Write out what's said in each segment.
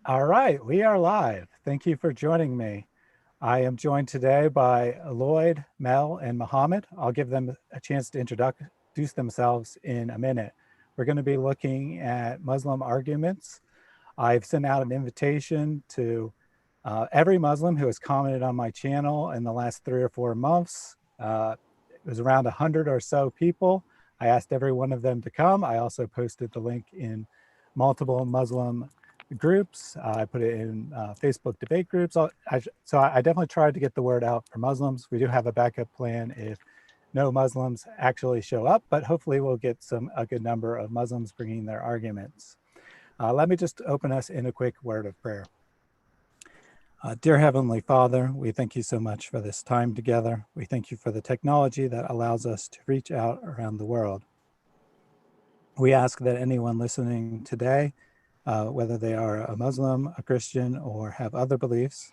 All right, we are live. Thank you for joining me. I am joined today by Lloyd, Mel, and Mohamad. I'll give them a chance to introduce themselves in a minute. We're going to be looking at Muslim arguments. I've sent out an invitation to every Muslim who has commented on my channel in the last 3 or 4 months. It was around 100 or so people. I asked every one of them to come. I also posted the link in multiple Muslim groups. I put it in Facebook debate groups. So I definitely tried to get the word out for Muslims. We do have a backup plan if no Muslims actually show up, but hopefully we'll get a good number of Muslims bringing their arguments. Let me just open us in a quick word of prayer. Dear Heavenly Father, we thank you so much for this time together. We thank you for the technology that allows us to reach out around the world. We ask that anyone listening today, whether they are a Muslim, a Christian, or have other beliefs,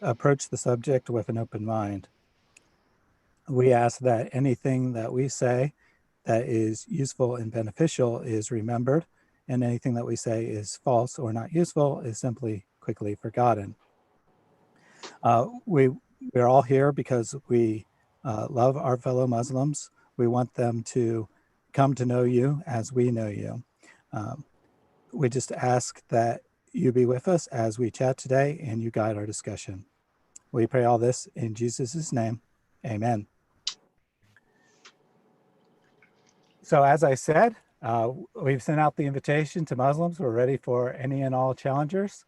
approach the subject with an open mind. We ask that anything that we say that is useful and beneficial is remembered, and anything that we say is false or not useful is simply quickly forgotten. We're all here because we love our fellow Muslims. We want them to come to know you as we know you. We just ask that you be with us as we chat today and you guide our discussion. We pray all this in Jesus' name. Amen. So as I said, we've sent out the invitation to Muslims. We're ready for any and all challengers.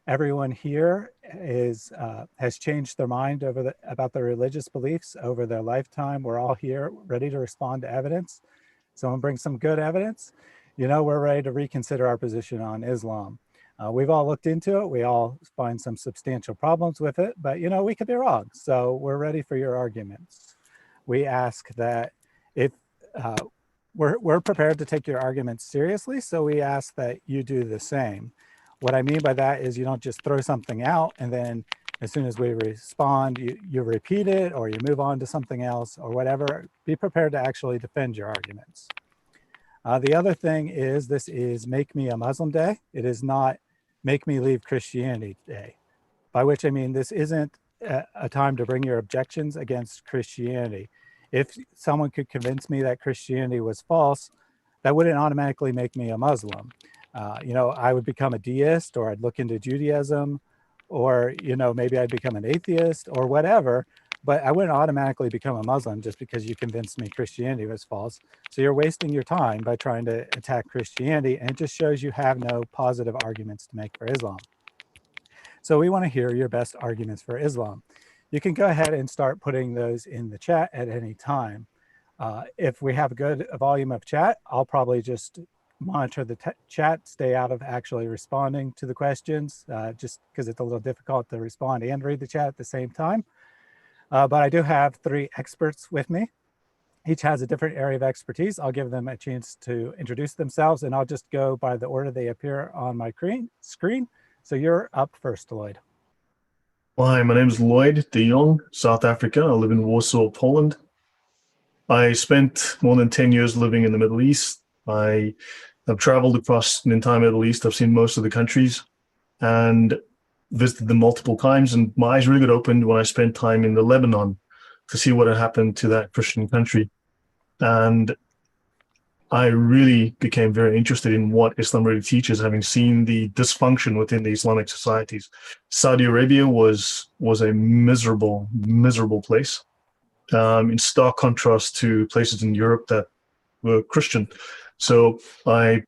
Everyone here has changed their mind about their religious beliefs over their lifetime. We're all here ready to respond to evidence. Someone brings some good evidence. You know, we're ready to reconsider our position on Islam. We've all looked into it. We all find some substantial problems with it, but you know, we could be wrong. So we're ready for your arguments. We ask that if we're prepared to take your arguments seriously, so we ask that you do the same. What I mean by that is you don't just throw something out and then as soon as we respond, you repeat it or you move on to something else or whatever. Be prepared to actually defend your arguments. The other thing is this is Make Me a Muslim Day. It is not Make Me Leave Christianity Day, by which I mean this isn't a time to bring your objections against Christianity. If someone could convince me that Christianity was false, that wouldn't automatically make me a Muslim. You know, I would become a deist or I'd look into Judaism or, you know, maybe I'd become an atheist or whatever, but I wouldn't automatically become a Muslim just because you convinced me Christianity was false. So you're wasting your time by trying to attack Christianity, and it just shows you have no positive arguments to make for Islam. So we want to hear your best arguments for Islam. You can go ahead and start putting those in the chat at any time. If we have a good volume of chat, I'll probably just monitor the chat, stay out of actually responding to the questions, just because it's a little difficult to respond and read the chat at the same time. But I do have 3 experts with me. Each has a different area of expertise. I'll give them a chance to introduce themselves, and I'll just go by the order they appear on my screen. So you're up first, Lloyd. Hi, my name is Lloyd de Jongh, South Africa. I live in Warsaw, Poland. I spent more than 10 years living in the Middle East. I have traveled across the entire Middle East. I've seen most of the countries and visited them multiple times. And my eyes really got opened when I spent time in the Lebanon to see what had happened to that Christian country. And I really became very interested in what Islam really teaches, having seen the dysfunction within the Islamic societies. Saudi Arabia was a miserable, miserable place, in stark contrast to places in Europe that were Christian. So my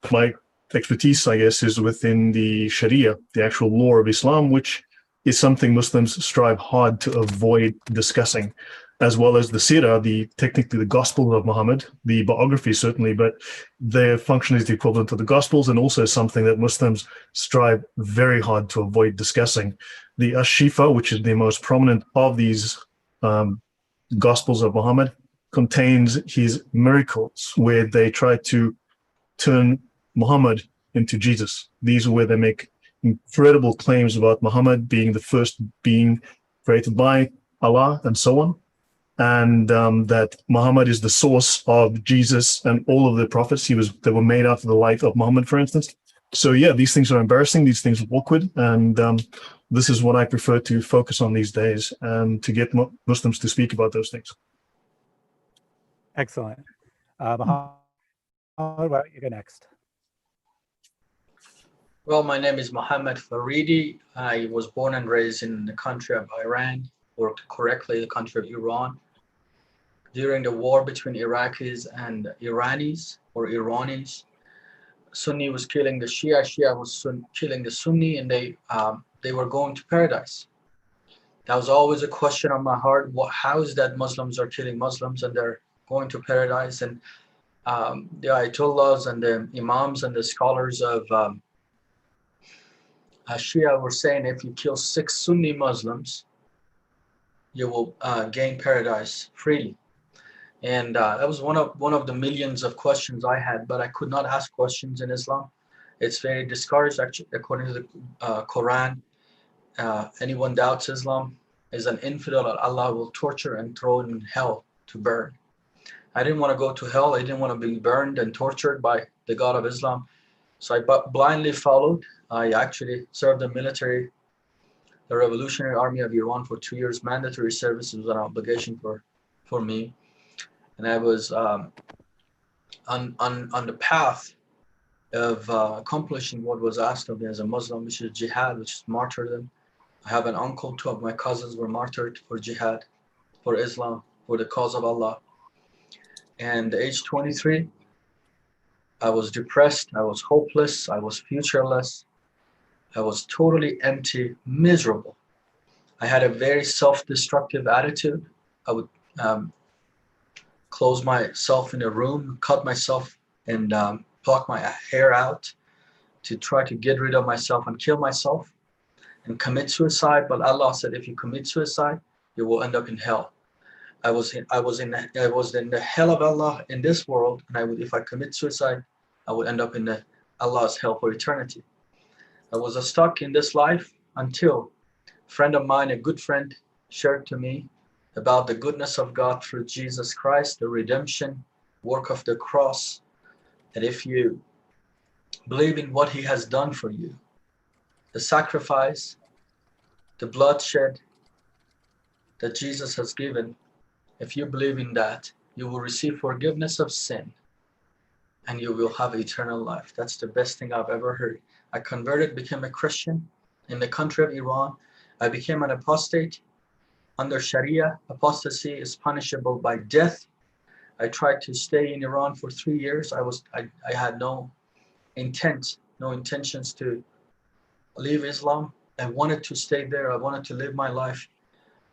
expertise, I guess, is within the sharia, the actual law of Islam, which is something Muslims strive hard to avoid discussing, as well as the Sirah, technically the Gospel of Muhammad, the biography certainly, but their function is the equivalent of the Gospels, and also something that Muslims strive very hard to avoid discussing. The Ash-Shifa, which is the most prominent of these Gospels of Muhammad, contains his miracles, where they try to turn Muhammad into Jesus. These are where they make incredible claims about Muhammad being the first being created by Allah and so on. And that Muhammad is the source of Jesus and all of the prophets. They were made after the life of Muhammad, for instance. So yeah, these things are embarrassing. These things are awkward, and this is what I prefer to focus on these days, and to get Muslims to speak about those things. Excellent. Mohammed, why don't you go next? Well, my name is Mohamad Faridi. I was born and raised in the country of Iran, or correctly, the country of Iran. During the war between Iraqis and Iranis, or Iranis, Sunni was killing the Shia, Shia was killing the Sunni, and they were going to paradise. That was always a question on my heart. How is that Muslims are killing Muslims and they're going to paradise? And the Ayatollahs and the Imams and the scholars of Shia were saying if you kill 6 Sunni Muslims, you will gain paradise freely. And that was one of the millions of questions I had, but I could not ask questions in Islam. It's very discouraged, actually, according to the Quran. Anyone doubts Islam is an infidel that Allah will torture and throw in hell to burn. I didn't want to go to hell. I didn't want to be burned and tortured by the God of Islam. So I blindly followed. I actually served the military, the Revolutionary Army of Iran, for 2 years. Mandatory service was an obligation for me. And I was on the path of accomplishing what was asked of me as a Muslim, which is jihad, which is martyrdom. I have an uncle, 2 of my cousins were martyred for jihad, for Islam, for the cause of Allah. And at age 23, I was depressed, I was hopeless, I was futureless, I was totally empty, miserable. I had a very self-destructive attitude. I would close myself in a room, cut myself, and pluck my hair out to try to get rid of myself and kill myself and commit suicide. But Allah said, if you commit suicide, you will end up in hell. I was in the hell of Allah in this world, and if I commit suicide, I would end up in Allah's hell for eternity. I was stuck in this life until a friend of mine, a good friend, shared to me about the goodness of God through Jesus Christ, the redemption work of the cross. And if you believe in what he has done for you, the sacrifice, the bloodshed that Jesus has given, if you believe in that, you will receive forgiveness of sin and you will have eternal life. That's the best thing I've ever heard. I converted, became a Christian in the country of Iran. I became an apostate. Under Sharia, apostasy is punishable by death. I tried to stay in Iran for 3 years. I had no intentions to leave Islam. I wanted to stay there. I wanted to live my life.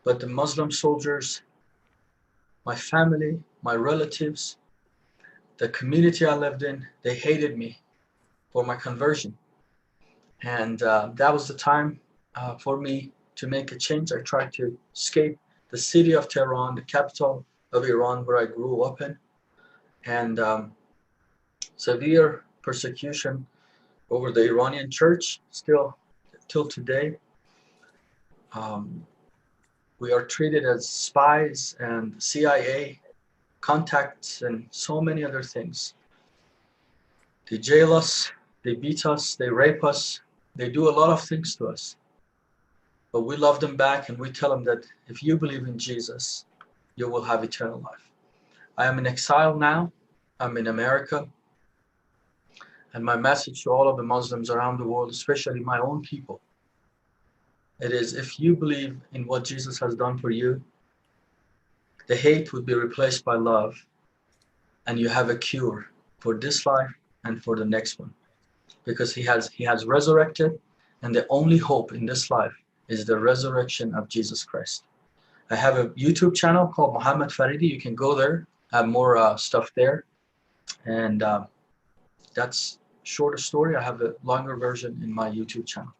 But the Muslim soldiers, my family, my relatives, the community I lived in, they hated me for my conversion. And that was the time for me to make a change. I tried to escape the city of Tehran, the capital of Iran, where I grew up in. And severe persecution over the Iranian church still till today. We are treated as spies and CIA contacts and so many other things. They jail us, they beat us, they rape us, they do a lot of things to us. But we love them back and we tell them that if you believe in Jesus, you will have eternal life. I am in exile now. I'm in America. And my message to all of the Muslims around the world, especially my own people, it is, if you believe in what Jesus has done for you, the hate would be replaced by love, and you have a cure for this life and for the next one. Because he has resurrected, and the only hope in this life is the resurrection of Jesus Christ. I have a YouTube channel called Mohamad Faridi. You can go there, have more stuff there. And that's shorter story. I have a longer version in my YouTube channel.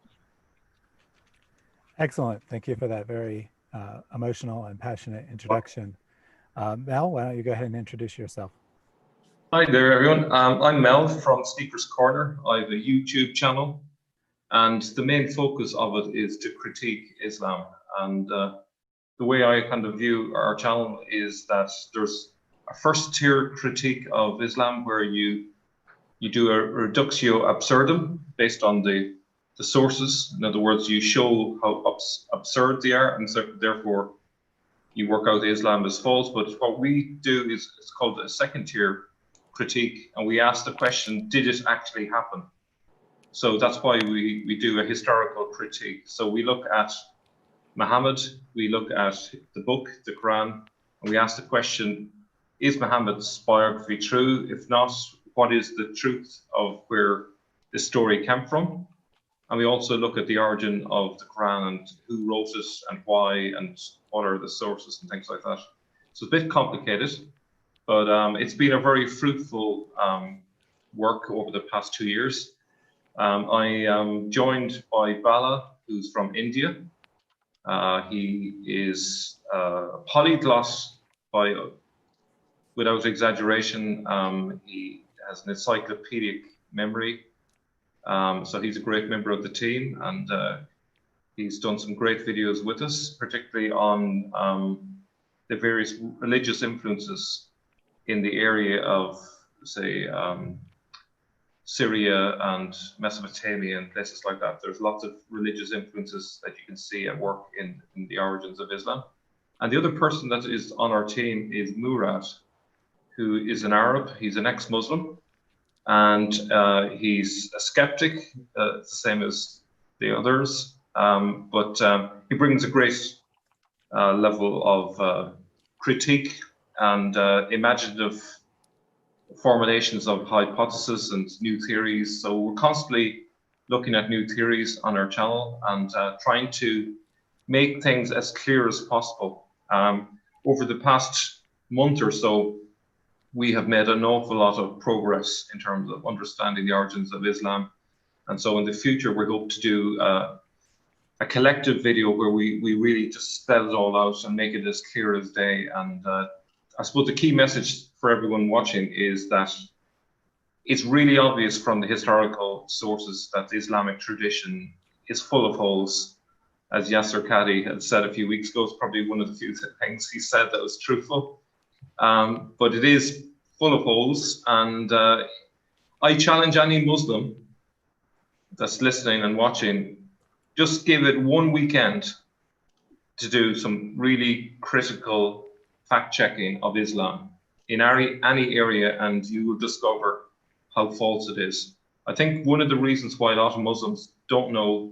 Excellent. Thank you for that very emotional and passionate introduction. Mel, why don't you go ahead and introduce yourself? Hi there, everyone. I'm Mel from Speaker's Corner. I have a YouTube channel, and the main focus of it is to critique Islam. And the way I kind of view our channel is that there's a first-tier critique of Islam where you You do a reductio absurdum based on the sources. In other words, you show how absurd they are, and so therefore you work out Islam is false. But what we do is it's called a second tier critique, and we ask the question, did it actually happen? So that's why we do a historical critique. So we look at Muhammad, we look at the book, the Quran, and we ask the question, is Muhammad's biography true? If not, what is the truth of where this story came from? And we also look at the origin of the Quran and who wrote it and why and what are the sources and things like that. So it's a bit complicated, but it's been a very fruitful work over the past 2 years. I am joined by Bala, who's from India. He is polyglot without exaggeration. He has an encyclopedic memory. So he's a great member of the team, and he's done some great videos with us, particularly on the various religious influences in the area of, say, Syria and Mesopotamia and places like that. There's lots of religious influences that you can see at work in the origins of Islam. And the other person that is on our team is Murad, who is an Arab. He's an ex-Muslim, and he's a skeptic, the same as the others. But he brings a great level of critique and imaginative formulations of hypotheses and new theories. So we're constantly looking at new theories on our channel and trying to make things as clear as possible. Over the past month or so, we have made an awful lot of progress in terms of understanding the origins of Islam. And so in the future, we hope to do a collective video where we really just spell it all out and make it as clear as day. And I suppose the key message for everyone watching is that it's really obvious from the historical sources that the Islamic tradition is full of holes. As Yasser Qadhi had said a few weeks ago, it's probably one of the few things he said that was truthful. But it is full of holes, and I challenge any Muslim that's listening and watching, just give it one weekend to do some really critical fact-checking of Islam in any area, and you will discover how false it is. I think one of the reasons why a lot of Muslims don't know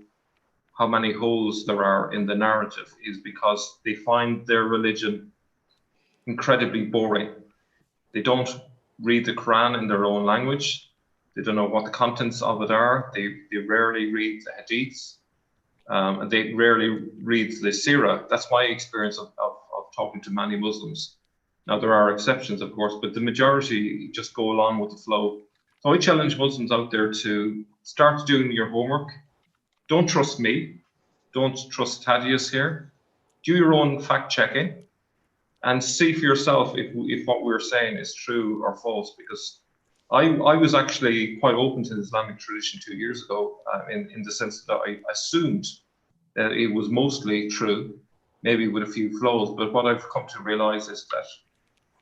how many holes there are in the narrative is because they find their religion incredibly boring. They don't read the Quran in their own language. They don't know what the contents of it are. They rarely read the hadiths, and they rarely read the seerah. That's my experience of talking to many Muslims. Now, there are exceptions, of course, but the majority just go along with the flow. So I challenge Muslims out there to start doing your homework. Don't trust me. Don't trust Thaddeus here. Do your own fact-checking and see for yourself if what we're saying is true or false, because I was actually quite open to the Islamic tradition 2 years ago, in the sense that I assumed that it was mostly true, maybe with a few flaws. But what I've come to realize is that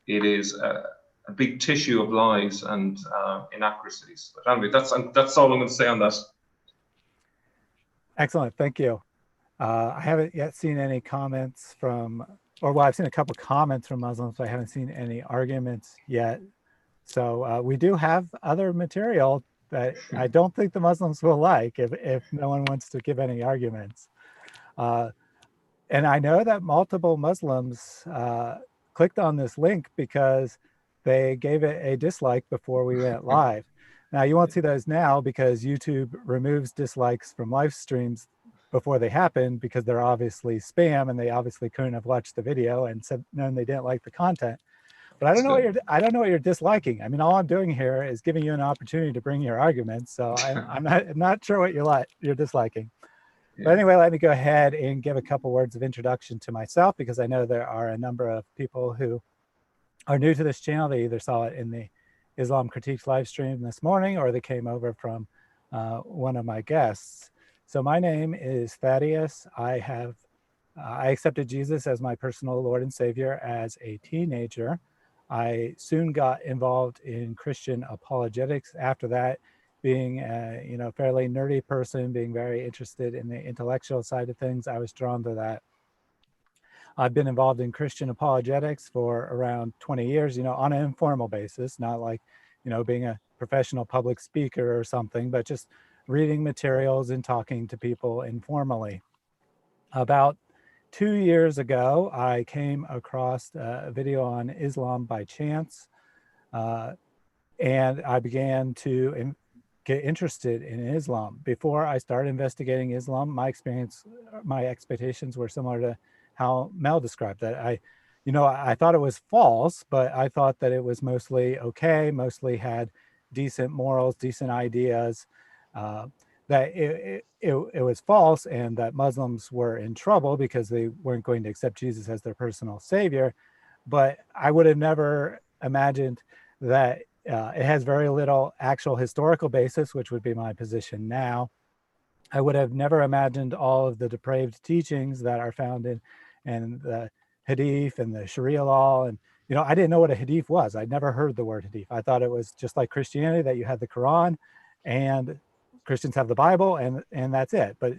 it is a big tissue of lies and inaccuracies. But anyway, that's all I'm going to say on that. Excellent, thank you. I haven't yet seen any comments from, or well, I've seen a couple comments from Muslims, but I haven't seen any arguments yet. So we do have other material that I don't think the Muslims will like if no one wants to give any arguments. And I know that multiple Muslims clicked on this link because they gave it a dislike before we went live. Now you won't see those now because YouTube removes dislikes from live streams before they happen because they're obviously spam and they obviously couldn't have watched the video and said known they didn't like the content. But I don't know what you're disliking. I mean, all I'm doing here is giving you an opportunity to bring your arguments. So I'm not sure what you're disliking. Yeah. But anyway, let me go ahead and give a couple words of introduction to myself, because I know there are a number of people who are new to this channel. They either saw it in the Islam Critiques live stream this morning, or they came over from one of my guests. So my name is Thaddeus. I accepted Jesus as my personal Lord and Savior as a teenager. I soon got involved in Christian apologetics after that, being a fairly nerdy person, being very interested in the intellectual side of things. I was drawn to that. I've been involved in Christian apologetics for around 20 years, on an informal basis, not like, being a professional public speaker or something, but just reading materials and talking to people informally. About 2 years ago, I came across a video on Islam by chance, and I began to get interested in Islam. Before I started investigating Islam, my expectations were similar to how Mel described it. I thought it was false, but I thought that it was mostly okay, mostly had decent morals, decent ideas, that it was false, and that Muslims were in trouble because they weren't going to accept Jesus as their personal savior. But I would have never imagined that it has very little actual historical basis, which would be my position now. I would have never imagined all of the depraved teachings that are found in the Hadith and the Sharia law. And, I didn't know what a Hadith was. I'd never heard the word Hadith. I thought it was just like Christianity, that you had the Quran and Christians have the Bible, and that's it. But,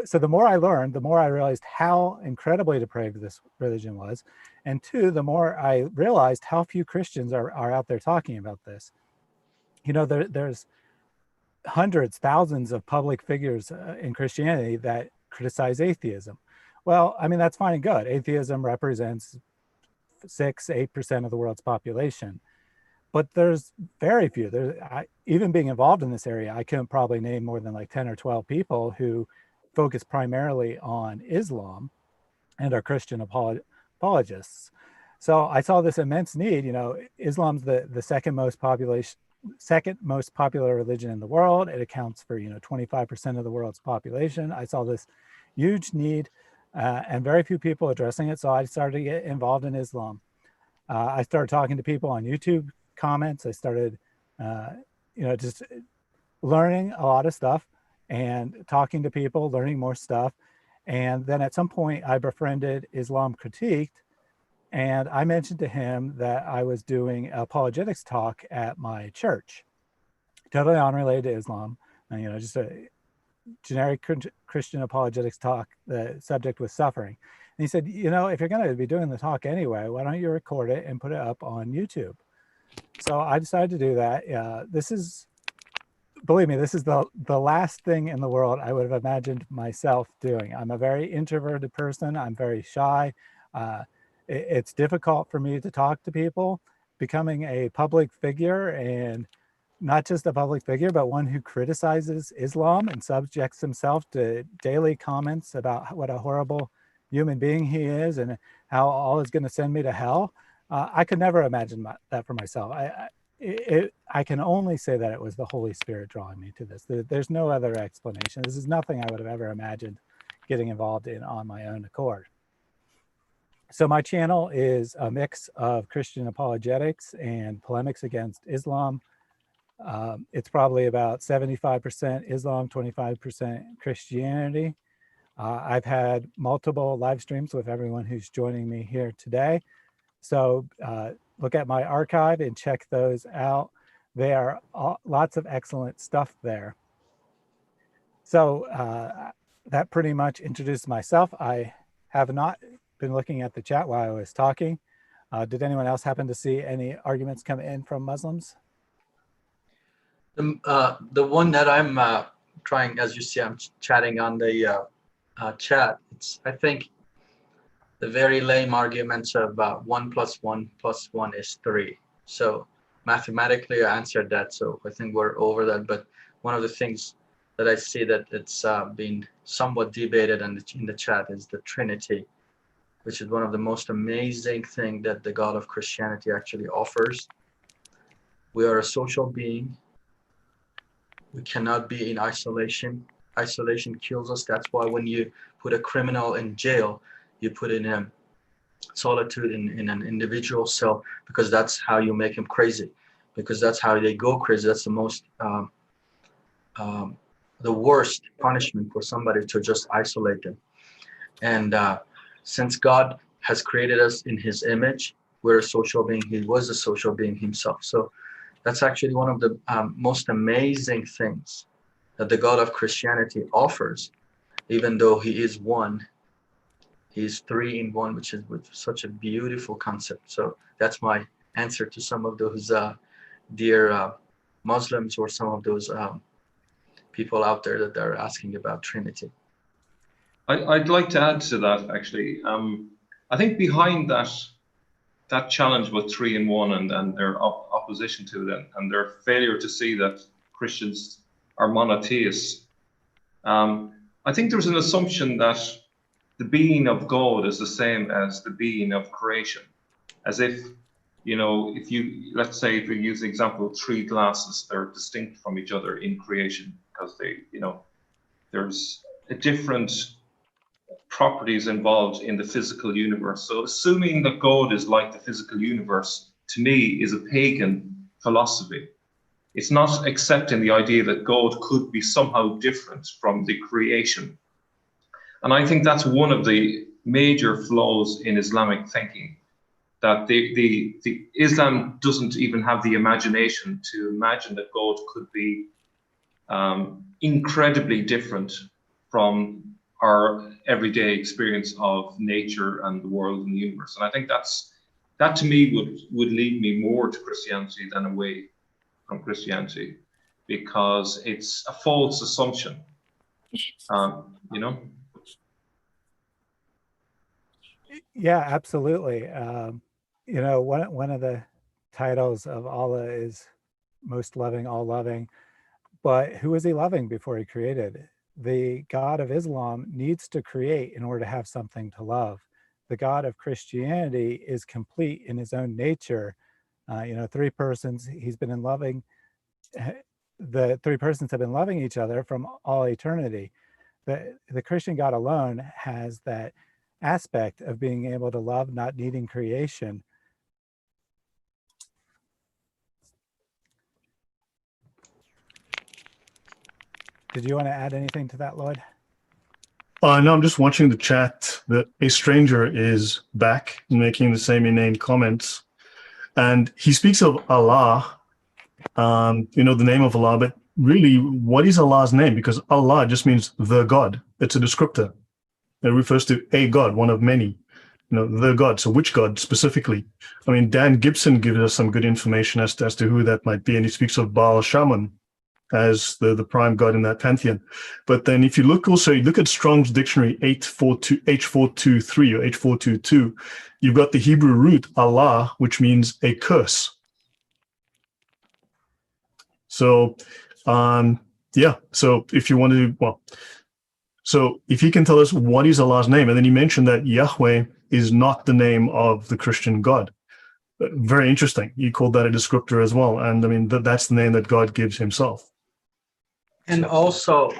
so the more I learned, the more I realized how incredibly depraved this religion was. And two, the more I realized how few Christians are out there talking about this. There's hundreds, thousands of public figures in Christianity that criticize atheism. Well, that's fine and good. Atheism represents 6-8% of the world's population. But there's very few. Even being involved in this area, I couldn't probably name more than like 10 or 12 people who focus primarily on Islam and are Christian apologists. So I saw this immense need. Islam's the second most popular religion in the world. It accounts for 25% of the world's population. I saw this huge need and very few people addressing it. So I started to get involved in Islam. I started talking to people on YouTube comments. I started, just learning a lot of stuff and talking to people, learning more stuff. And then at some point I befriended Islam Critiqued, and I mentioned to him that I was doing an apologetics talk at my church, totally unrelated to Islam, and, just a generic Christian apologetics talk. The subject was suffering. And he said, if you're going to be doing the talk anyway, why don't you record it and put it up on YouTube? So I decided to do that. Believe me, this is the last thing in the world I would have imagined myself doing. I'm a very introverted person. I'm very shy. It's difficult for me to talk to people. Becoming a public figure, and not just a public figure, but one who criticizes Islam and subjects himself to daily comments about what a horrible human being he is and how all is going to send me to hell. I could never imagine that for myself. I can only say that it was the Holy Spirit drawing me to this. There's no other explanation. This is nothing I would have ever imagined getting involved in on my own accord. So my channel is a mix of Christian apologetics and polemics against Islam. It's probably about 75% Islam, 25% Christianity. I've had multiple live streams with everyone who's joining me here today. So look at my archive and check those out. There are lots of excellent stuff there. So that pretty much introduced myself. I have not been looking at the chat while I was talking. Did anyone else happen to see any arguments come in from Muslims? The one that I'm trying, as you see, I'm chatting on the chat. I think the very lame arguments of 1 + 1 + 1 is 3. So mathematically I answered that. So I think we're over that. But one of the things that I see that it's been somewhat debated in the chat is the Trinity, which is one of the most amazing things that the God of Christianity actually offers. We are a social being. We cannot be in isolation. Isolation kills us. That's why when you put a criminal in jail, you put in a solitude in an individual cell, because that's how you make him crazy, because that's how they go crazy. That's the most, the worst punishment for somebody, to just isolate them. And since God has created us in his image, we're a social being. He was a social being himself. So that's actually one of the most amazing things that the God of Christianity offers. Even though he is one, he is three in one, which is such a beautiful concept. So that's my answer to some of those dear Muslims, or some of those people out there that are asking about Trinity. I'd like to add to that, actually. I think behind that challenge with three in one, and their opposition to it, and their failure to see that Christians are monotheists, I think there's an assumption that the being of God is the same as the being of creation. As if, if you, let's say, if we use the example of three glasses, they're distinct from each other in creation because they, there's a different properties involved in the physical universe. So assuming that God is like the physical universe, to me, is a pagan philosophy. It's not accepting the idea that God could be somehow different from the creation. And I think that's one of the major flaws in Islamic thinking, that the Islam doesn't even have the imagination to imagine that God could be incredibly different from our everyday experience of nature and the world and the universe. And I think that to me would lead me more to Christianity than away from Christianity, because it's a false assumption, Yeah, absolutely. One of the titles of Allah is most loving, all loving. But who was he loving before he created? The God of Islam needs to create in order to have something to love. The God of Christianity is complete in his own nature. Three persons, he's been in loving, the three persons have been loving each other from all eternity. The Christian God alone has that aspect of being able to love, not needing creation. Did you want to add anything to that, Lloyd? No, I'm just watching the chat. That a stranger is back making the same inane comments, and he speaks of Allah, the name of Allah, but really, what is Allah's name? Because Allah just means the God. It's a descriptor. It refers to a God, one of many, the God. So which God specifically? I mean, Dan Gibson gives us some good information as to who that might be, and he speaks of Baal Shaman as the prime God in that pantheon. But then if you look at Strong's dictionary H423 or H422, you've got the Hebrew root Allah, which means a curse. So, so if you want to, so if he can tell us what is Allah's name, and then he mentioned that Yahweh is not the name of the Christian God. Very interesting. He called that a descriptor as well. And I mean, that's the name that God gives himself. And also,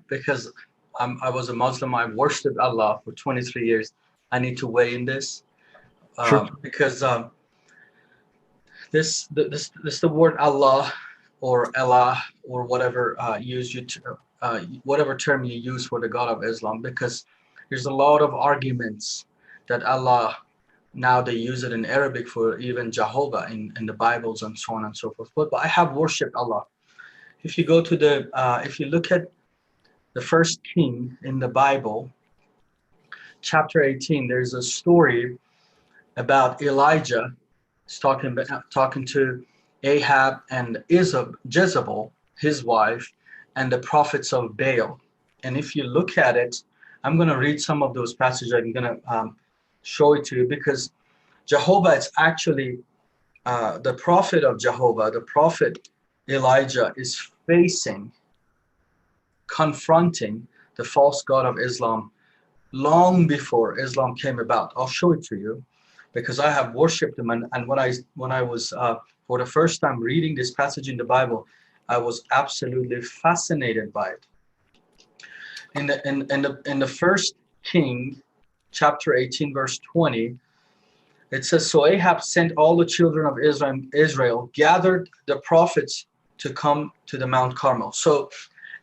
because I was a Muslim, I worshipped Allah for 23 years. I need to weigh in this, Sure. because the word Allah or Allah or whatever whatever term you use for the God of Islam, because there's a lot of arguments that Allah, now they use it in Arabic for even Jehovah in the Bibles and so on and so forth. But I have worshipped Allah. If you go to if you look at the first king in the Bible, chapter 18, there's a story about Elijah. He's talking to Ahab and Jezebel, his wife, and the prophets of Baal. And if you look at it, I'm going to read some of those passages. I'm going to show it to you, because Jehovah is actually the prophet of Jehovah. The prophet Elijah is confronting the false god of Islam long before Islam came about. I'll show it to you, because I have worshipped him. And when I was for the first time reading this passage in the Bible, I was absolutely fascinated by it. In the first King, chapter 18, verse 20, it says, "So Ahab sent all the children of Israel, gathered the prophets to come to the Mount Carmel." So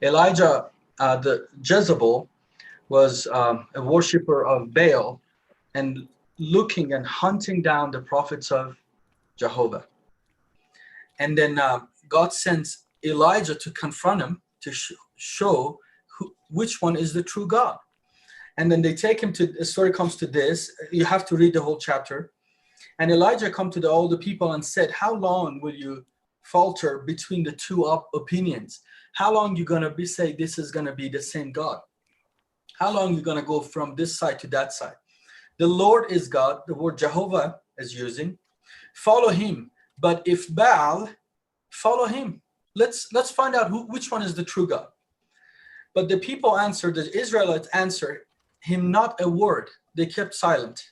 Elijah, the Jezebel, was a worshiper of Baal, and looking and hunting down the prophets of Jehovah. And then God sends Elijah to confront him, to show which one is the true God. And then they take him to, the story comes to this, you have to read the whole chapter. And Elijah come to all the people and said, how long will you falter between the two opinions? How long you gonna say this is gonna be the same God? How long you gonna go from this side to that side? The Lord is God, the word Jehovah is using. Follow him. But if Baal, follow him. Let's find out which one is the true God. But the people answered, the Israelites answered him not a word. They kept silent.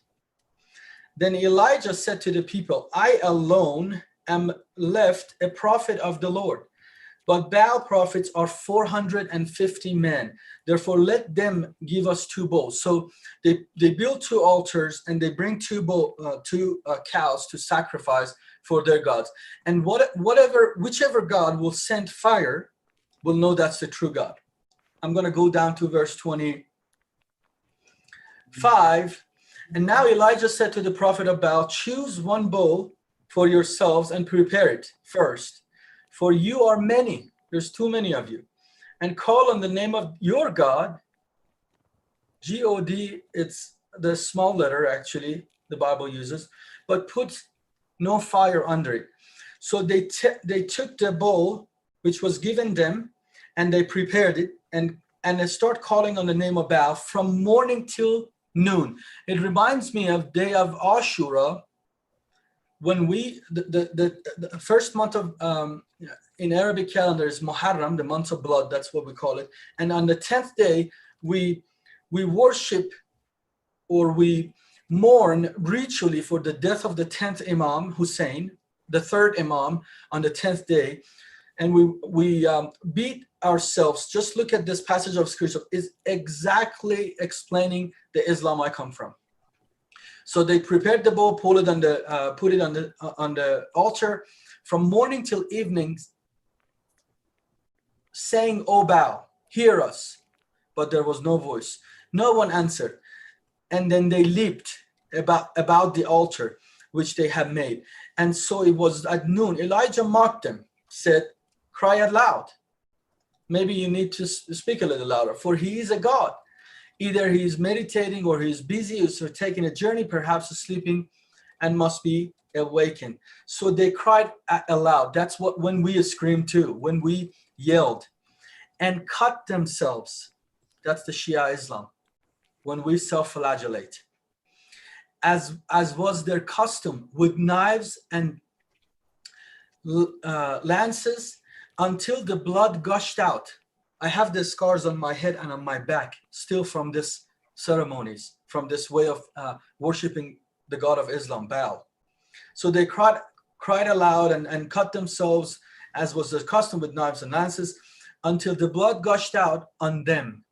Then Elijah said to the people, I alone am left a prophet of the Lord, but Baal prophets are 450 men. Therefore, let them give us 2 bulls. So they build 2 altars and they bring 2 cows to sacrifice for their gods. And whichever God will send fire will know that's the true God. I'm going to go down to verse 25. And now Elijah said to the prophet of Baal, choose 1 bull for yourselves and prepare it first, for you are many. There's too many of you. And call on the name of your God. G-O-D, it's the small letter actually the Bible uses, but put no fire under it. So they took the bull which was given them and they prepared it and they start calling on the name of Baal from morning till noon. It reminds me of day of Ashura, when the first month of in Arabic calendar is Muharram, the month of blood, that's what we call it. And on the 10th day, we worship or we mourn ritually for the death of the 10th Imam Hussein, the 3rd Imam on the 10th day. And we beat ourselves. Just look at this passage of scripture, is exactly explaining the Islam I come from. So they prepared the bull, put it on the altar from morning till evening, saying, "O Baal, hear us." But there was no voice. No one answered. And then they leaped about the altar which they had made. And so it was at noon. Elijah mocked them, said, "Cry aloud." Maybe you need to speak a little louder, for he is a God. Either he is meditating or he is busy, or taking a journey, perhaps sleeping, and must be awakened. So they cried aloud. That's what when we scream too, when we yelled, and cut themselves. That's the Shia Islam. When we self-flagellate, as was their custom, with knives and lances, until the blood gushed out. I have the scars on my head and on my back still from this ceremonies, from this way of worshiping the God of Islam, Baal. So they cried aloud and cut themselves, as was their custom, with knives and lances, until the blood gushed out on them.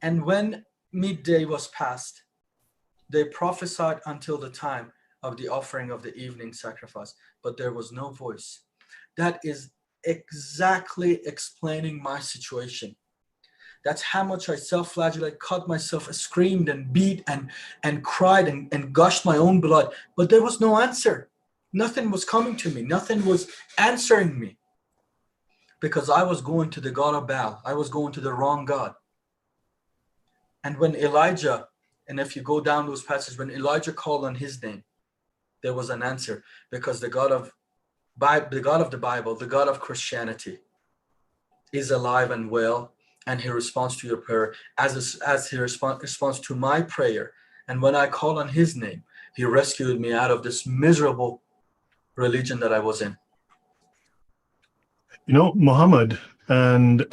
And when midday was past, they prophesied until the time of the offering of the evening sacrifice, but there was no voice. That is exactly explaining my situation. That's how much I self-flagellate, cut myself, screamed and beat and cried and gushed my own blood, but there was no answer. Nothing was coming to me. Nothing was answering me, because I was going to the God of Baal. I was going to the wrong God. And when Elijah, and if you go down those passages, when Elijah called on his name, there was an answer, because the God of the Bible, the God of Christianity, is alive and well, and he responds to your prayer as he responds to my prayer. And when I call on his name, he rescued me out of this miserable religion that I was in. You know, Muhammad and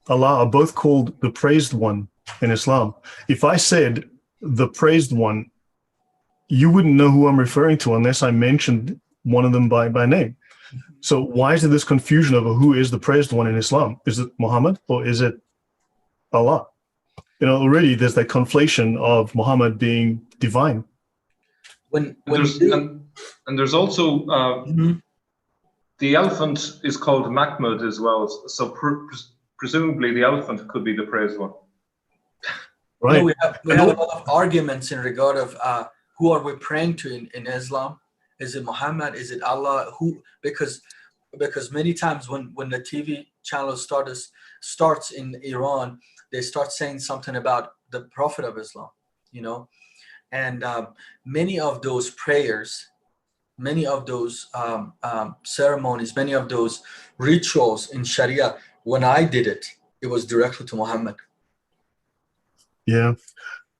Allah are both called the praised one in Islam. If I said the praised one, you wouldn't know who I'm referring to unless I mentioned one of them by name. So why is there this confusion over who is the praised one in Islam? Is it Muhammad or is it Allah? You know, already there's that conflation of Muhammad being divine. There's also the elephant is called Mahmud as well. So presumably the elephant could be the praised one. Right. We have a lot of arguments in regard of who are we praying to in Islam? Is it Muhammad? Is it Allah? Who? Because many times when the TV channel starts in Iran, they start saying something about the Prophet of Islam, and many of those prayers, many of those ceremonies, many of those rituals in Sharia, when I did it, it was directly to Muhammad. Yeah.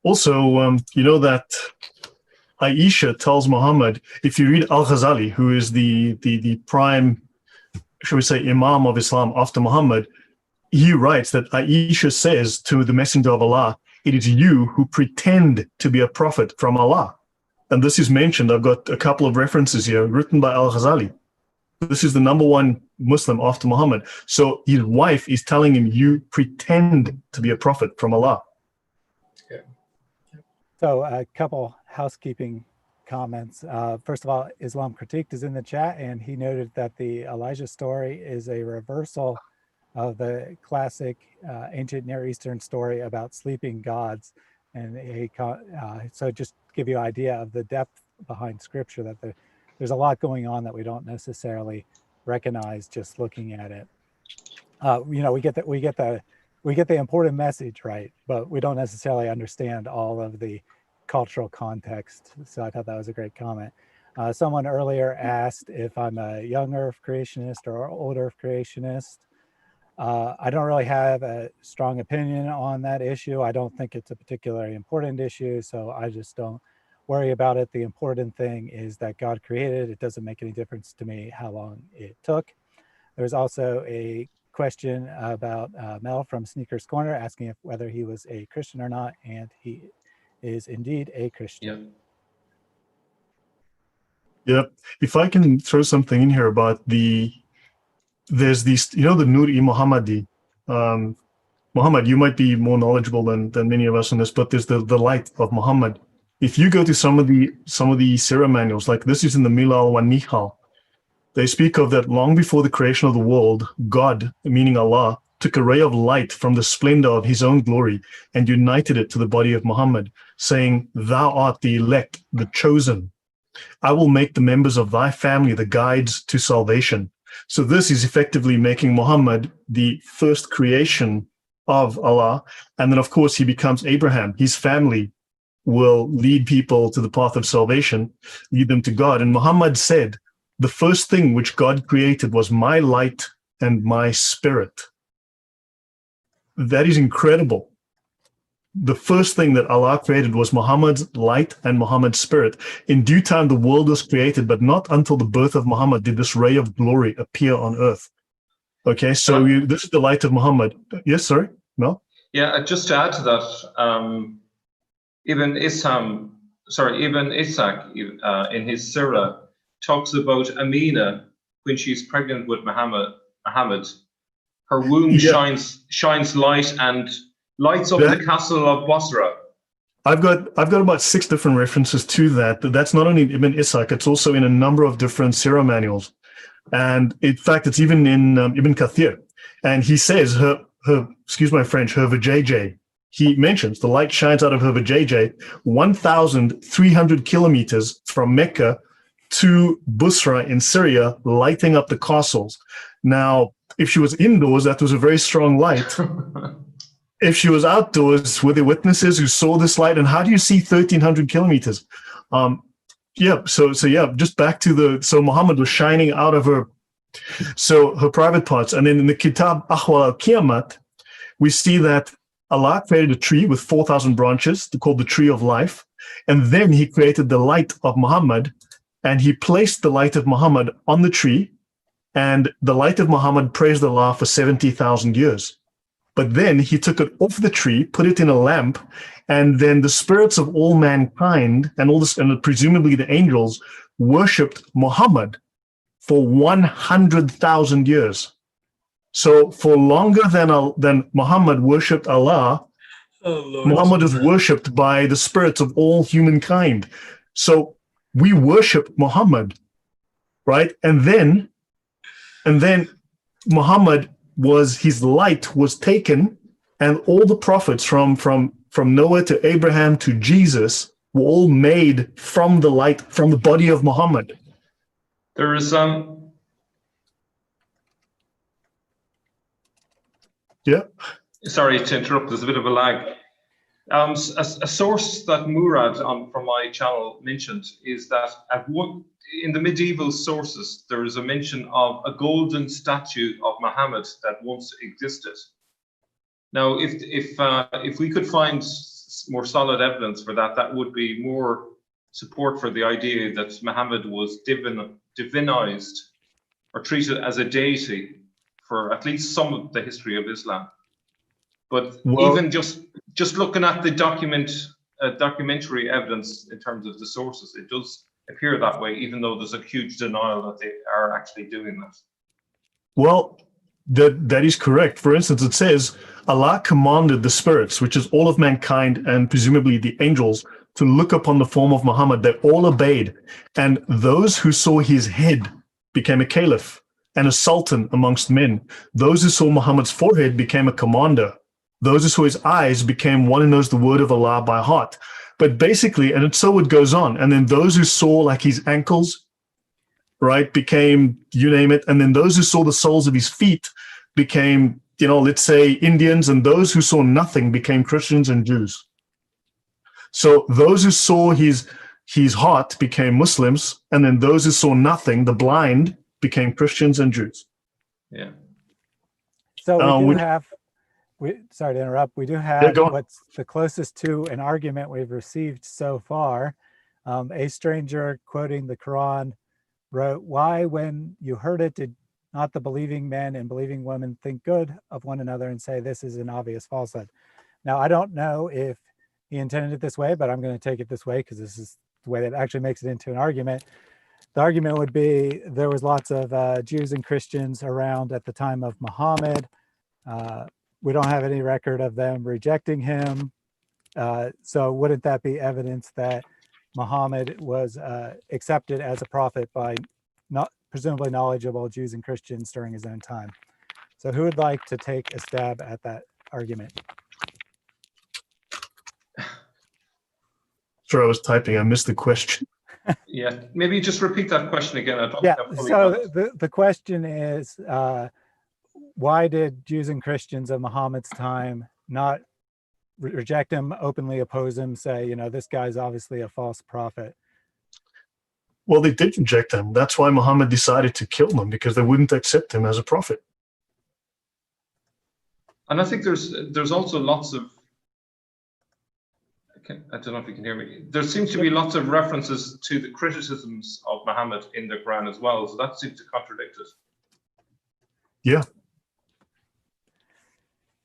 Also, you know that Aisha tells Muhammad, if you read Al-Ghazali, who is the prime, shall we say, Imam of Islam after Muhammad, he writes that Aisha says to the Messenger of Allah, it is you who pretend to be a prophet from Allah. And this is mentioned, I've got a couple of references here written by Al-Ghazali. This is the number one Muslim after Muhammad. So his wife is telling him, you pretend to be a prophet from Allah. So a couple housekeeping comments. First of all, Islam Critiqued is in the chat, and he noted that the Elijah story is a reversal of the classic ancient Near Eastern story about sleeping gods. And so just to give you an idea of the depth behind scripture, that there's a lot going on that we don't necessarily recognize just looking at it. We get the important message, right? But we don't necessarily understand all of the cultural context. So I thought that was a great comment. Someone earlier asked if I'm a young Earth creationist or old Earth creationist. I don't really have a strong opinion on that issue. I don't think it's a particularly important issue, so I just don't worry about it. The important thing is that God created. It doesn't make any difference to me how long it took. There's also a question about Mel from Sneakers Corner asking whether he was a Christian or not, and he is indeed a Christian. Yep. If I can throw something in here about there's these, the Nur-i Muhammadi. Muhammad, you might be more knowledgeable than many of us on this, but there's the light of Muhammad. If you go to some of the Sirah manuals, like this is in the Milal wa Nihal, they speak of that long before the creation of the world, God, meaning Allah, took a ray of light from the splendor of his own glory and united it to the body of Muhammad, saying, thou art the elect, the chosen. I will make the members of thy family the guides to salvation. So this is effectively making Muhammad the first creation of Allah. And then, of course, he becomes Abraham. His family will lead people to the path of salvation, lead them to God. And Muhammad said, the first thing which God created was my light and my spirit. That is incredible. The first thing that Allah created was Muhammad's light and Muhammad's spirit. In due time, the world was created, but not until the birth of Muhammad did this ray of glory appear on earth. Okay, so this is the light of Muhammad. Yes, sorry, Mel? Yeah, just to add to that, Ibn Ishaq in his Sirah talks about Amina when she's pregnant with Muhammad. Her womb shines light and lights up the castle of Basra. I've got about 6 different references to that. That's not only Ibn Ishaq, it's also in a number of different Sirah manuals. And in fact, it's even in Ibn Kathir. And he says her, excuse my French, her vajayjay. He mentions the light shines out of her vajayjay 1,300 kilometers from Mecca to Busra in Syria, lighting up the castles. Now, if she was indoors, that was a very strong light. If she was outdoors, were there witnesses who saw this light? And how do you see 1,300 kilometers? Just back to so Muhammad was shining out of her private parts. And then in the Kitab Ahwal al-Qiyamat, we see that Allah created a tree with 4,000 branches called the tree of life. And then he created the light of Muhammad, and he placed the light of Muhammad on the tree, and the light of Muhammad praised Allah for 70,000 years. But then he took it off the tree, put it in a lamp, and then the spirits of all mankind and presumably the angels worshipped Muhammad for 100,000 years. So for longer than Muhammad worshipped Allah, Muhammad is worshipped by the spirits of all humankind. So we worship Muhammad, right? And then Muhammad his light was taken, and all the prophets from from Noah to Abraham to Jesus, were all made from the light, from the body of Muhammad. There is Yeah. Sorry to interrupt, there's a bit of a lag. A source that Murad from my channel mentioned is that in the medieval sources, there is a mention of a golden statue of Muhammad that once existed. Now, if we could find more solid evidence for that, that would be more support for the idea that Muhammad was divinized or treated as a deity for at least some of the history of Islam. But even just looking at the documentary evidence in terms of the sources, it does appear that way, even though there's a huge denial that they are actually doing that. Well, that is correct. For instance, it says Allah commanded the spirits, which is all of mankind and presumably the angels, to look upon the form of Muhammad. They all obeyed, and those who saw his head became a caliph and a sultan amongst men. Those who saw Muhammad's forehead became a commander. Those who saw his eyes became one who knows the word of Allah by heart. But basically, and so it goes on. And then those who saw like his ankles, right, became, you name it. And then those who saw the soles of his feet became, let's say Indians. And those who saw nothing became Christians and Jews. So those who saw his heart became Muslims. And then those who saw nothing, the blind, became Christians and Jews. Yeah. So sorry to interrupt. We do have what's the closest to an argument we've received so far. A stranger quoting the Quran wrote, "Why, when you heard it, did not the believing men and believing women think good of one another and say this is an obvious falsehood?" Now, I don't know if he intended it this way, but I'm going to take it this way because this is the way that actually makes it into an argument. The argument would be there was lots of Jews and Christians around at the time of Muhammad. We don't have any record of them rejecting him. So wouldn't that be evidence that Muhammad was accepted as a prophet by presumably knowledgeable Jews and Christians during his own time? So who would like to take a stab at that argument? Sorry, I was typing. I missed the question. Yeah, maybe just repeat that question again. So the question is, why did Jews and Christians of Muhammad's time not reject him, openly oppose him, say, this guy's obviously a false prophet? Well, they did reject him. That's why Muhammad decided to kill them, because they wouldn't accept him as a prophet. And I think there's also lots of, I don't know if you can hear me. There seems to be lots of references to the criticisms of Muhammad in the Quran as well. So that seems to contradict it. Yeah.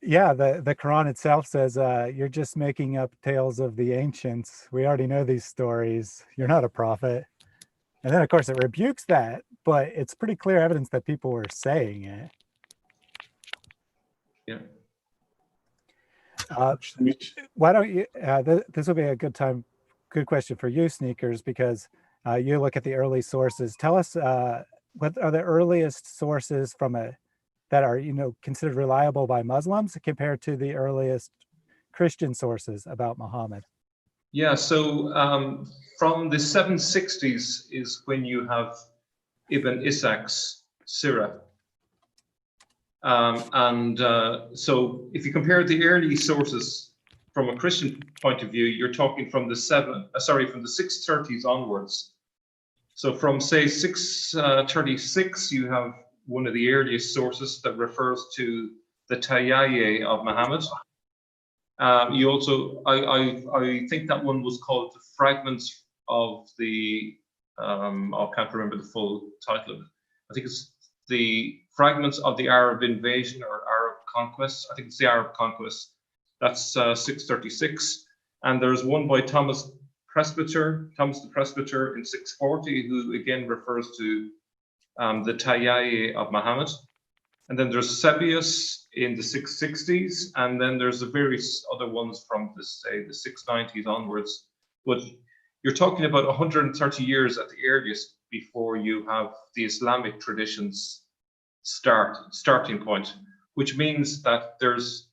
Yeah, the Quran itself says, you're just making up tales of the ancients. We already know these stories. You're not a prophet. And then, of course, it rebukes that, but it's pretty clear evidence that people were saying it. Yeah. Why don't you, this will be a good question for you, Sneakers, because you look at the early sources. Tell us what are the earliest sources that are considered reliable by Muslims compared to the earliest Christian sources about Muhammad? Yeah, so from the 760s is when you have Ibn Ishaq's Sirah. So if you compare the early sources from a Christian point of view, you're talking from the 630s onwards. So from say 636, you have one of the earliest sources that refers to the Tayyaye of Muhammad. You also, I think that one was called the Fragments of the, I can't remember the full title of it. I think it's the Fragments of the Arab Invasion or Arab Conquest. I think it's the Arab Conquest. That's 636. And there's one by Thomas the Presbyter in 640, who again refers to the Tayyaye of Muhammad. And then there's Sebius in the 660s, and then there's the various other ones from the 690s onwards. But you're talking about 130 years at the earliest before you have the Islamic traditions starting point, which means that there's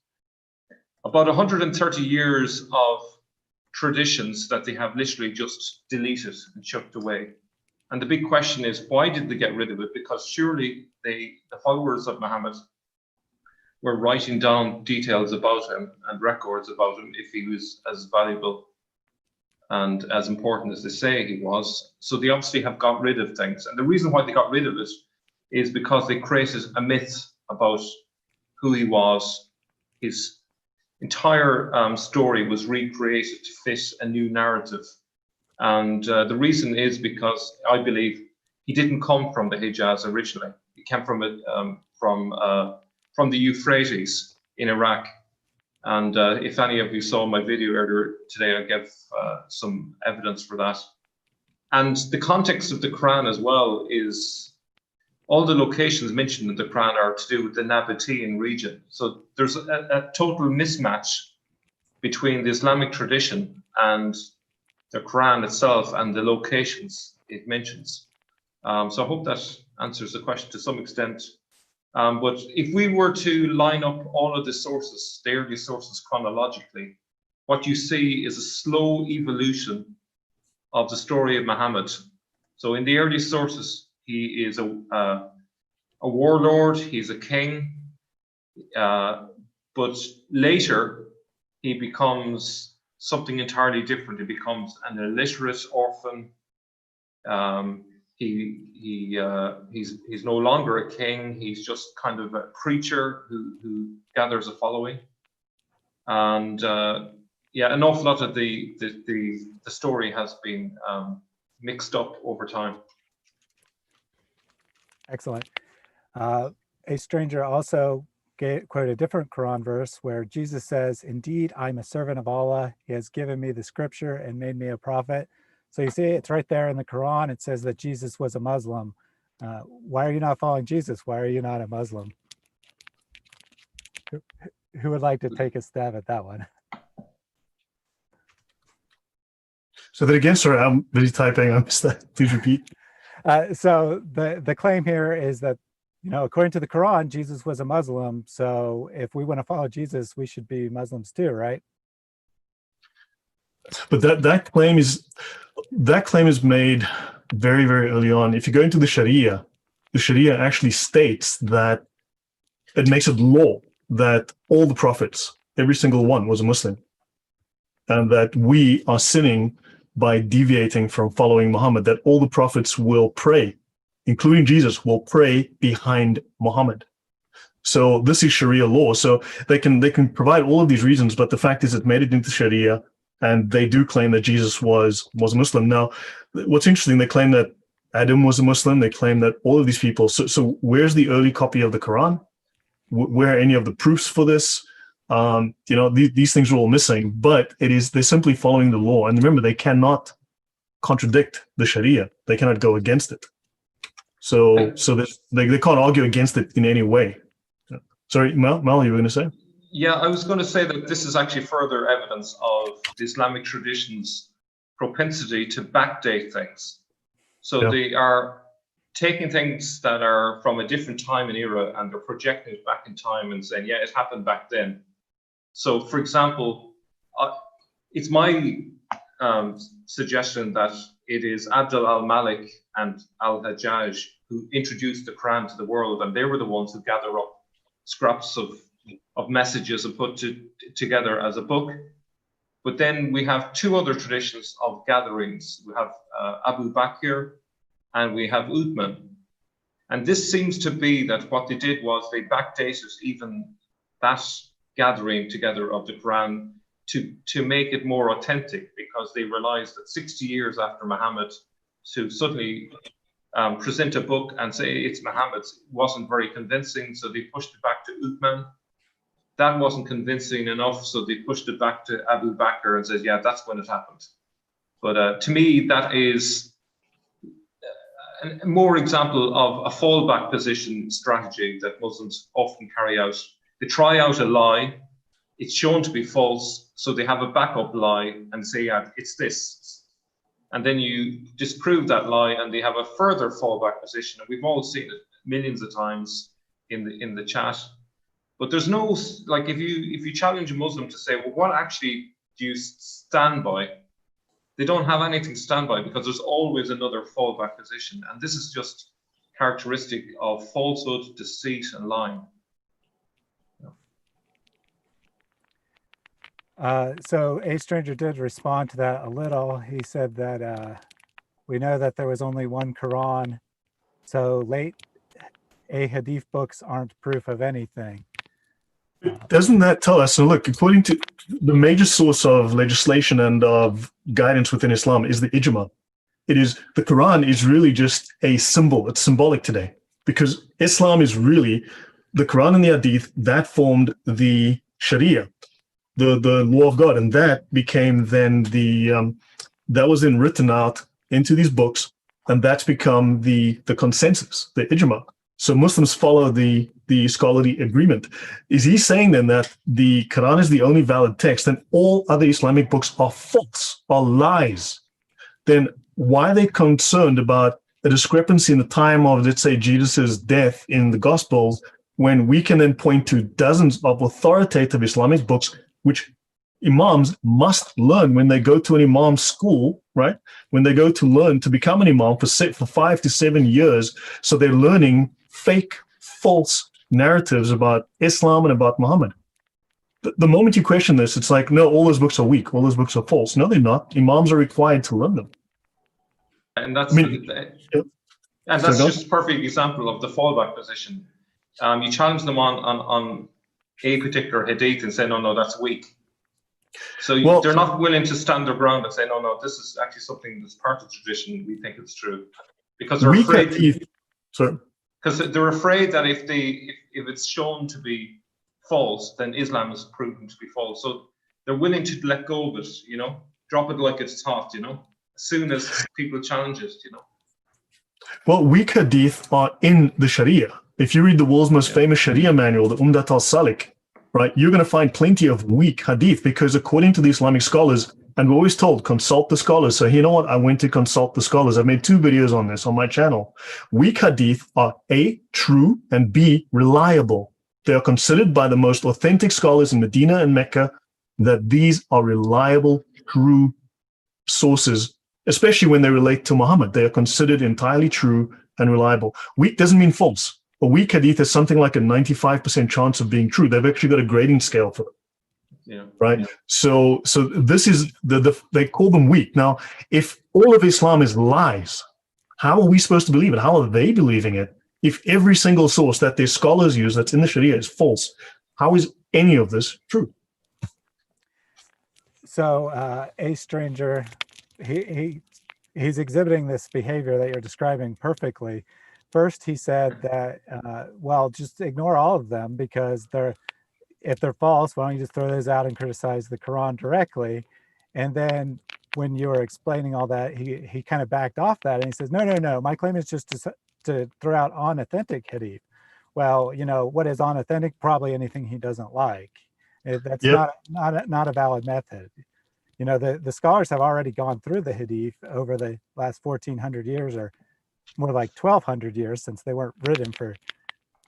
about 130 years of traditions that they have literally just deleted and chucked away. And the big question is, why did they get rid of it? Because surely the followers of Muhammad were writing down details about him and records about him if he was as valuable and as important as they say he was. So they obviously have got rid of things. And the reason why they got rid of it is because they created a myth about who he was. His entire story was recreated to fit a new narrative. And the reason is because I believe he didn't come from the Hijaz originally. He came from the Euphrates in Iraq. And if any of you saw my video earlier today, I gave some evidence for that. And the context of the Quran as well is all the locations mentioned in the Quran are to do with the Nabatean region. So there's a total mismatch between the Islamic tradition and the Quran itself and the locations it mentions. So I hope that answers the question to some extent. But if we were to line up all of the sources, the early sources chronologically, what you see is a slow evolution of the story of Muhammad. So in the early sources, he is a warlord, he's a king, but later he becomes something entirely different. He becomes an illiterate orphan. He's no longer a king. He's just kind of a preacher who gathers a following, and yeah, an awful lot of the story has been mixed up over time. Excellent. A stranger also quoted a different Quran verse where Jesus says, "Indeed, I'm a servant of Allah. He has given me the scripture and made me a prophet." So you see, it's right there in the Quran. It says that Jesus was a Muslim. Why are you not following Jesus? Why are you not a Muslim? Who would like to take a stab at that one? So that again, sorry, I'm busy typing. I missed that. Please repeat. So the claim here is that, according to the Quran, Jesus was a Muslim. So if we want to follow Jesus, we should be Muslims too, right? But that claim is made very, very early on. If you go into the Sharia actually states that it makes it law that all the prophets, every single one, was a Muslim, and that we are sinning by deviating from following Muhammad, that all the prophets will pray, including Jesus, will pray behind Muhammad. So this is Sharia law. So they can provide all of these reasons, but the fact is it made it into Sharia, and they do claim that Jesus was a Muslim. Now, what's interesting, they claim that Adam was a Muslim. They claim that all of these people. So where's the early copy of the Quran? Where are any of the proofs for this? These things are all missing, but they're simply following the law. And remember, they cannot contradict the Sharia. They cannot go against it. So they can't argue against it in any way. Sorry, Mal, you were going to say? Yeah, I was going to say that this is actually further evidence of the Islamic tradition's propensity to backdate things. So Yeah. They are taking things that are from a different time and era, and they're projecting it back in time and saying, yeah, it happened back then. So, for example, it's my suggestion that it is Abdul al-Malik and al-Hajjaj who introduced the Quran to the world, and they were the ones who gather up scraps of messages and put together as a book. But then we have two other traditions of gatherings. We have Abu Bakr and we have Uthman. And this seems to be that what they did was they backdated even that gathering together of the Quran to make it more authentic, because they realized that 60 years after Muhammad, to suddenly present a book and say it's Muhammad's wasn't very convincing, so they pushed it back to Uthman. That wasn't convincing enough, so they pushed it back to Abu Bakr and said, yeah, that's when it happened. But to me, that is a more example of a fallback position strategy that Muslims often carry out. They try out a lie, it's shown to be false, so they have a backup lie and say, yeah, it's this. And then you disprove that lie and they have a further fallback position. And we've all seen it millions of times in the chat. But there's no, like, if you challenge a Muslim to say, well, what actually do you stand by? They don't have anything to stand by, because there's always another fallback position. And this is just characteristic of falsehood, deceit, and lying. So A Stranger did respond to that a little. He said that we know that there was only one Quran, so late A Hadith books aren't proof of anything. Doesn't that tell us? So look, according to the major source of legislation and of guidance within Islam is the ijma. The Quran is really just a symbol. It's symbolic today, because Islam is really the Quran and the Hadith that formed the sharia, the law of God, and that became then that was then written out into these books, and that's become the consensus, the ijma. So Muslims follow the scholarly agreement. Is he saying then that the Quran is the only valid text and all other Islamic books are false, are lies? Then why are they concerned about a discrepancy in the time of, let's say, Jesus's death in the Gospels, when we can then point to dozens of authoritative Islamic books which imams must learn when they go to an imam school, right? When they go to learn to become an imam for 5 to 7 years. So they're learning fake, false narratives about Islam and about Muhammad. The moment you question this, it's like, no, all those books are weak. All those books are false. No, they're not. Imams are required to learn them. And that's, Yep. and that's just a perfect example of the fallback position. You challenge them on a particular hadith and say, no, that's weak. So they're not willing to stand their ground and say, no, this is actually something that's part of the tradition. We think it's true, because they're afraid. Because they're afraid that if it's shown to be false, then Islam is proven to be false. So they're willing to let go of it, drop it like it's hot, as soon as people challenge it, Well, weak hadith are in the Sharia. If you read the world's most famous Sharia manual, the Umdat al-Salik, right, you're going to find plenty of weak hadith, because according to the Islamic scholars, and we're always told, consult the scholars. So you know what? I went to consult the scholars. I've made 2 videos on this on my channel. Weak hadith are A, true, and B, reliable. They are considered by the most authentic scholars in Medina and Mecca that these are reliable, true sources, especially when they relate to Muhammad. They are considered entirely true and reliable. Weak doesn't mean false. A weak hadith has something like a 95% chance of being true. They've actually got a grading scale for it. Yeah. Right. Yeah. So this is they call them weak. Now, if all of Islam is lies, how are we supposed to believe it? How are they believing it? If every single source that their scholars use that's in the Sharia is false, how is any of this true? So A Stranger, he's exhibiting this behavior that you're describing perfectly. First, he said that, just ignore all of them, because if they're false, why don't you just throw those out and criticize the Quran directly? And then when you were explaining all that, he kind of backed off that, and he says, no, my claim is just to throw out unauthentic hadith. Well, what is unauthentic? Probably anything he doesn't like. That's not a valid method. The scholars have already gone through the hadith over the last 1,400 years, or more like 1,200 years, since they weren't written for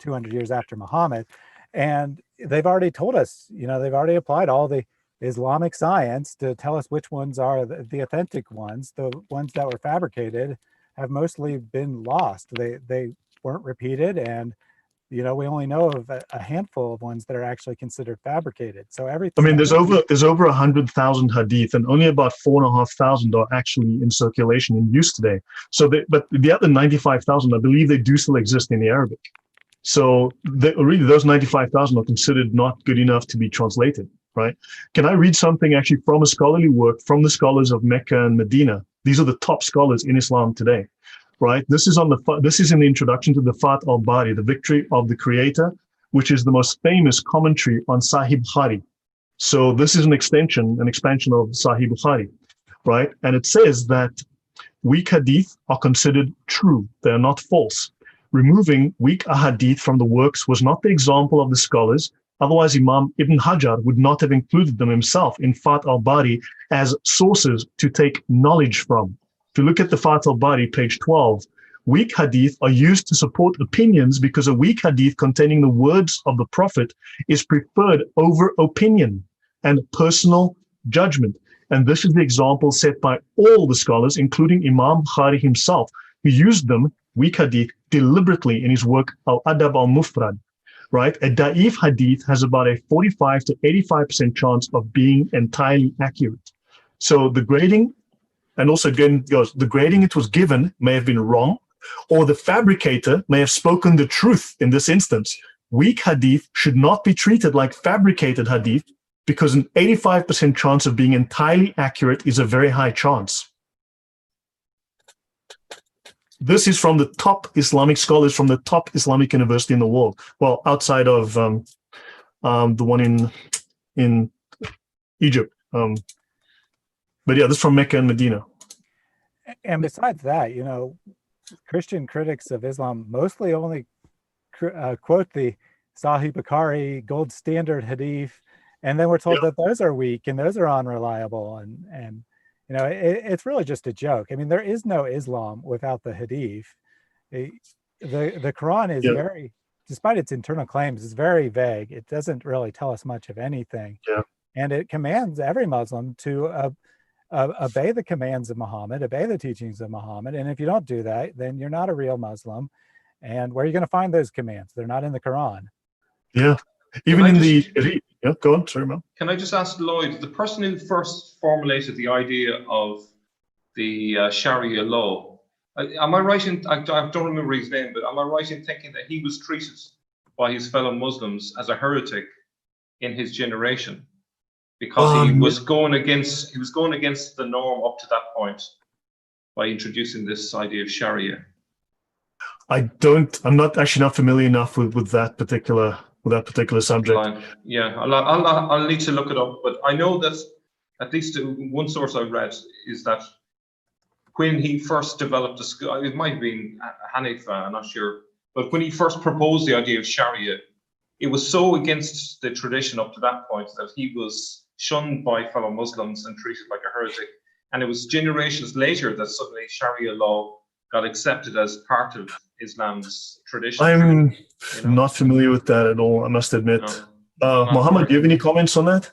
200 years after Muhammad. And they've already told us, they've already applied all the Islamic science to tell us which ones are the authentic ones. The ones that were fabricated have mostly been lost. They weren't repeated, and we only know of a handful of ones that are actually considered fabricated. So everything. I mean, there's over 100,000 hadith, and only about 4,500 are actually in circulation in use today. So, but the other 95,000, I believe, they do still exist in the Arabic. So really, those 95,000 are considered not good enough to be translated, right? Can I read something actually from a scholarly work from the scholars of Mecca and Medina? These are the top scholars in Islam today, right? This is in the introduction to the Fath al-Bari, the Victory of the Creator, which is the most famous commentary on Sahih Bukhari. So this is an expansion of Sahih Bukhari, right? And it says that weak hadith are considered true; they are not false. Removing weak ahadith from the works was not the example of the scholars. Otherwise, Imam Ibn Hajar would not have included them himself in Fath al-Bari as sources to take knowledge from. If you look at the Fath al-Bari, page 12, weak hadith are used to support opinions because a weak hadith containing the words of the Prophet is preferred over opinion and personal judgment. And this is the example set by all the scholars, including Imam Bukhari himself, who used them, weak hadith, deliberately in his work Al-Adab al-Mufrad, right? A da'if hadith has about a 45 to 85% chance of being entirely accurate. So the grading, and also again, the grading it was given may have been wrong, or the fabricator may have spoken the truth in this instance. Weak hadith should not be treated like fabricated hadith because an 85% chance of being entirely accurate is a very high chance. This is from the top Islamic scholars from the top Islamic university in the world. Well, outside of the one in Egypt. But yeah, this is from Mecca and Medina. And besides that, you know, Christian critics of Islam mostly only quote the Sahih Bukhari gold standard hadith, and then we're told that those are weak and those are unreliable, and you know, it's really just a joke. I mean, there is no Islam without the hadith. The Quran is very, despite its internal claims, is very vague. It doesn't really tell us much of anything, and it commands every Muslim to obey the commands of Muhammad, obey the teachings of Muhammad. And if you don't do that, then you're not a real Muslim. And where are you going to find those commands? They're not in the Quran. Yeah. Even in the... Yeah, go on. Sorry, man. Can I just ask Lloyd, the person who first formulated the idea of the Sharia law, am I right in, I don't remember his name, but am I right in thinking that he was treated by his fellow Muslims as a heretic in his generation? Because he was going against the norm up to that point by introducing this idea of Sharia. I'm not familiar enough with that particular subject. Fine. Yeah, I'll need to look it up, but I know that at least one source I read is that when he first developed the school, it might have been Hanifa, I'm not sure, but when he first proposed the idea of Sharia, it was so against the tradition up to that point that he was shunned by fellow Muslims and treated like a heretic. And it was generations later that suddenly Sharia law got accepted as part of Islam's tradition. I'm not familiar with that at all, I must admit. Mohammed, do you have any comments on that?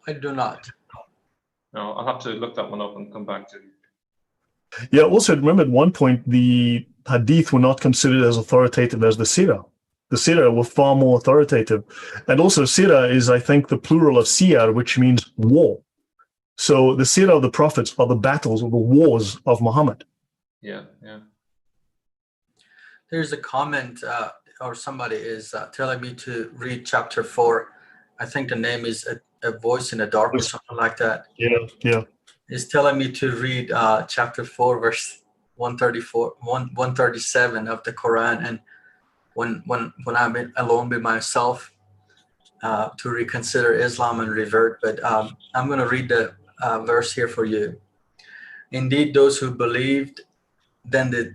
I do not. No, I'll have to look that one up and come back to you. Yeah, also remember at one point the hadith were not considered as authoritative as the Sirah. The Sirah were far more authoritative. And also Sirah is, I think, the plural of Siyar, which means war. So the Sirah of the prophets are the battles or the wars of Muhammad. Yeah. There's a comment, or somebody is telling me to read chapter 4. I think the name is a Voice in the Dark or something like that. Yeah. He's telling me to read chapter 4, verse 137 of the Quran, and when I'm alone with myself, to reconsider Islam and revert. But I'm going to read the verse here for you. Indeed, those who believed, then they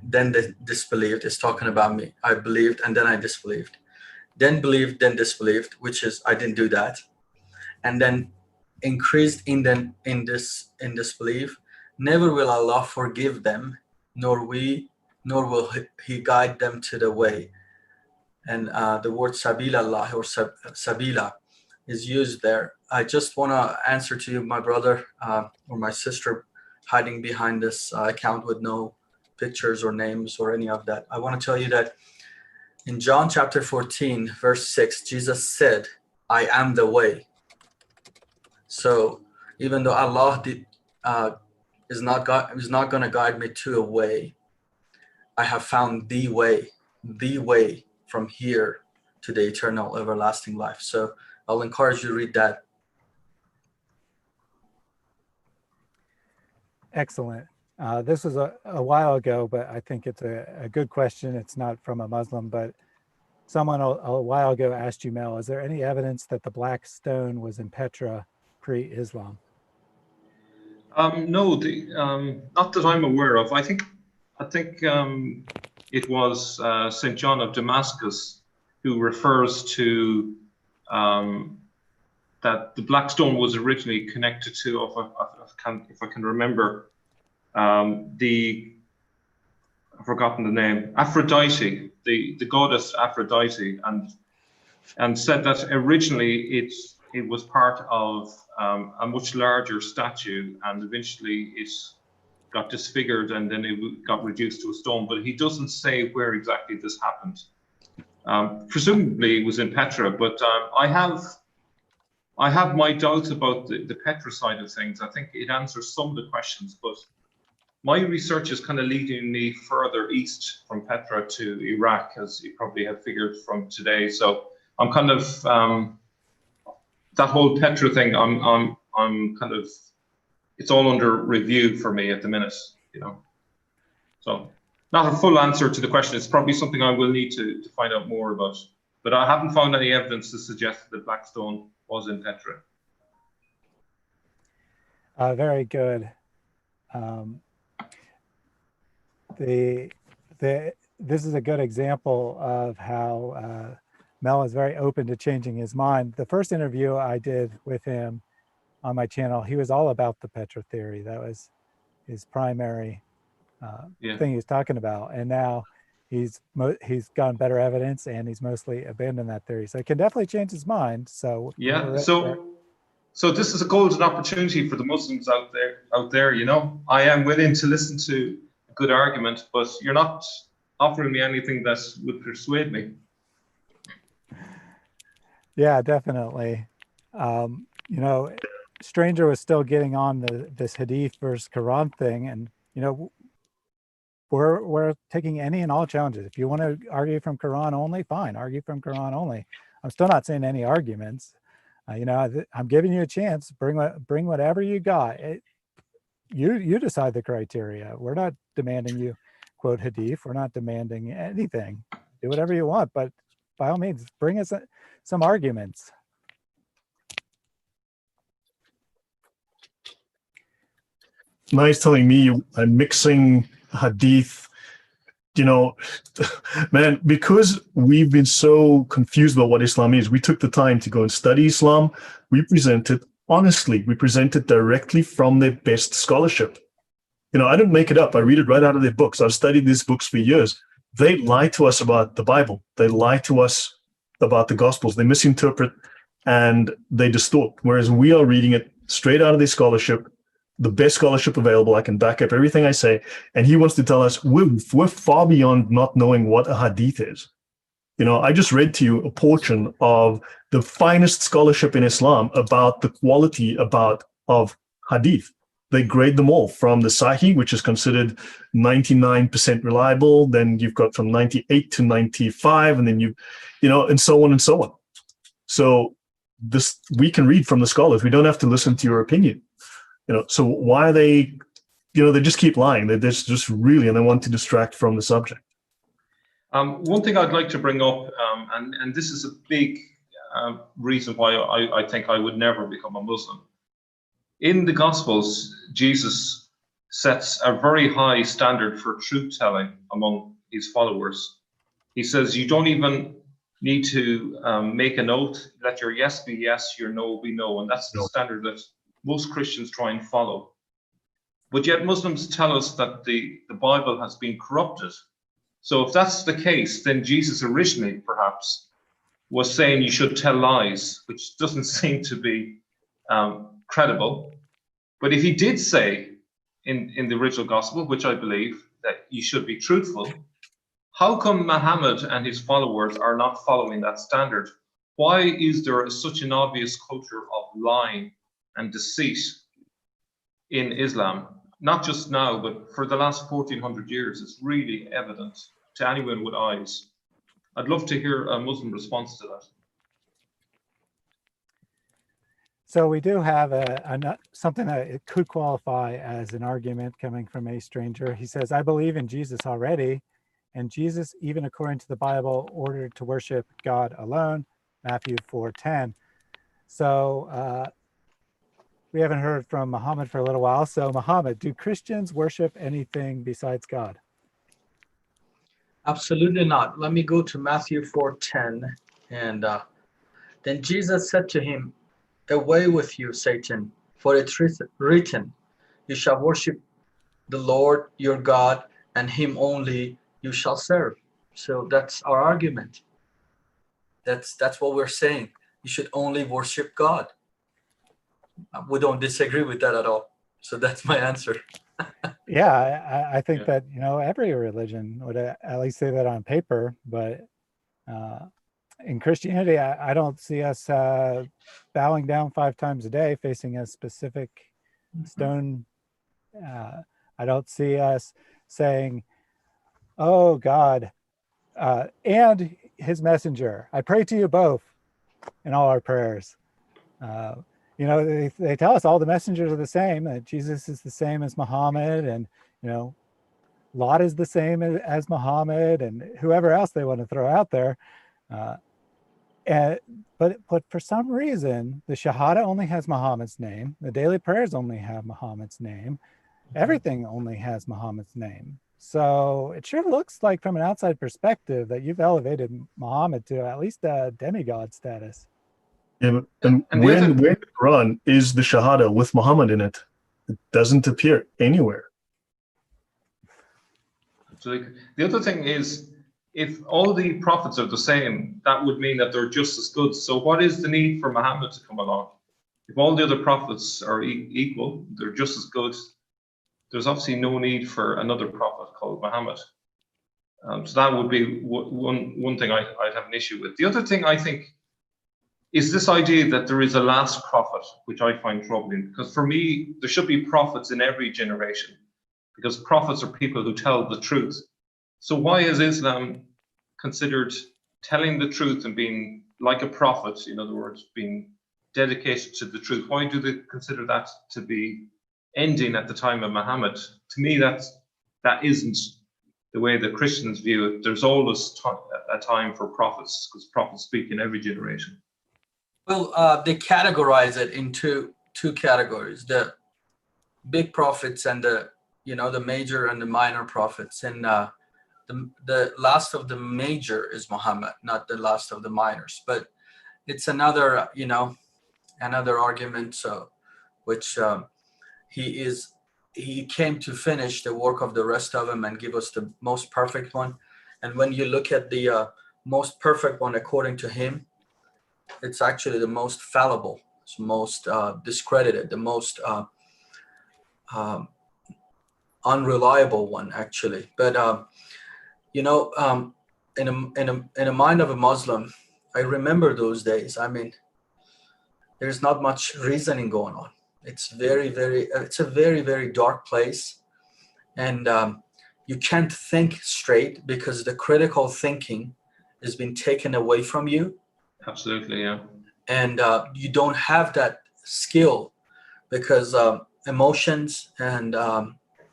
disbelieved. It's talking about me. I believed and then I disbelieved. Then believed, then disbelieved, which is I didn't do that. And then increased in disbelief. Never will Allah forgive them, nor will He guide them to the way. And the word Sabilallah or Sabila is used there. I just want to answer to you, my brother or my sister hiding behind this account with no pictures or names or any of that. I want to tell you that in John chapter 14, verse 6, Jesus said, I am the way. So even though Allah is not going to guide me to a way, I have found the way from here to the eternal everlasting life. So I'll encourage you to read that. Excellent. This was a while ago, but I think it's a good question. It's not from a Muslim, but someone a while ago asked you, Mel, is there any evidence that the black stone was in Petra pre-Islam? No, not that I'm aware of. I think it was St. John of Damascus who refers to that the black stone was originally connected to, if I can remember, the I've forgotten the name, Aphrodite, the goddess Aphrodite, and said that originally it was part of a much larger statue, and eventually it got disfigured and then it got reduced to a stone. But he doesn't say where exactly this happened. Presumably it was in Petra, but I have my doubts about the Petra side of things. I think it answers some of the questions, but my research is kind of leading me further east from Petra to Iraq, as you probably have figured from today. So I'm kind of that whole Petra thing. I'm kind of, it's all under review for me at the minute, you know. So not a full answer to the question. It's probably something I will need to find out more about. But I haven't found any evidence to suggest that Blackstone was in Petra. Very good. This is a good example of how Mel is very open to changing his mind. The first interview I did with him on my channel, he was all about the Petra theory. That was his primary thing he was talking about. And now he's gotten better evidence and he's mostly abandoned that theory. So it can definitely change his mind. So yeah, so this is a golden opportunity for the Muslims out there, you know. I am willing to listen to a good argument, but you're not offering me anything that would persuade me. Yeah, definitely. You know, Stranger was still getting on this Hadith versus Quran thing, and you know, we're taking any and all challenges. If you want to argue from Quran only, fine, argue from Quran only. I'm still not saying any arguments. You know, I'm giving you a chance. Bring whatever you got. You decide the criteria. We're not demanding you quote Hadith. We're not demanding anything. Do whatever you want, but by all means, bring us some arguments. Nice telling me I'm mixing Hadith. You know, man, because we've been so confused about what Islam is, we took the time to go and study Islam. We presented honestly, we presented directly from their best scholarship. You know, I didn't make it up. I read it right out of their books. I've studied these books for years. They lie to us about the Bible. They lie to us about the Gospels. They misinterpret and they distort. Whereas we are reading it straight out of their scholarship, the best scholarship available. I can back up everything I say. And he wants to tell us we're far beyond not knowing what a hadith is. You know, I just read to you a portion of the finest scholarship in Islam about the quality of hadith. They grade them all from the Sahih, which is considered 99% reliable. Then you've got from 98 to 95, and then you know, and so on and so on. So this, we can read from the scholars. We don't have to listen to your opinion. You know, so why are they, you know, they just keep lying. They're just really, and they want to distract from the subject. One thing I'd like to bring up, and this is a big reason why I think I would never become a Muslim. In the Gospels, Jesus sets a very high standard for truth-telling among his followers. He says, you don't even need to make an oath. Let your yes be yes, your no be no. And that's the standard that most Christians try and follow. But yet Muslims tell us that the Bible has been corrupted. So if that's the case, then Jesus originally perhaps was saying you should tell lies, which doesn't seem to be credible. But if he did say in the original gospel, which I believe, that you should be truthful, how come Muhammad and his followers are not following that standard? Why is there such an obvious culture of lying and deceit in Islam? Not just now, but for the last 1400 years, it's really evident to anyone with eyes. I'd love to hear a Muslim response to that. So we do have something that it could qualify as an argument coming from a stranger. He says, I believe in Jesus already, and Jesus, even according to the Bible, ordered to worship God alone, Matthew 4:10. So we haven't heard from Mohamad for a little while. So Mohamad, do Christians worship anything besides God? Absolutely not. Let me go to Matthew 4:10. And then Jesus said to him, away with you, Satan, for it's written, you shall worship the Lord your God, and him only you shall serve. So that's our argument. That's what we're saying. You should only worship God. We don't disagree with that at all. So that's my answer. Yeah, I think Yeah. that, you know, every religion would at least say that on paper, but in Christianity, I don't see us bowing down 5 times a day, facing a specific stone. I don't see us saying, "Oh God, and His messenger, I pray to you both in all our prayers." You know, they tell us all the messengers are the same, that Jesus is the same as Muhammad, and, you know, Lot is the same as Muhammad, and whoever else they want to throw out there. But for some reason, the Shahada only has Muhammad's name. The daily prayers only have Muhammad's name. Everything only has Muhammad's name. So it sure looks like, from an outside perspective, that you've elevated Muhammad to at least a demigod status. Yeah, but, and And the when other- the Quran is the Shahada with Muhammad in it, it doesn't appear anywhere. So like, the other thing is, if all the prophets are the same, that would mean that they're just as good. So what is the need for Muhammad to come along? If all the other prophets are equal, they're just as good, there's obviously no need for another prophet called Muhammad. So that would be one thing I'd have an issue with. The other thing, I think, is this idea that there is a last prophet, which I find troubling, because for me, there should be prophets in every generation, because prophets are people who tell the truth. So why is Islam considered telling the truth and being like a prophet, in other words, being dedicated to the truth? Why do they consider that to be ending at the time of Muhammad? To me, that isn't the way the Christians view it. There's always a time for prophets, because prophets speak in every generation. Well, they categorize it into 2 categories: the big prophets and the major and the minor prophets. And the last of the major is Muhammad, not the last of the minors. But it's another argument. So, which he came to finish the work of the rest of them and give us the most perfect one. And when you look at the most perfect one according to him, it's actually the most fallible, it's most discredited, the most unreliable one, actually. But in a mind of a Muslim, I remember those days. I mean, there's not much reasoning going on. It's it's a very, very dark place, and you can't think straight because the critical thinking has been taken away from you. Absolutely, yeah. And you don't have that skill because emotions and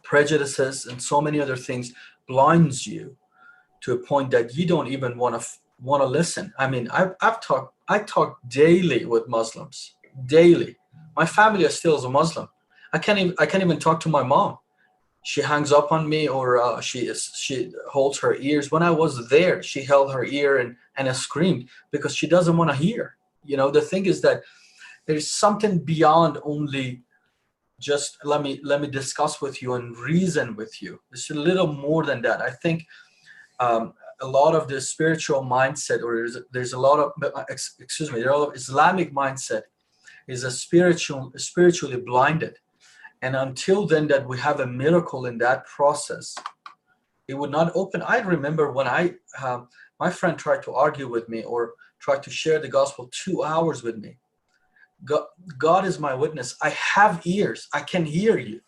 prejudices and so many other things blinds you to a point that you don't even want to listen. I mean, I talk daily with Muslims, daily. My family is still a Muslim. I can't even talk to my mom. She hangs up on me, or she holds her ears. When I was there, she held her ear and screamed because she doesn't want to hear. The thing is that there's something beyond only just let me discuss with you and reason with you. It's a little more than that. I think a lot of the spiritual mindset, or there's a lot of Islamic mindset is spiritually blinded. And until then, that we have a miracle in that process, it would not open. I remember when my friend tried to argue with me or tried to share the gospel 2 hours with me. God is my witness. I have ears. I can hear you.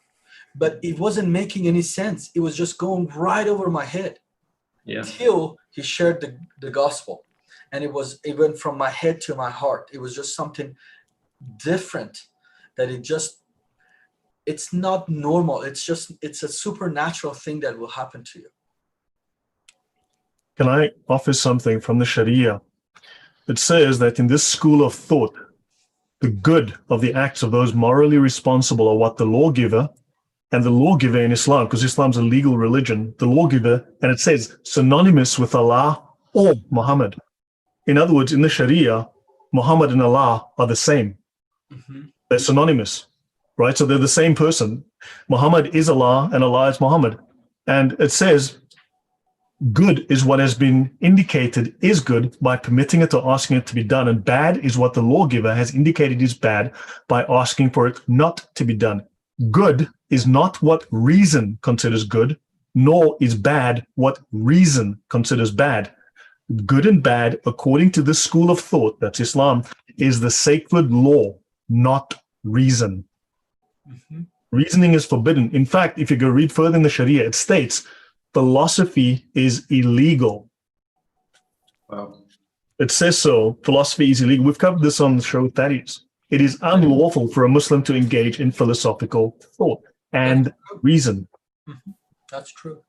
But it wasn't making any sense. It was just going right over my head. Yeah. Until he shared the gospel. And it went from my head to my heart. It was just something different that it's not normal. It's a supernatural thing that will happen to you. Can I offer something from the Sharia? It says that in this school of thought, the good of the acts of those morally responsible are what the lawgiver, and the lawgiver in Islam, because Islam's a legal religion, the lawgiver, and it says synonymous with Allah or Muhammad. In other words, in the Sharia, Muhammad and Allah are the same. Mm-hmm. They're synonymous, right? So they're the same person. Muhammad is Allah and Allah is Muhammad. And it says, good is what has been indicated is good by permitting it or asking it to be done, and bad is what the lawgiver has indicated is bad by asking for it not to be done. Good is not what reason considers good, nor is bad what reason considers bad. Good and bad, according to this school of thought, that's Islam, is the sacred law, not reason. Mhm. Reasoning is forbidden. In fact, if you go read further in the Sharia, it states philosophy is illegal. Wow. It says so. Philosophy is illegal. We've covered this on the show Thaddeus. It is unlawful for a Muslim to engage in philosophical thought and reason. Mhm. That's true.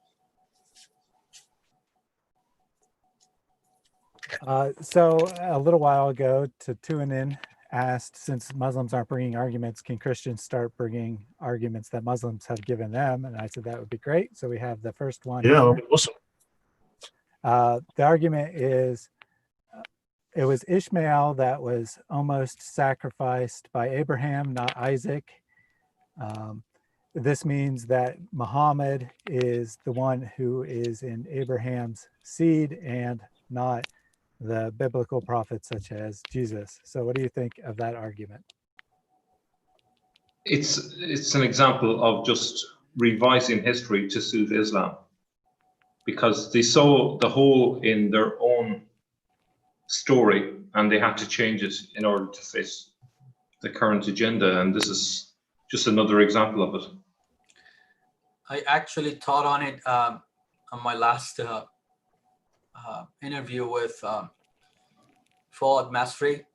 So a little while ago, Tuanin asked, since Muslims aren't bringing arguments, can Christians start bringing arguments that Muslims have given them? And I said that would be great. So we have the first one Yeah, here. awesome. The argument is, it was Ishmael that was almost sacrificed by Abraham, not Isaac. This means that Muhammad is the one who is in Abraham's seed and not the biblical prophets such as Jesus. So what do you think of that argument? It's an example of just revising history to suit Islam, because they saw the hole in their own story and they had to change it in order to fit the current agenda. And this is just another example of it. I actually taught on it on my last interview with Fuad Masri,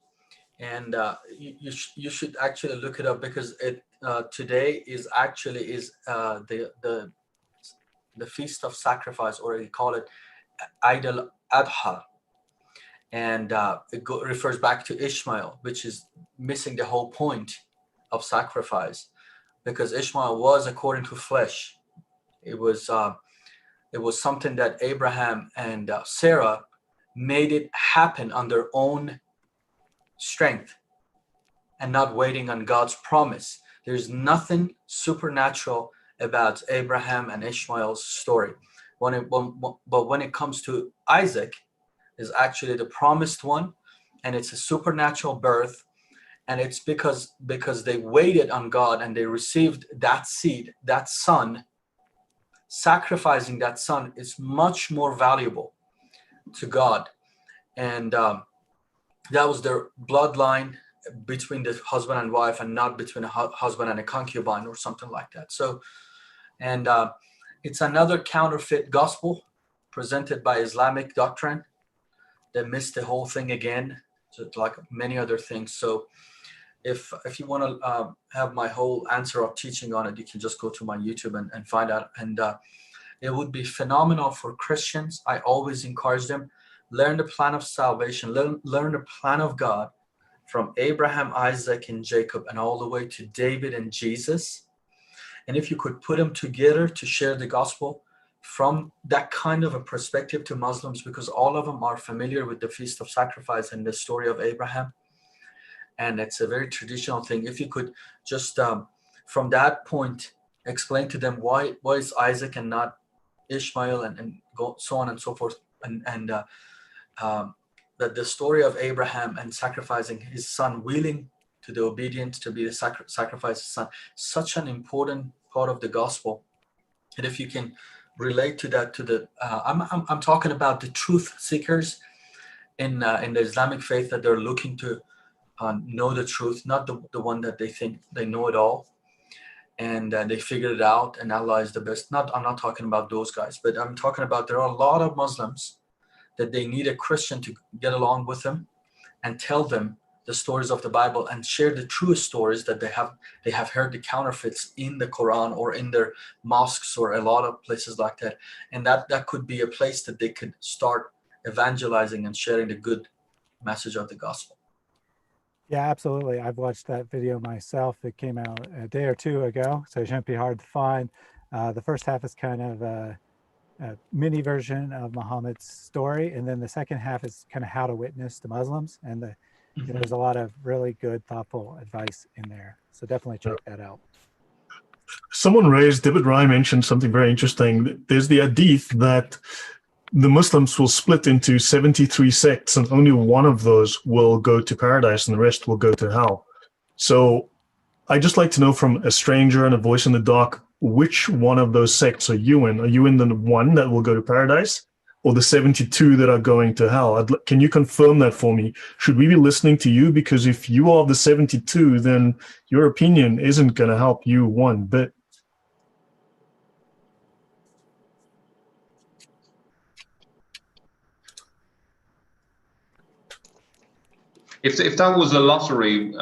and you should actually look it up, because it today is actually the feast of sacrifice, or they call it Eid al-Adha, and refers back to Ishmael, which is missing the whole point of sacrifice, because Ishmael was according to flesh. It was something that Abraham and Sarah made it happen on their own strength and not waiting on God's promise. There's nothing supernatural about Abraham and Ishmael's story. But when it comes to Isaac, is actually the promised one, and it's a supernatural birth, and it's because they waited on God and they received that seed, that son. Sacrificing that son is much more valuable to God, and that was their bloodline between the husband and wife, and not between a husband and a concubine or something like that. So, and it's another counterfeit gospel presented by Islamic doctrine that missed the whole thing again, just like many other things. So if you want to have my whole answer of teaching on it, you can just go to my YouTube and find out. And it would be phenomenal for Christians. I always encourage them, learn the plan of salvation, learn the plan of God from Abraham, Isaac, and Jacob, and all the way to David and Jesus. And if you could put them together to share the gospel from that kind of a perspective to Muslims, because all of them are familiar with the Feast of Sacrifice and the story of Abraham, and it's a very traditional thing. If you could just from that point explain to them why is Isaac and not Ishmael, and go so on and so forth, and that the story of Abraham and sacrificing his son, willing to the obedience to be the sacrifice his son, such an important part of the gospel. And if you can relate to that, to the I'm talking about the truth seekers in the Islamic faith, that they're looking to know the truth, not the one that they think they know it all and they figured it out and Allah is the best. I'm not talking about those guys, but I'm talking about there are a lot of Muslims that they need a Christian to get along with them and tell them the stories of the Bible and share the truest stories that they have heard the counterfeits in the Quran or in their mosques or a lot of places like that. And that could be a place that they could start evangelizing and sharing the good message of the gospel. Yeah, absolutely. I've watched that video myself. It came out a day or two ago, so it shouldn't be hard to find. The first half is kind of a mini version of Muhammad's story, and then the second half is kind of how to witness to Muslims, and there's a lot of really good, thoughtful advice in there. So definitely check that out. Someone raised, David Rye mentioned something very interesting. There's the hadith that the Muslims will split into 73 sects and only one of those will go to paradise and the rest will go to hell. So I'd just like to know from a stranger and a voice in the dark, which one of those sects are you in? Are you in the one that will go to paradise or the 72 that are going to hell? Can you confirm that for me? Should we be listening to you? Because if you are the 72, then your opinion isn't going to help you one bit. If that was a lottery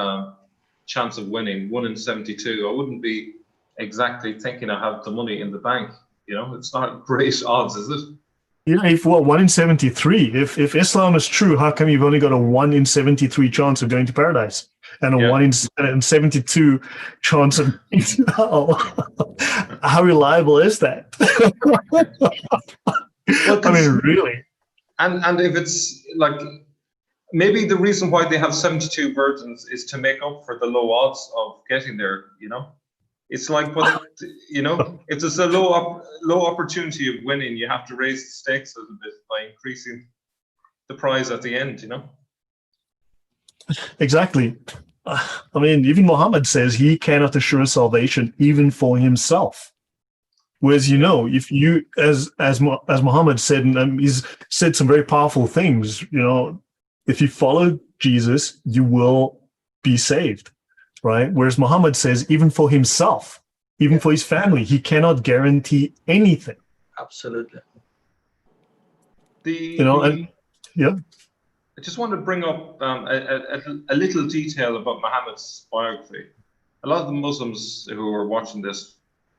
chance of winning, 1 in 72, I wouldn't be exactly thinking I have the money in the bank. You know, it's not great odds, is it? Yeah, if 1 in 73, if Islam is true, how come you've only got a 1 in 73 chance of going to paradise and a 1 in 72 chance of going to hell? How reliable is that? Well, I mean, really? And if it's like, maybe the reason why they have 72 virgins is to make up for the low odds of getting there, you know? It's like, what, you know, if there's a low opportunity of winning, you have to raise the stakes a little bit by increasing the prize at the end, you know? Exactly. I mean, even Muhammad says he cannot assure salvation even for himself. Whereas, you know, if you, as Muhammad said, and he's said some very powerful things, you know, if you follow Jesus, you will be saved, right? Whereas Muhammad says, even for himself, even for his family, he cannot guarantee anything. Absolutely. I just want to bring up a little detail about Muhammad's biography. A lot of the Muslims who are watching this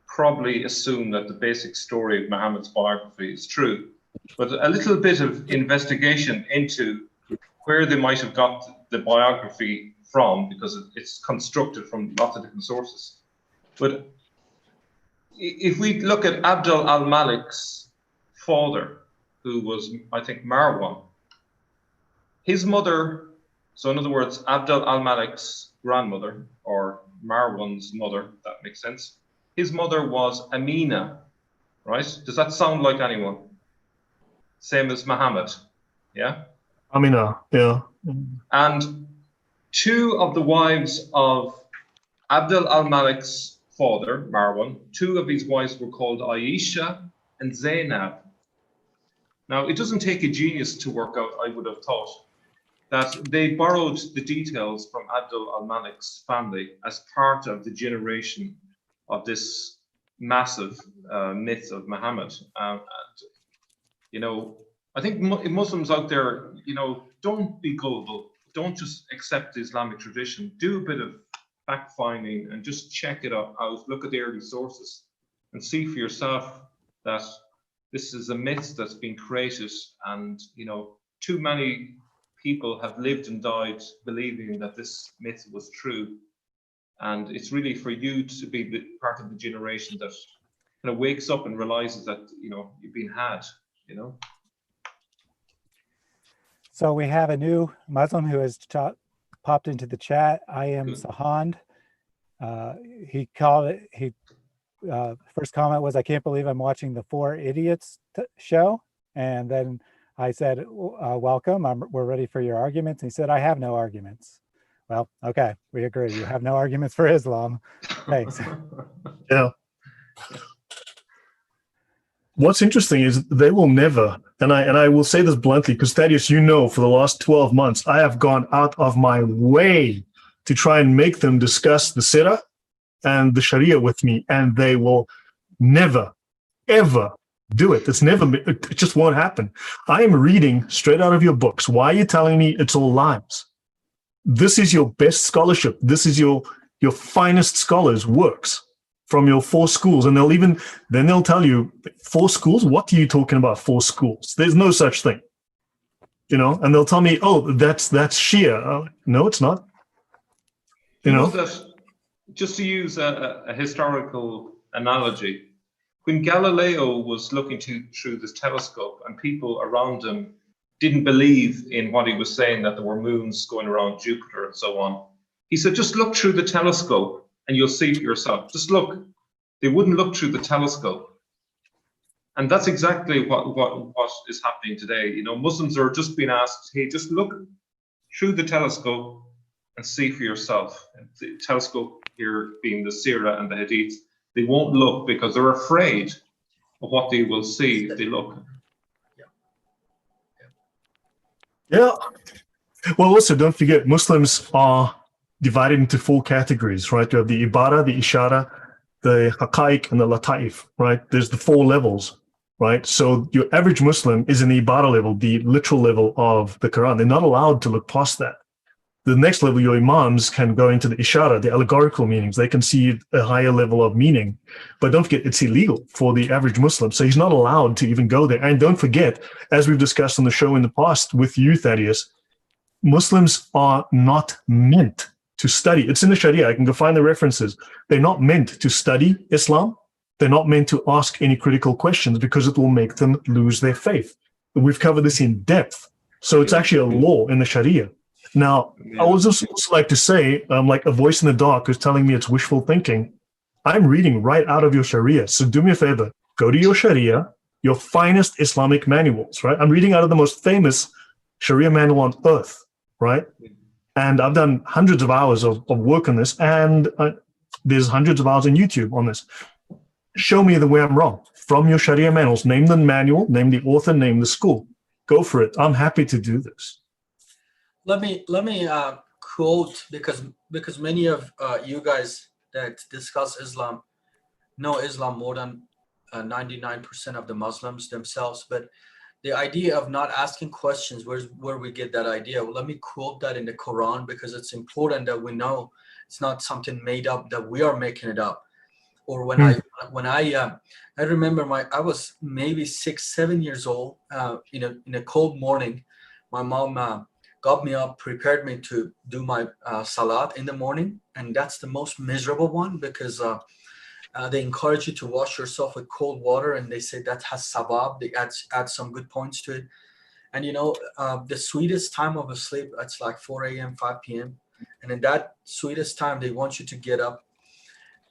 probably assume that the basic story of Muhammad's biography is true, but a little bit of investigation into where they might have got the biography from, because it's constructed from lots of different sources. But if we look at Abdul al-Malik's father, who was, I think, Marwan, his mother, so in other words, Abdul al-Malik's grandmother, or Marwan's mother, that makes sense, his mother was Amina, right? Does that sound like anyone? Same as Muhammad, yeah? Amina, yeah. And two of the wives of Abdul al-Malik's father, Marwan, two of his wives were called Aisha and Zainab. Now, it doesn't take a genius to work out, I would have thought, that they borrowed the details from Abdul al-Malik's family as part of the generation of this massive myth of Muhammad. And, you know, I think Muslims out there, you know, don't be gullible. Don't just accept the Islamic tradition. Do a bit of fact-finding and just check it out. Look at the early sources and see for yourself that this is a myth that's been created, and, you know, too many people have lived and died believing that this myth was true. And it's really for you to be the part of the generation that kind of wakes up and realizes that, you know, you've been had, you know. So we have a new Muslim who has popped into the chat. I am Sahand. He called it, first comment was, I can't believe I'm watching the Four Idiots show. And then I said, welcome, we're ready for your arguments. And he said, I have no arguments. Well, okay, we agree. You have no arguments for Islam. Thanks. Yeah. What's interesting is they will never, and I will say this bluntly, because Thaddeus, you know, for the last 12 months, I have gone out of my way to try and make them discuss the Sirah and the Sharia with me, and they will never, ever do it. It just won't happen. I am reading straight out of your books. Why are you telling me it's all lies? This is your best scholarship. This is your finest scholars' works from your 4 schools. And they'll tell you, 4 schools? What are you talking about, 4 schools? There's no such thing. You know, and they'll tell me, oh, that's Shia. No, it's not. You know that, just to use a historical analogy, when Galileo was looking through this telescope and people around him didn't believe in what he was saying, that there were moons going around Jupiter and so on, he said, just look through the telescope and you'll see for yourself. Just look. They wouldn't look through the telescope. And that's exactly what is happening today. You know, Muslims are just being asked, hey, just look through the telescope and see for yourself. And the telescope here being the Sirah and the Hadith. They won't look because they're afraid of what they will see if they look. Yeah. Well, also don't forget, Muslims are divided into 4 categories, right? You have the Ibarah, the Ishara, the Haqaiq, and the Lataif, right? There's the 4 levels, right? So your average Muslim is in the Ibarah level, the literal level of the Quran. They're not allowed to look past that. The next level, your imams can go into the Ishara, the allegorical meanings. They can see a higher level of meaning. But don't forget, it's illegal for the average Muslim. So he's not allowed to even go there. And don't forget, as we've discussed on the show in the past with you, Thaddeus, Muslims are not meant to study. It's in the Sharia. I can go find the references. They're not meant to study Islam. They're not meant to ask any critical questions because it will make them lose their faith. We've covered this in depth. So it's actually a law in the Sharia. Now, I would also like to say, like a voice in the dark who's telling me it's wishful thinking. I'm reading right out of your Sharia. So do me a favor. Go to your Sharia, your finest Islamic manuals, right? I'm reading out of the most famous Sharia manual on earth, right? And I've done hundreds of hours of work on this, and there's hundreds of hours on YouTube on this. Show me the way I'm wrong. From your Sharia manuals, name the manual, name the author, name the school. Go for it. I'm happy to do this. Let me Quote, because many of you guys that discuss Islam know Islam more than 99% of the Muslims themselves, but the idea of not asking questions, where we get that idea? Well, let me quote that in the Quran, because it's important that we know it's not something made up, that we are making it up. Or when I remember I was maybe 6, 7 years old, in a cold morning. My mom got me up, prepared me to do my salat in the morning, and that's the most miserable one, because they encourage you to wash yourself with cold water, and they say that has sabab. They add some good points to it. And the sweetest time of a sleep, it's like 4 a.m., 5 p.m. And in that sweetest time, they want you to get up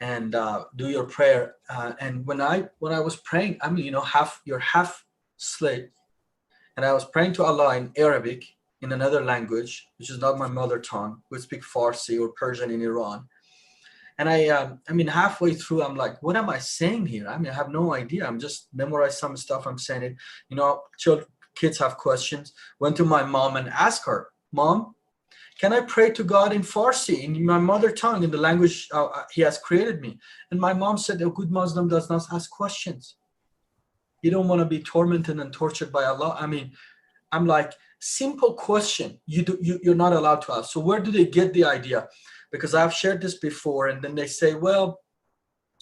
and do your prayer. And when I was praying, you're half asleep, and I was praying to Allah in Arabic, in another language, which is not my mother tongue. We speak Farsi or Persian in Iran. And halfway through, I'm like, what am I saying here? I have no idea. I'm just memorize some stuff. I'm saying it. Kids have questions. Went to my mom and asked her, Mom, can I pray to God in Farsi, in my mother tongue, in the language He has created me? And my mom said, a good Muslim does not ask questions. You don't want to be tormented and tortured by Allah. I'm like, simple question. You're not allowed to ask. So where do they get the idea? Because I've shared this before, and then they say, well,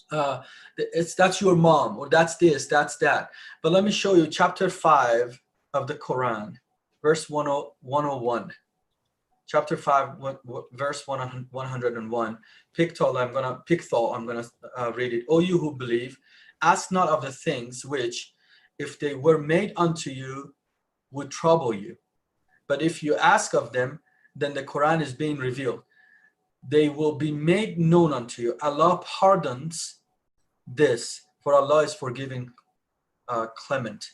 that's your mom, or that's this, that's that. But let me show you chapter 5 of the Quran, verse 101. Chapter 5, verse 101. Pickthall, I'm gonna read it. O you who believe, ask not of the things which, if they were made unto you, would trouble you. But if you ask of them, then the Quran is being revealed. They will be made known unto you. Allah pardons this, for Allah is forgiving, clement.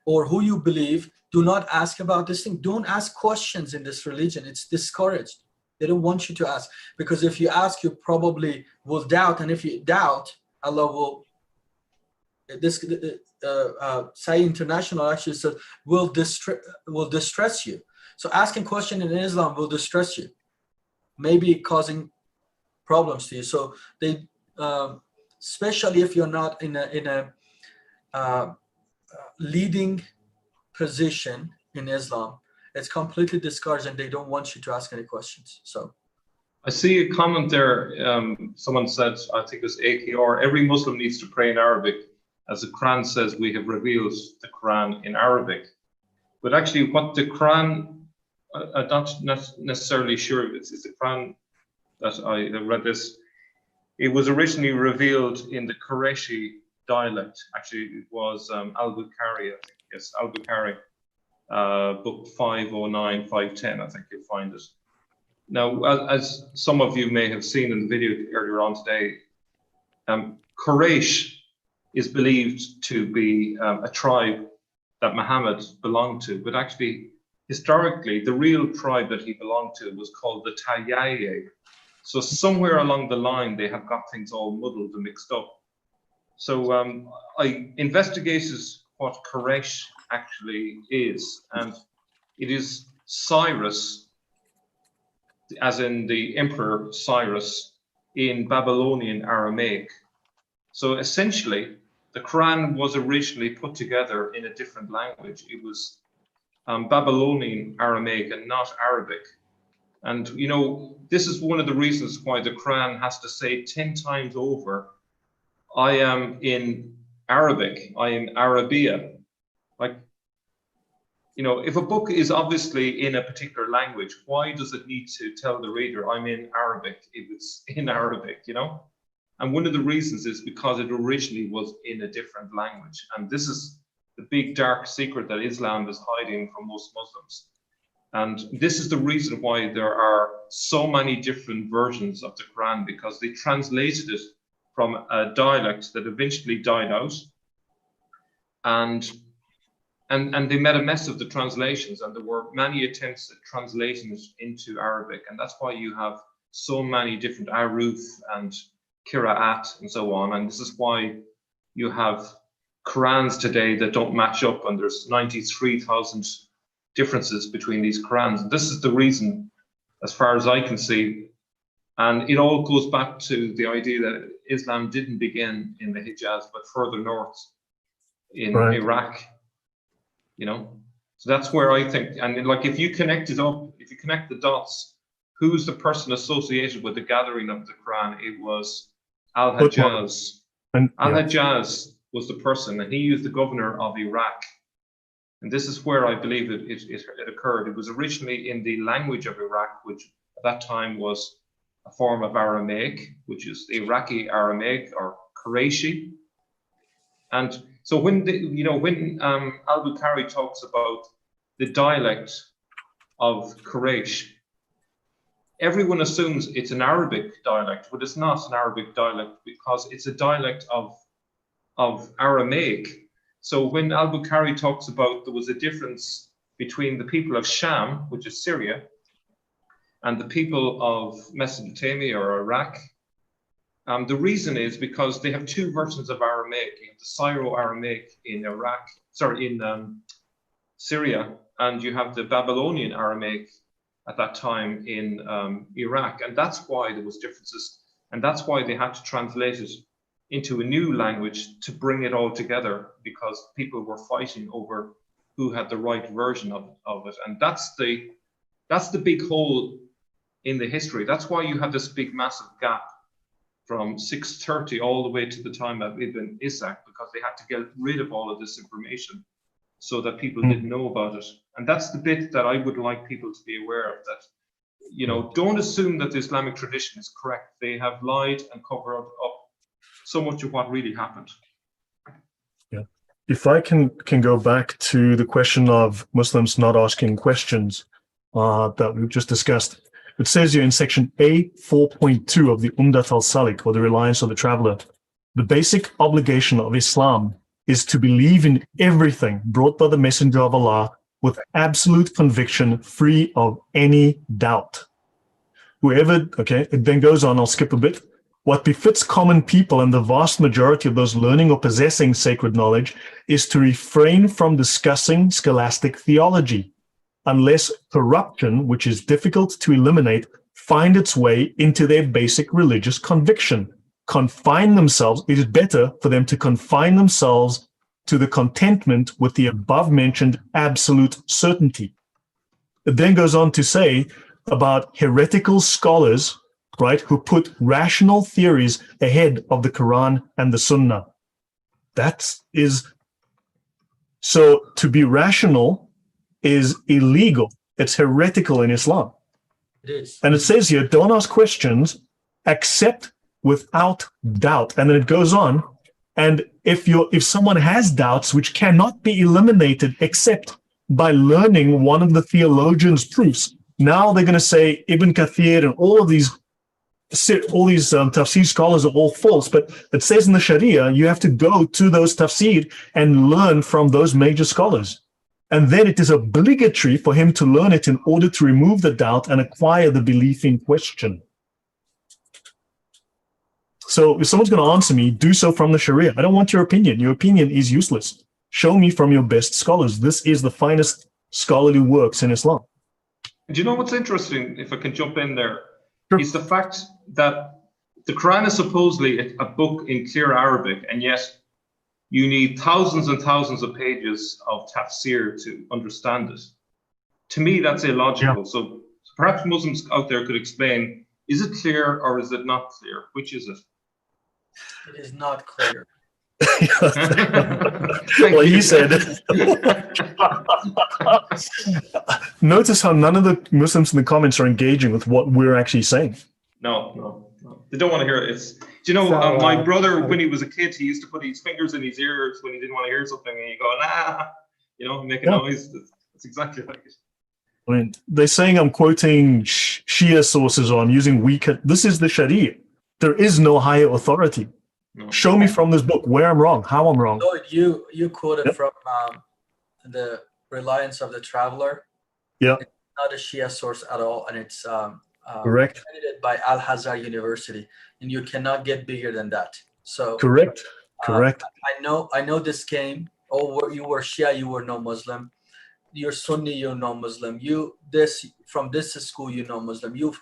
Or who you believe, do not ask about this thing. Don't ask questions in this religion. It's discouraged. They don't want you to ask, because if you ask, you probably will doubt. And if you doubt, Allah will, Sai International actually said, will distress you. So asking question in Islam will distress you, maybe causing problems to you. So they, especially if you're not in a leading position in Islam, it's completely discouraged, and they don't want you to ask any questions. So I see a comment there. Someone said, I think it was AKR, every Muslim needs to pray in Arabic, as the Quran says we have revealed the Quran in Arabic. But actually what the Quran, I'm not necessarily sure if it's the Quran that I read this. It was originally revealed in the Qurayshi dialect. Actually, it was Al-Bukhari, I think. Yes, Al-Bukhari, book 509, 510, I think you'll find it. Now, as some of you may have seen in the video earlier on today, Quraysh is believed to be a tribe that Muhammad belonged to, but actually, historically, the real tribe that he belonged to was called the Tayaye. So somewhere along the line, they have got things all muddled and mixed up. So I investigated what Quraysh actually is, and it is Cyrus, as in the Emperor Cyrus, in Babylonian Aramaic. So essentially, the Quran was originally put together in a different language. It was Babylonian Aramaic and not Arabic. And, you know, this is one of the reasons why the Quran has to say 10 times over, I am in Arabic, I am Arabia. Like, you know, if a book is obviously in a particular language, why does it need to tell the reader I'm in Arabic if it's in Arabic, you know? And one of the reasons is because it originally was in a different language. And this is the big dark secret that Islam is hiding from most Muslims. And this is the reason why there are so many different versions of the Quran, because they translated it from a dialect that eventually died out. And they made a mess of the translations, and there were many attempts at translating it into Arabic. And that's why you have so many different aruf and Qira'at and so on. And this is why you have Qurans today that don't match up, and there's 93,000 differences between these Qurans. And this is the reason, as far as I can see. And it all goes back to the idea that Islam didn't begin in the Hijaz, but further north in Iraq, you know. So that's where I think, and like if you connect it up, if you connect the dots, who's the person associated with the gathering of the Quran? It was Al-Hajjaz. Al-Hajjaz was the person, and he was the governor of Iraq. And this is where I believe it occurred. It was originally in the language of Iraq, which at that time was a form of Aramaic, which is the Iraqi Aramaic or Qurayshi. And so when Al-Bukhari talks about the dialect of Quraysh, everyone assumes it's an Arabic dialect, but it's not an Arabic dialect because it's a dialect of Aramaic. So when Al-Bukhari talks about there was a difference between the people of Sham, which is Syria, and the people of Mesopotamia or Iraq, the reason is because they have two versions of Aramaic. You have the Syro-Aramaic in Syria, and you have the Babylonian Aramaic at that time in Iraq. And that's why there was differences. And that's why they had to translate it into a new language to bring it all together, because people were fighting over who had the right version of it. And that's the big hole in the history. That's why you have this big massive gap from 630 all the way to the time of Ibn Ishaq, because they had to get rid of all of this information so that people didn't know about it. And that's the bit that I would like people to be aware of, that, you know, don't assume that the Islamic tradition is correct. They have lied and covered up so much of what really happened. Yeah. If I can go back to the question of Muslims not asking questions that we've just discussed. It says here in section A 4.2 of the Umdat al-Salik, or the Reliance of the Traveler, the basic obligation of Islam is to believe in everything brought by the Messenger of Allah with absolute conviction, free of any doubt. It then goes on, I'll skip a bit. What befits common people and the vast majority of those learning or possessing sacred knowledge is to refrain from discussing scholastic theology, unless corruption, which is difficult to eliminate, find its way into their basic religious conviction. It is better for them to confine themselves to the contentment with the above-mentioned absolute certainty. It then goes on to say about heretical scholars, right, who put rational theories ahead of the Quran and the Sunnah. So to be rational is illegal. It's heretical in Islam. It is. And it says here, don't ask questions, accept without doubt. And then it goes on. And if someone has doubts which cannot be eliminated except by learning one of the theologians' proofs, now they're going to say Ibn Kathir and all of these all these tafsir scholars are all false, but it says in the Sharia, you have to go to those tafsir and learn from those major scholars. And then it is obligatory for him to learn it in order to remove the doubt and acquire the belief in question. So if someone's going to answer me, do so from the Sharia. I don't want your opinion. Your opinion is useless. Show me from your best scholars. This is the finest scholarly works in Islam. Do you know what's interesting, if I can jump in there, Sure. is the fact that the Quran is supposedly a book in clear Arabic, and yet you need thousands and thousands of pages of tafsir to understand it. To me, that's illogical. Yeah. So perhaps Muslims out there could explain, is it clear or is it not clear? Which is it? It is not clear. Well, you said Notice how none of the Muslims in the comments are engaging with what we're actually saying. No. They don't want to hear it. Do you know, So, my brother, when he was a kid, he used to put his fingers in his ears when he didn't want to hear something, and you go, nah, make a noise. That's exactly like it. I mean, they're saying I'm quoting Shia sources or I'm using weaker. This is the Sharia. There is no higher authority. No. Show me from this book where I'm wrong, how I'm wrong. Lloyd, you quoted from the Reliance of the Traveler. Yeah. It's not a Shia source at all, and it's Correct. accredited by Al-Azhar University, and you cannot get bigger than that. So Correct. I know this game. Oh, you were Shia, you were no Muslim. You're Sunni, you're no Muslim. From this school, you're no Muslim. You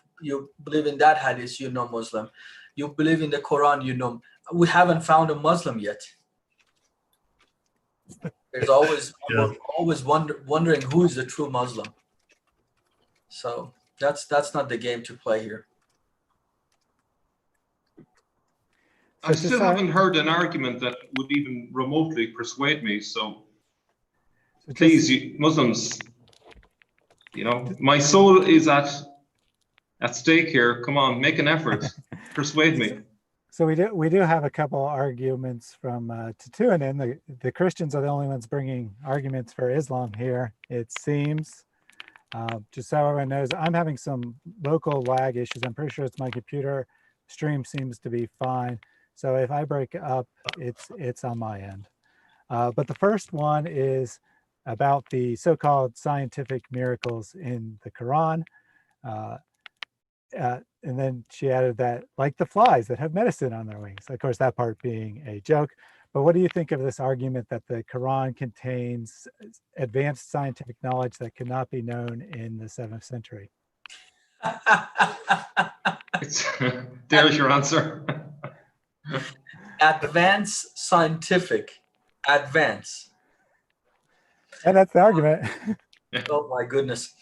believe in that hadith, you're no Muslim. You believe in the Quran, you know. We haven't found a Muslim yet. There's always we're always wondering who is the true Muslim. So that's not the game to play here. I still haven't heard an argument that would even remotely persuade me. So please, you Muslims, my soul is at stake here. Come on, make an effort, persuade me. So we do have a couple arguments from Tatuanin. The Christians are the only ones bringing arguments for Islam here, it seems. Just so everyone knows, I'm having some local lag issues. I'm pretty sure it's my computer. Stream seems to be fine. So if I break up, it's on my end. But the first one is about the so-called scientific miracles in the Quran. And then she added that, like the flies that have medicine on their wings. Of course, that part being a joke. But what do you think of this argument that the Quran contains advanced scientific knowledge that could not be known in the 7th century? There's your answer. Advanced scientific. Advance. And that's the argument. Oh my goodness.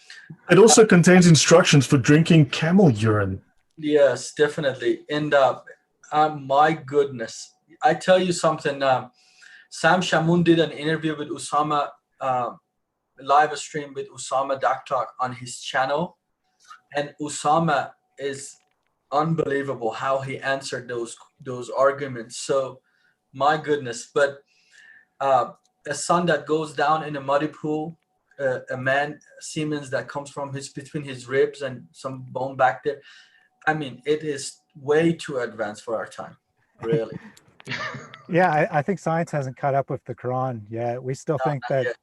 It also contains instructions for drinking camel urine. Yes, definitely. And my goodness, I tell you something. Sam Shamoun did an interview with Usama, live stream with Usama Daktak on his channel, and Usama is unbelievable how he answered those arguments. So, my goodness. But a son that goes down in a muddy pool, a man semen that comes from between his ribs and some bone back there. I mean, it is way too advanced for our time, really. Yeah, I think science hasn't caught up with the Quran yet. We still think that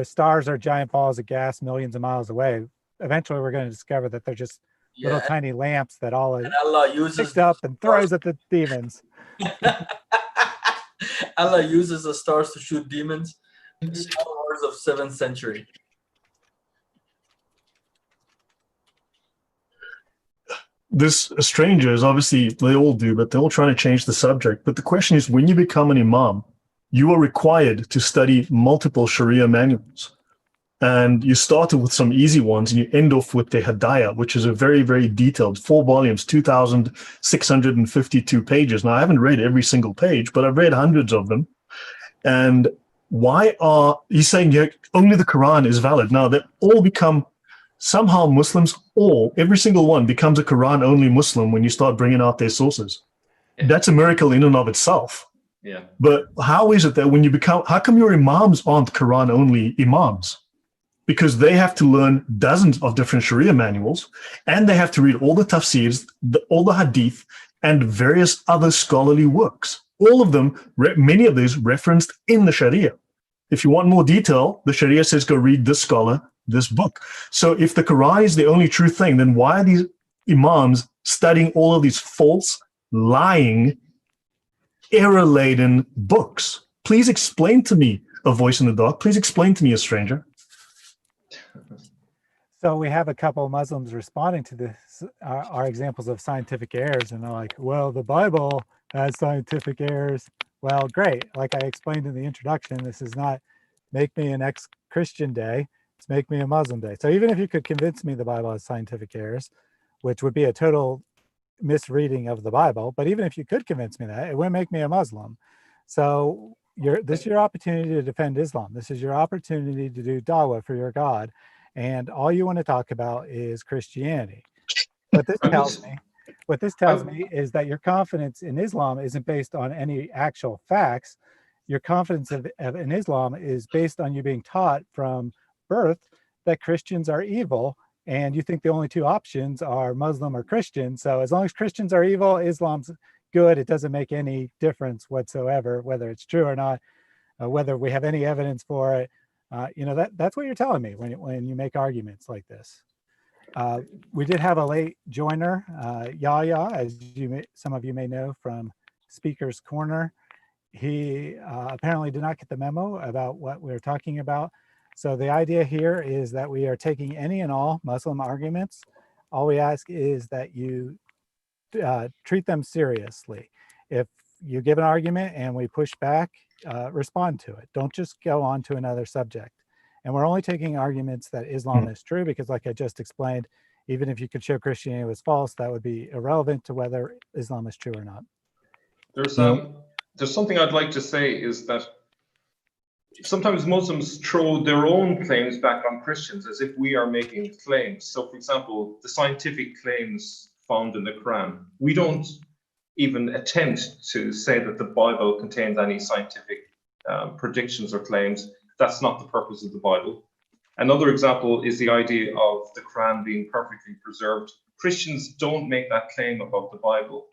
stars are giant balls of gas millions of miles away. Eventually, we're going to discover that they're just little tiny lamps that Allah uses picks up and throws at the demons. Allah uses the stars to shoot demons. Star Wars of 7th century. This strangers, obviously, they all do, but they're all trying to change the subject. But the question is, when you become an imam, you are required to study multiple Sharia manuals. And you started with some easy ones, and you end off with the Hadayah, which is a very, very detailed 4 volumes, 2,652 pages. Now, I haven't read every single page, but I've read hundreds of them. And he's saying only the Quran is valid. Now, they all become somehow Muslims, every single one becomes a Quran-only Muslim when you start bringing out their sources. Yeah. That's a miracle in and of itself. Yeah. But how is it that how come your imams aren't Quran-only imams? because they have to learn dozens of different Sharia manuals, and they have to read all the tafsirs, all the hadith, and various other scholarly works. All of them, many of these referenced in the Sharia. If you want more detail, the Sharia says go read this scholar, this book. So if the Quran is the only true thing, then why are these imams studying all of these false, lying, error-laden books? Please explain to me, a voice in the dark. Please explain to me, a stranger. So we have a couple of Muslims responding to this, our examples of scientific errors, and they're like, well, the Bible has scientific errors. Well, great. Like I explained in the introduction, this is not make me an ex-Christian day, it's make me a Muslim day. So even if you could convince me the Bible has scientific errors, which would be a total misreading of the Bible, but even if you could convince me that, it wouldn't make me a Muslim. So this is your opportunity to defend Islam. This is your opportunity to do dawah for your God. And all you want to talk about is Christianity. What this tells me is that your confidence in Islam isn't based on any actual facts. Your confidence in Islam is based on you being taught from birth that Christians are evil, and you think the only two options are Muslim or Christian. So as long as Christians are evil, Islam's good. It doesn't make any difference whatsoever, whether it's true or not, whether we have any evidence for it. That's what you're telling me when you make arguments like this. We did have a late joiner, Yahya, as some of you may know from Speaker's Corner. He apparently did not get the memo about what we're talking about. So the idea here is that we are taking any and all Muslim arguments. All we ask is that you treat them seriously. If you give an argument and we push back, respond to it. Don't just go on to another subject. And we're only taking arguments that Islam is true, because like I just explained, even if you could show Christianity was false, that would be irrelevant to whether Islam is true or not. There's something I'd like to say is that sometimes Muslims throw their own claims back on Christians as if we are making claims. So for example, the scientific claims found in the Quran, we don't even attempt to say that the Bible contains any scientific predictions or claims. That's not the purpose of the Bible. Another example is the idea of the Quran being perfectly preserved. Christians don't make that claim about the Bible,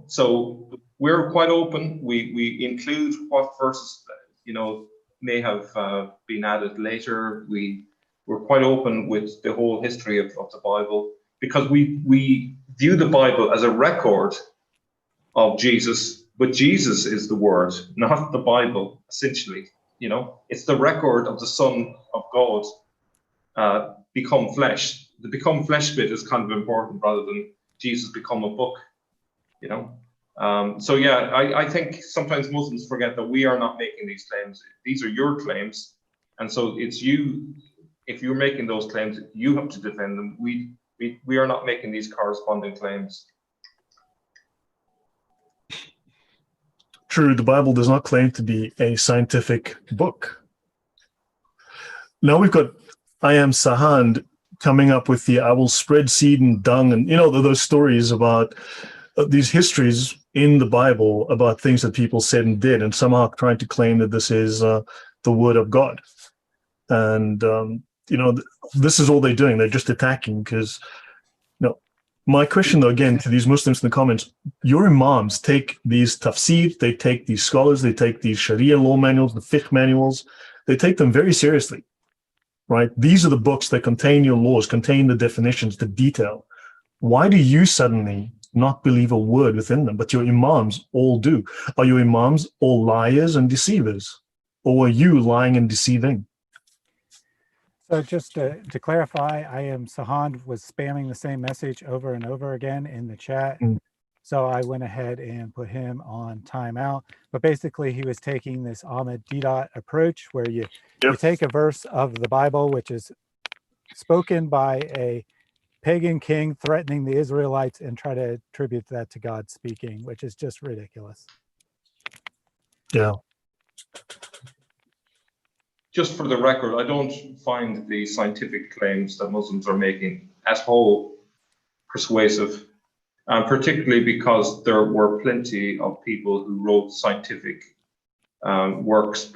So we're quite open. We include what verses, may have been added later. We're quite open with the whole history of the Bible, because we view the Bible as a record of Jesus, but Jesus is the word, not the Bible, essentially. It's the record of the Son of God become flesh. The become flesh bit is kind of important rather than Jesus become a book, So yeah, I think sometimes Muslims forget that we are not making these claims. These are your claims. And so it's you, if you're making those claims, you have to defend them. We are not making these corresponding claims. True, the Bible does not claim to be a scientific book. Now we've got I Am Sahand coming up with I will spread seed and dung, and those stories about these histories in the Bible about things that people said and did, and somehow trying to claim that this is the word of God. And this is all they're doing. They're just attacking because my question, though, again, to these Muslims in the comments, your imams take these tafsir, they take these scholars, they take these Sharia law manuals, the fiqh manuals, they take them very seriously, right? These are the books that contain your laws, contain the definitions, the detail. Why do you suddenly not believe a word within them, but your imams all do? Are your imams all liars and deceivers? Or are you lying and deceiving? So just to clarify, I Am Sahand was spamming the same message over and over again in the chat. So I went ahead and put him on timeout. But basically, he was taking this Ahmed Didat approach where you take a verse of the Bible, which is spoken by a pagan king threatening the Israelites, and try to attribute that to God speaking, which is just ridiculous. Yeah. Just for the record, I don't find the scientific claims that Muslims are making at all persuasive, particularly because there were plenty of people who wrote scientific works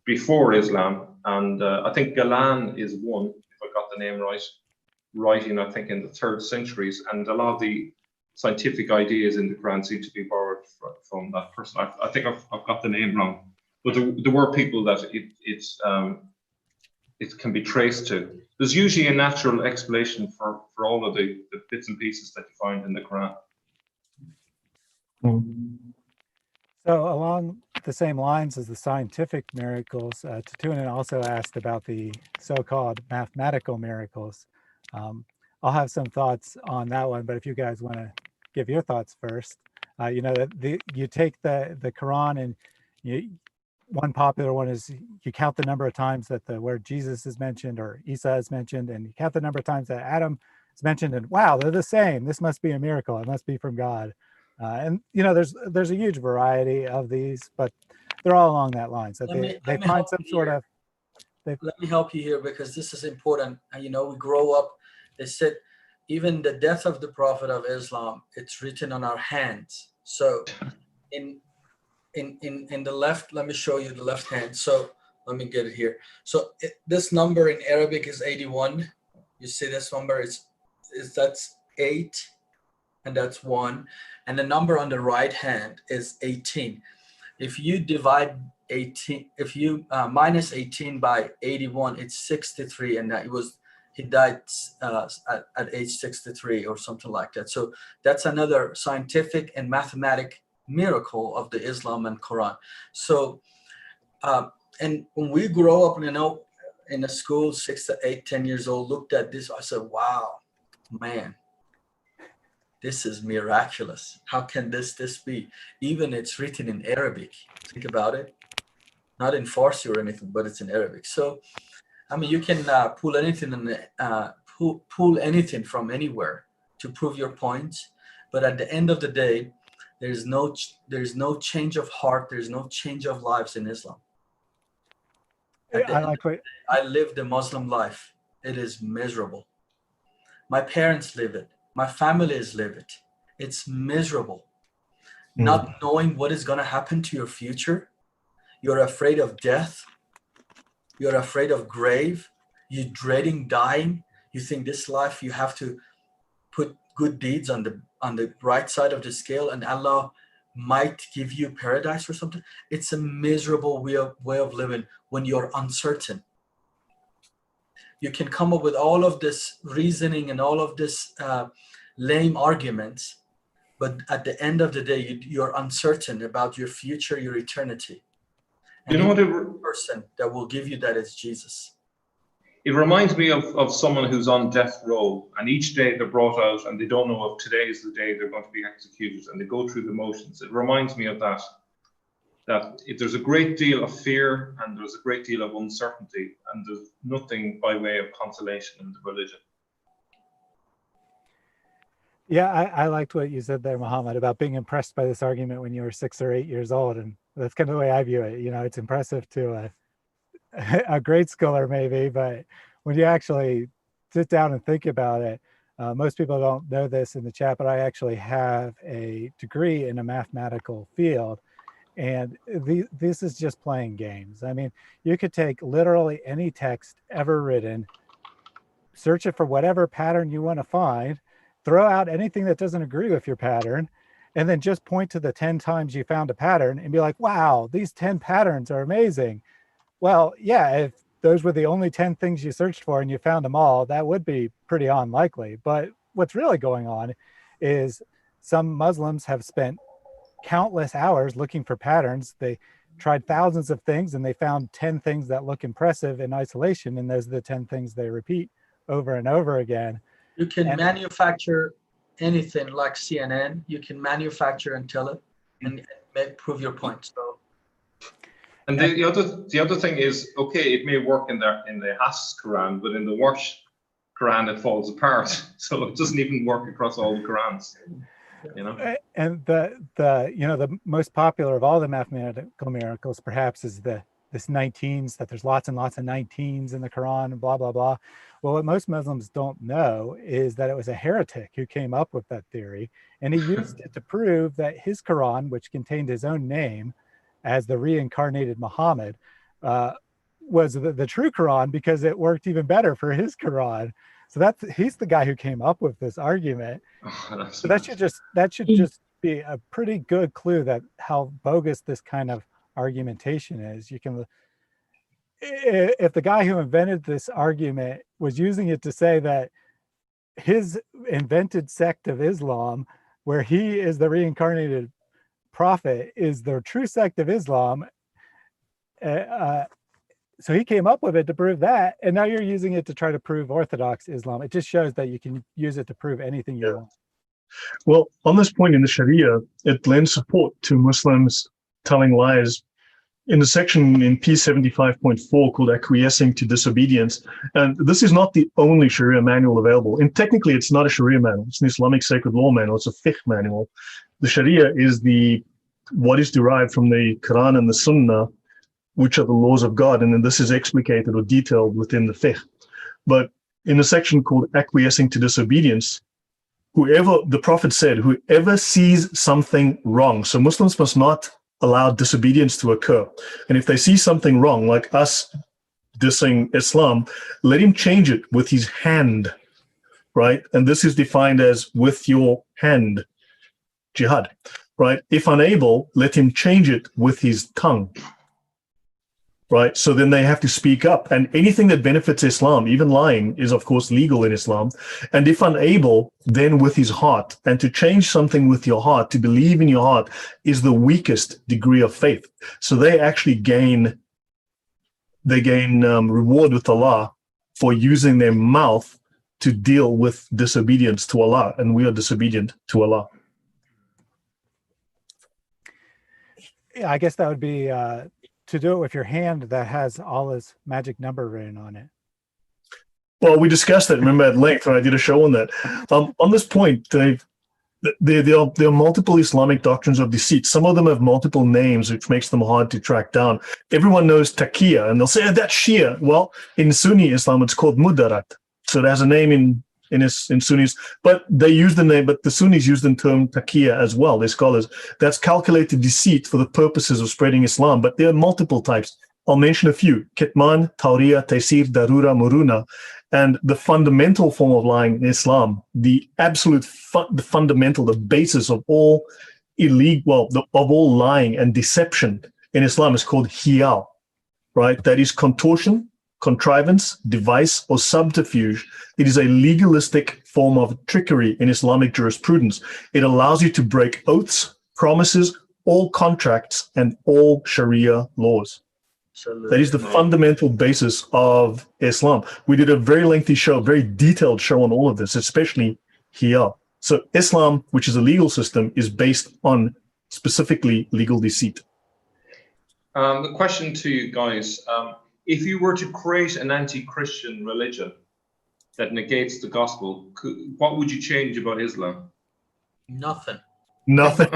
before Islam And I think Galan is one, if I got the name right, writing, I think, in the 3rd centuries. And a lot of the scientific ideas in the Quran seem to be borrowed from that person. I think I've got the name wrong. But there were people that it can be traced to. There's usually a natural explanation for all of the bits and pieces that you find in the Quran. So along the same lines as the scientific miracles, Tatunan also asked about the so-called mathematical miracles. I'll have some thoughts on that one, but if you guys want to give your thoughts first, you know, you take the Quran and one popular one is you count the number of times that the word Jesus is mentioned or Isa is mentioned, and you count the number of times that Adam is mentioned, and wow, they're the same. This must be a miracle. It must be from God. And you know, there's a huge variety of these, but they're all along that line. So they find some sort of. Let me help you here because this is important. You know, we grow up. They said even the death of the Prophet of Islam, it's written on our hands. So in the left, let me show you the left hand. So let me get it here. So this number in Arabic is 81. You see this number is that's 8 and that's 1. And the number on the right hand is 18. If you divide 18, if you minus 18 by 81, it's 63. And he died at age 63 or something like that. So that's another scientific and mathematic miracle of the Islam and Quran. So, and when we grow up, you know, in a school, 6 to 8, 10 years old, looked at this, I said, wow, man, this is miraculous. How can this be? Even it's written in Arabic. Think about it. Not in Farsi or anything, but it's in Arabic. So, I mean, you can pull anything pull anything from anywhere to prove your points. But at the end of the day, there's no change of heart. There's no change of lives in Islam. I live the Muslim life. It is miserable. My parents live it. My families live it. It's miserable. Not knowing what is going to happen to your future. You're afraid of death. You're afraid of grave. You're dreading dying. You think this life you have to put good deeds on the right side of the scale and Allah might give you paradise or something. It's a miserable way of living when you're uncertain. You can come up with all of this reasoning and all of this lame arguments, but at the end of the day, you're uncertain about your future, your eternity. And you know what? The person that will give you that is Jesus. It reminds me of someone who's on death row, and each day they're brought out and they don't know if today is the day they're going to be executed, and they go through the motions. It reminds me of that if there's a great deal of fear and there's a great deal of uncertainty, and there's nothing by way of consolation in the religion. Yeah, I liked what you said there, Mohamad, about being impressed by this argument when you were 6 or 8 years old. And that's kind of the way I view it. You know, it's impressive to a grade schooler maybe, but when you actually sit down and think about it, most people don't know this in the chat, but I actually have a degree in a mathematical field. And this is just playing games. I mean, you could take literally any text ever written, search it for whatever pattern you want to find, throw out anything that doesn't agree with your pattern, and then just point to the 10 times you found a pattern and be like, wow, these 10 patterns are amazing. Well, yeah, if those were the only 10 things you searched for and you found them all, that would be pretty unlikely. But what's really going on is some Muslims have spent countless hours looking for patterns. They tried thousands of things and they found 10 things that look impressive in isolation. And those are the 10 things they repeat over and over again. You can manufacture anything like CNN. You can manufacture and tell it and prove your point. So. And the other thing is, okay, it may work in the Haas Quran, but in the Warsh Quran it falls apart. So it doesn't even work across all the Qurans. You know? And the most popular of all the mathematical miracles perhaps is this 19s, that there's lots and lots of 19s in the Quran and blah, blah, blah. Well, what most Muslims don't know is that it was a heretic who came up with that theory, and he used it to prove that his Quran, which contained his own name as the reincarnated Muhammad, was the true Quran because it worked even better for his Quran. So he's the guy who came up with this argument. So that should just be a pretty good clue that how bogus this kind of argumentation is. You can, if the guy who invented this argument was using it to say that his invented sect of Islam, where he is the reincarnated prophet, is the true sect of Islam, so he came up with it to prove that, and now you're using it to try to prove Orthodox Islam. It just shows that you can use it to prove anything you want. Well, on this point in the Sharia, it lends support to Muslims telling lies. In the section in P75.4 called Acquiescing to Disobedience, and this is not the only Sharia manual available. And technically, it's not a Sharia manual. It's an Islamic sacred law manual. It's a fiqh manual. The Sharia is what is derived from the Quran and the Sunnah, which are the laws of God, and then this is explicated or detailed within the fiqh. But in a section called Acquiescing to Disobedience, the Prophet said, whoever sees something wrong, so Muslims must not allow disobedience to occur. And if they see something wrong, like us dissing Islam, let him change it with his hand, right? And this is defined as with your hand, jihad, right? If unable, let him change it with his tongue. Right, so then they have to speak up, and anything that benefits Islam, even lying, is of course legal in Islam. And if unable, then with his heart. And to change something with your heart, to believe in your heart, is the weakest degree of faith. So they actually gain reward with Allah for using their mouth to deal with disobedience to Allah, and we are disobedient to Allah. Yeah, I guess that would be to do it with your hand that has Allah's magic number written on it. Well, we discussed that, remember, at length when I did a show on that. On this point, there are multiple Islamic doctrines of deceit. Some of them have multiple names, which makes them hard to track down. Everyone knows taqiyya, and they'll say, oh, that's Shia. Well, in Sunni Islam, it's called mudarat. So it has a name in Sunnis, but they use the name, but the Sunnis use the term taqiyya as well, they're scholars. That's calculated deceit for the purposes of spreading Islam, but there are multiple types. I'll mention a few: kitman, tawriya, taysir, darura, muruna. And the fundamental form of lying in Islam, the absolute fundamental, the basis of all of all lying and deception in Islam is called hiyal, right? That is contortion, contrivance, device, or subterfuge. It is a legalistic form of trickery in Islamic jurisprudence. It allows you to break oaths, promises, all contracts, and all Sharia laws. That is the fundamental basis of Islam. We did a very lengthy show, very detailed show on all of this, especially here. So Islam, which is a legal system, is based on specifically legal deceit. The question to you guys, if you were to create an anti-Christian religion that negates the gospel, what would you change about Islam? Nothing. Nothing.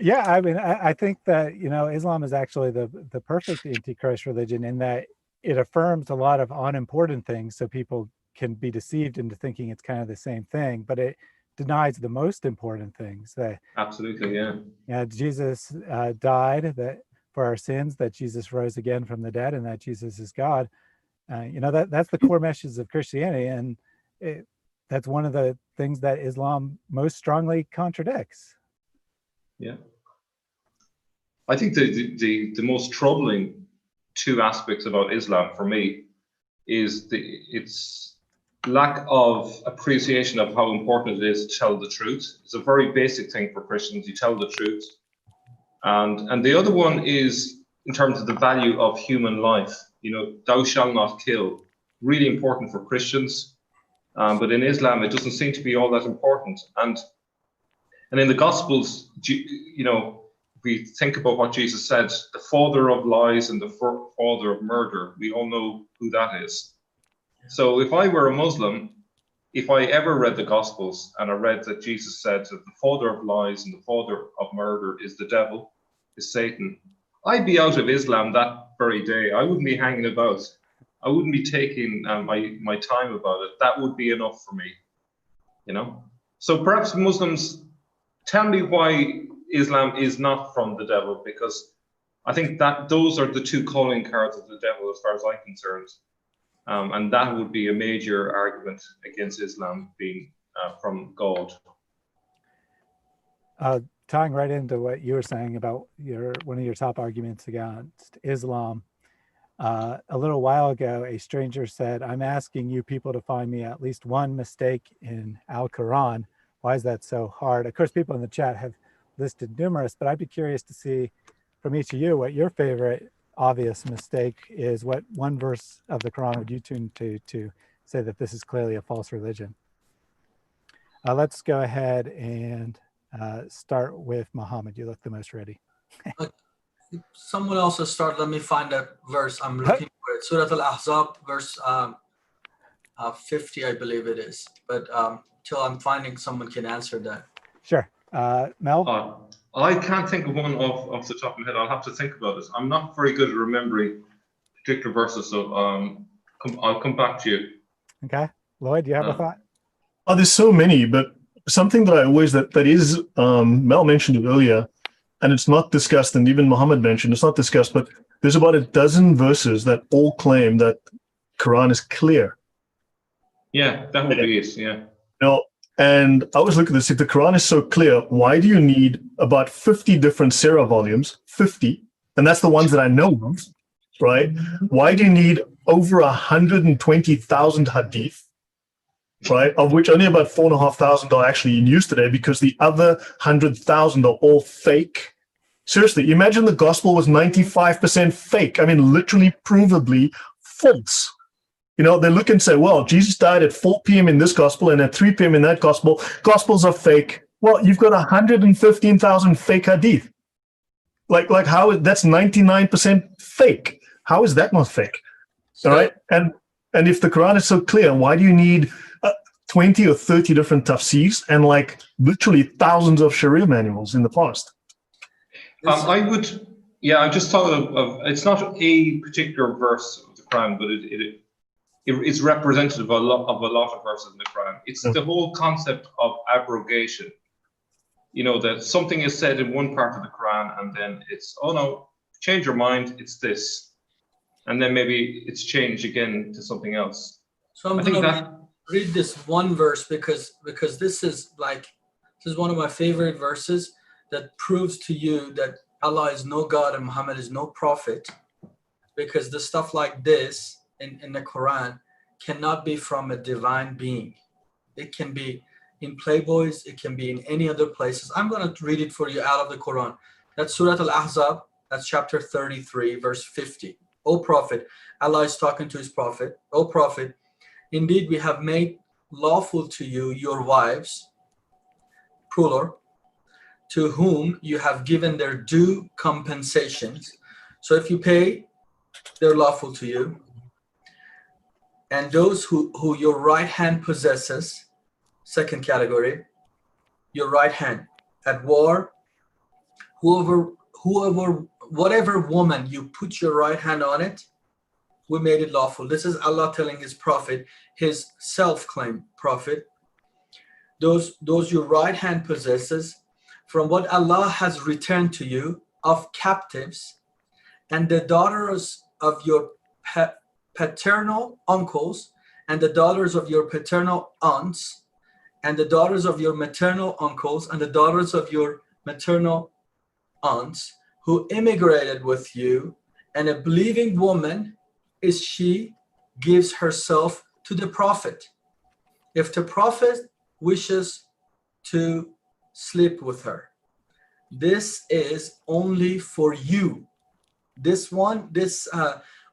Yeah, I mean, I think that, Islam is actually the perfect antichrist religion in that it affirms a lot of unimportant things so people can be deceived into thinking it's kind of the same thing, but it denies the most important things. That Absolutely, yeah. Yeah, Jesus died for our sins, that Jesus rose again from the dead, and that Jesus is God. That's the core message of Christianity, and that's one of the things that Islam most strongly contradicts. Yeah, I think the most troubling two aspects about Islam for me is its lack of appreciation of how important it is to tell the truth. It's a very basic thing for Christians. You tell the truth, and the other one is in terms of the value of human life. Thou shalt not kill. Really important for Christians, but in Islam it doesn't seem to be all that important. And in the Gospels, we think about what Jesus said, the father of lies and the father of murder. We all know who that is. So if I were a Muslim, if I ever read the Gospels and I read that Jesus said that the father of lies and the father of murder is the devil, is Satan, I'd be out of Islam that very day. I wouldn't be hanging about. I wouldn't be taking my time about it. That would be enough for me, So perhaps Muslims, tell me why Islam is not from the devil, because I think that those are the two calling cards of the devil, as far as I'm concerned. And that would be a major argument against Islam being from God. Tying right into what you were saying about one of your top arguments against Islam, a little while ago, a stranger said, "I'm asking you people to find me at least one mistake in Al-Quran. Why is that so hard?" Of course, people in the chat have listed numerous, but I'd be curious to see from each of you what your favorite obvious mistake is. What one verse of the Quran would you tune to say that this is clearly a false religion? Let's go ahead and start with Mohamad. You look the most ready. Someone else will start. Let me find that verse. I'm looking for it. Surah Al-Ahzab, verse 50, I believe it is. But till I'm finding, someone can answer that. Sure. Mel? I can't think of one off the top of my head. I'll have to think about it. I'm not very good at remembering particular verses, so I'll come back to you. Okay. Lloyd, do you have a thought? Oh, there's so many, but something that I always, that is, Mel mentioned it earlier, and it's not discussed, and even Mohamad mentioned it's not discussed, but there's about a dozen verses that all claim that Quran is clear. Yeah, that would be it, yeah. No, and I was looking at this, if the Quran is so clear, why do you need about 50 different Surah volumes, 50, and that's the ones that I know of, right? Why do you need over 120,000 hadith, right, of which only about 4,500 are actually in use today, because the other 100,000 are all fake? Seriously, imagine the gospel was 95% fake. I mean, literally, provably false. You know, they look and say, well, Jesus died at 4 p.m. in this gospel and at 3 p.m. in that gospel. Gospels are fake. Well, you've got 115,000 fake hadith. Like how is that's 99% fake? How is that not fake? All right. And if the Quran is so clear, why do you need 20 or 30 different tafsirs and like literally thousands of Sharia manuals in the past? I just thought of it's not a particular verse of the Quran, but it's representative of a lot of verses in the Quran. It's the whole concept of abrogation. You know, that something is said in one part of the Quran and then it's, oh no, change your mind, it's this. And then maybe it's changed again to something else. So I'm going to read this one verse because this is one of my favorite verses that proves to you that Allah is no God and Muhammad is no prophet, because the stuff like this in the Quran cannot be from a divine being. It can be in Playboys, it can be in any other places. I'm going to read it for you out of the Quran. That's Surah Al-Ahzab, that's chapter 33, verse 50. O Prophet, Allah is talking to his Prophet. O Prophet, indeed we have made lawful to you your wives, plural, to whom you have given their due compensations. So if you pay, they're lawful to you. And those who your right hand possesses, second category, your right hand at war, whatever woman you put your right hand on it, we made it lawful. This is Allah telling his prophet, his self-claimed prophet, those your right hand possesses, from what Allah has returned to you of captives, and the daughters of your paternal uncles, and the daughters of your paternal aunts, and the daughters of your maternal uncles, and the daughters of your maternal aunts, who immigrated with you, and a believing woman is she gives herself to the prophet. If the prophet wishes to sleep with her, this is only for you. This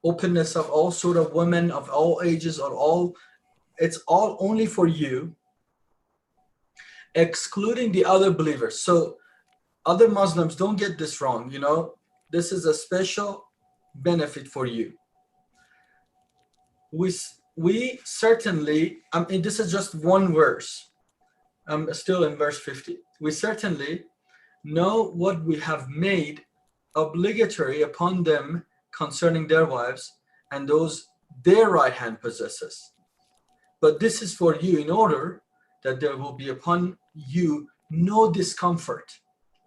openness of all sort of women of all ages or it's all only for you, excluding the other believers. So other Muslims, don't get this wrong, you know, this is a special benefit for you. We certainly, this is just one verse. I'm still in verse 50. We certainly know what we have made obligatory upon them concerning their wives and those their right hand possesses. But this is for you in order that there will be upon you no discomfort.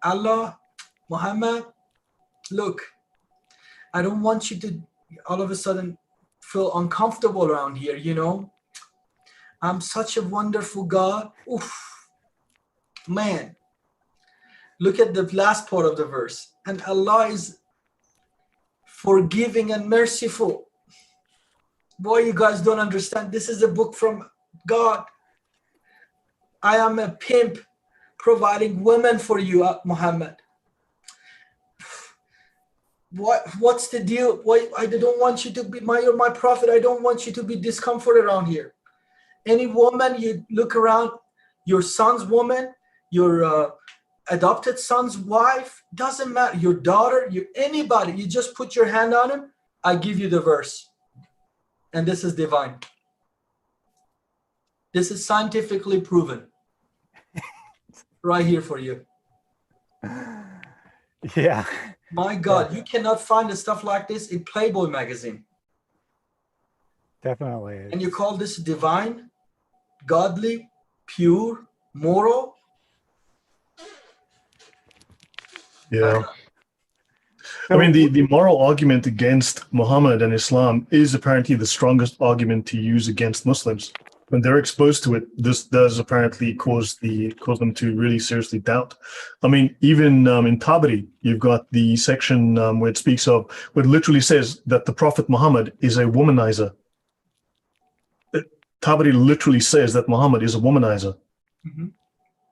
Allah, Muhammad, look, I don't want you to all of a sudden feel uncomfortable around here, you know. I'm such a wonderful God. Oof, man. Look at the last part of the verse. And Allah is forgiving and merciful. Boy, you guys don't understand. This is a book from God. I am a pimp providing women for you, Muhammad. What's the deal? Why I don't want you to be you're my prophet. I don't want you to be discomforted around here. Any woman you look around, your son's woman, your adopted son's wife, doesn't matter, your daughter, anybody, you just put your hand on him, I give you the verse. And this is divine. This is scientifically proven. Right here for you. Yeah. My God, you cannot find stuff like this in Playboy magazine. Definitely. And you call this divine, godly, pure, moral? Yeah. I mean, the moral argument against Muhammad and Islam is apparently the strongest argument to use against Muslims. When they're exposed to it, this does apparently cause them to really seriously doubt. I mean, even in Tabari, you've got the section where it literally says that the Prophet Muhammad is a womanizer. Tabari literally says that Muhammad is a womanizer. Mm-hmm.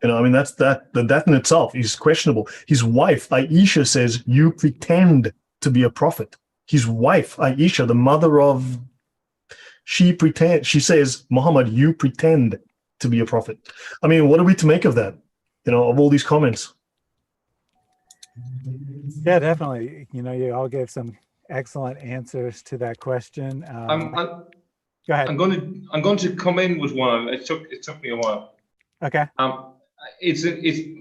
You know, I mean, that in itself is questionable. His wife, Aisha, says, you pretend to be a prophet. His wife, Aisha, the mother of, she says, Muhammad, you pretend to be a prophet. I mean, what are we to make of that? You know, of all these comments? Yeah, definitely. You know, you all gave some excellent answers to that question. Go ahead. I'm going to come in with one. It took me a while. Okay. It's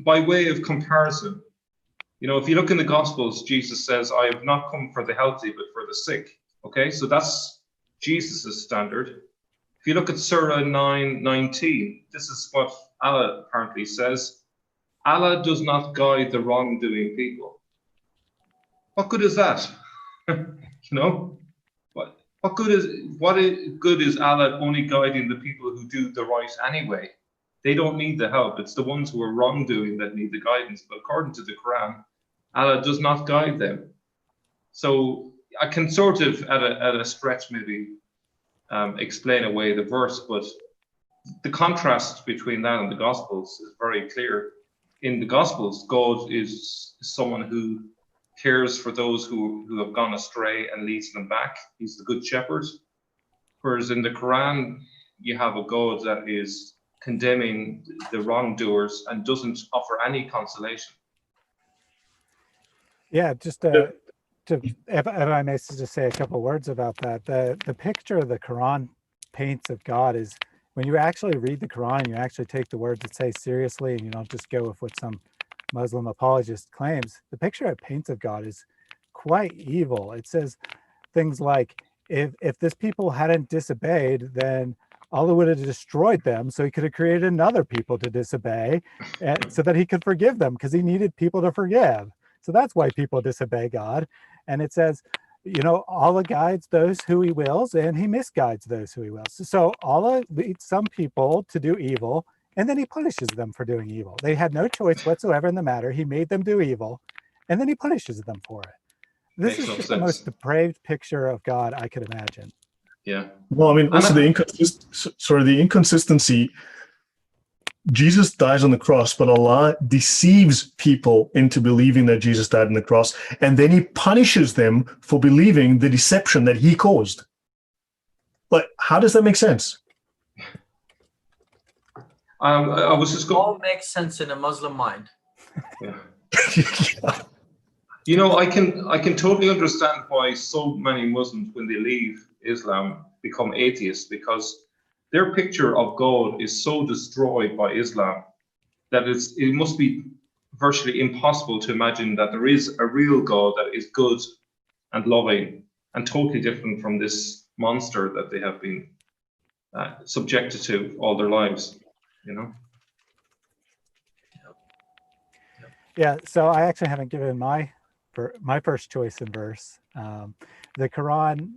by way of comparison. You know, if you look in the Gospels, Jesus says, I have not come for the healthy, but for the sick. Okay, so that's Jesus's standard. If you look at Surah 9:19, this is what Allah apparently says. Allah does not guide the wrongdoing people. What good is that? You know, what good is Allah only guiding the people who do the right anyway? They don't need the help. It's the ones who are wrongdoing that need the guidance. But according to the Quran, Allah does not guide them. So I can sort of, at a stretch, maybe explain away the verse, but the contrast between that and the Gospels is very clear. In the Gospels, God is someone who cares for those who have gone astray and leads them back. He's the good shepherd. Whereas in the Quran, you have a God that is condemning the wrongdoers and doesn't offer any consolation. Yeah, just if I may just say a couple of words about that. The picture the Quran paints of God is, when you actually read the Quran, you actually take the words it says seriously, and you don't just go with what some Muslim apologist claims. The picture it paints of God is quite evil. It says things like, if this people hadn't disobeyed, then Allah would have destroyed them, so he could have created another people to disobey, so that he could forgive them, because he needed people to forgive. So that's why people disobey God. And it says, you know, Allah guides those who he wills, and he misguides those who he wills. So Allah leads some people to do evil, and then he punishes them for doing evil. They had no choice whatsoever in the matter. He made them do evil, and then he punishes them for it. This is just the most depraved picture of God I could imagine. Yeah. Well, I mean, also the inconsistency. Jesus dies on the cross, but Allah deceives people into believing that Jesus died on the cross, and then he punishes them for believing the deception that he caused. But how does that make sense? I was just going. All makes sense in a Muslim mind. Yeah. You know, I can totally understand why so many Muslims, when they leave Islam, become atheists, because their picture of God is so destroyed by Islam that it must be virtually impossible to imagine that there is a real God that is good and loving and totally different from this monster that they have been subjected to all their lives, you know? Yeah, so I actually haven't given my my first choice in verse. The Quran,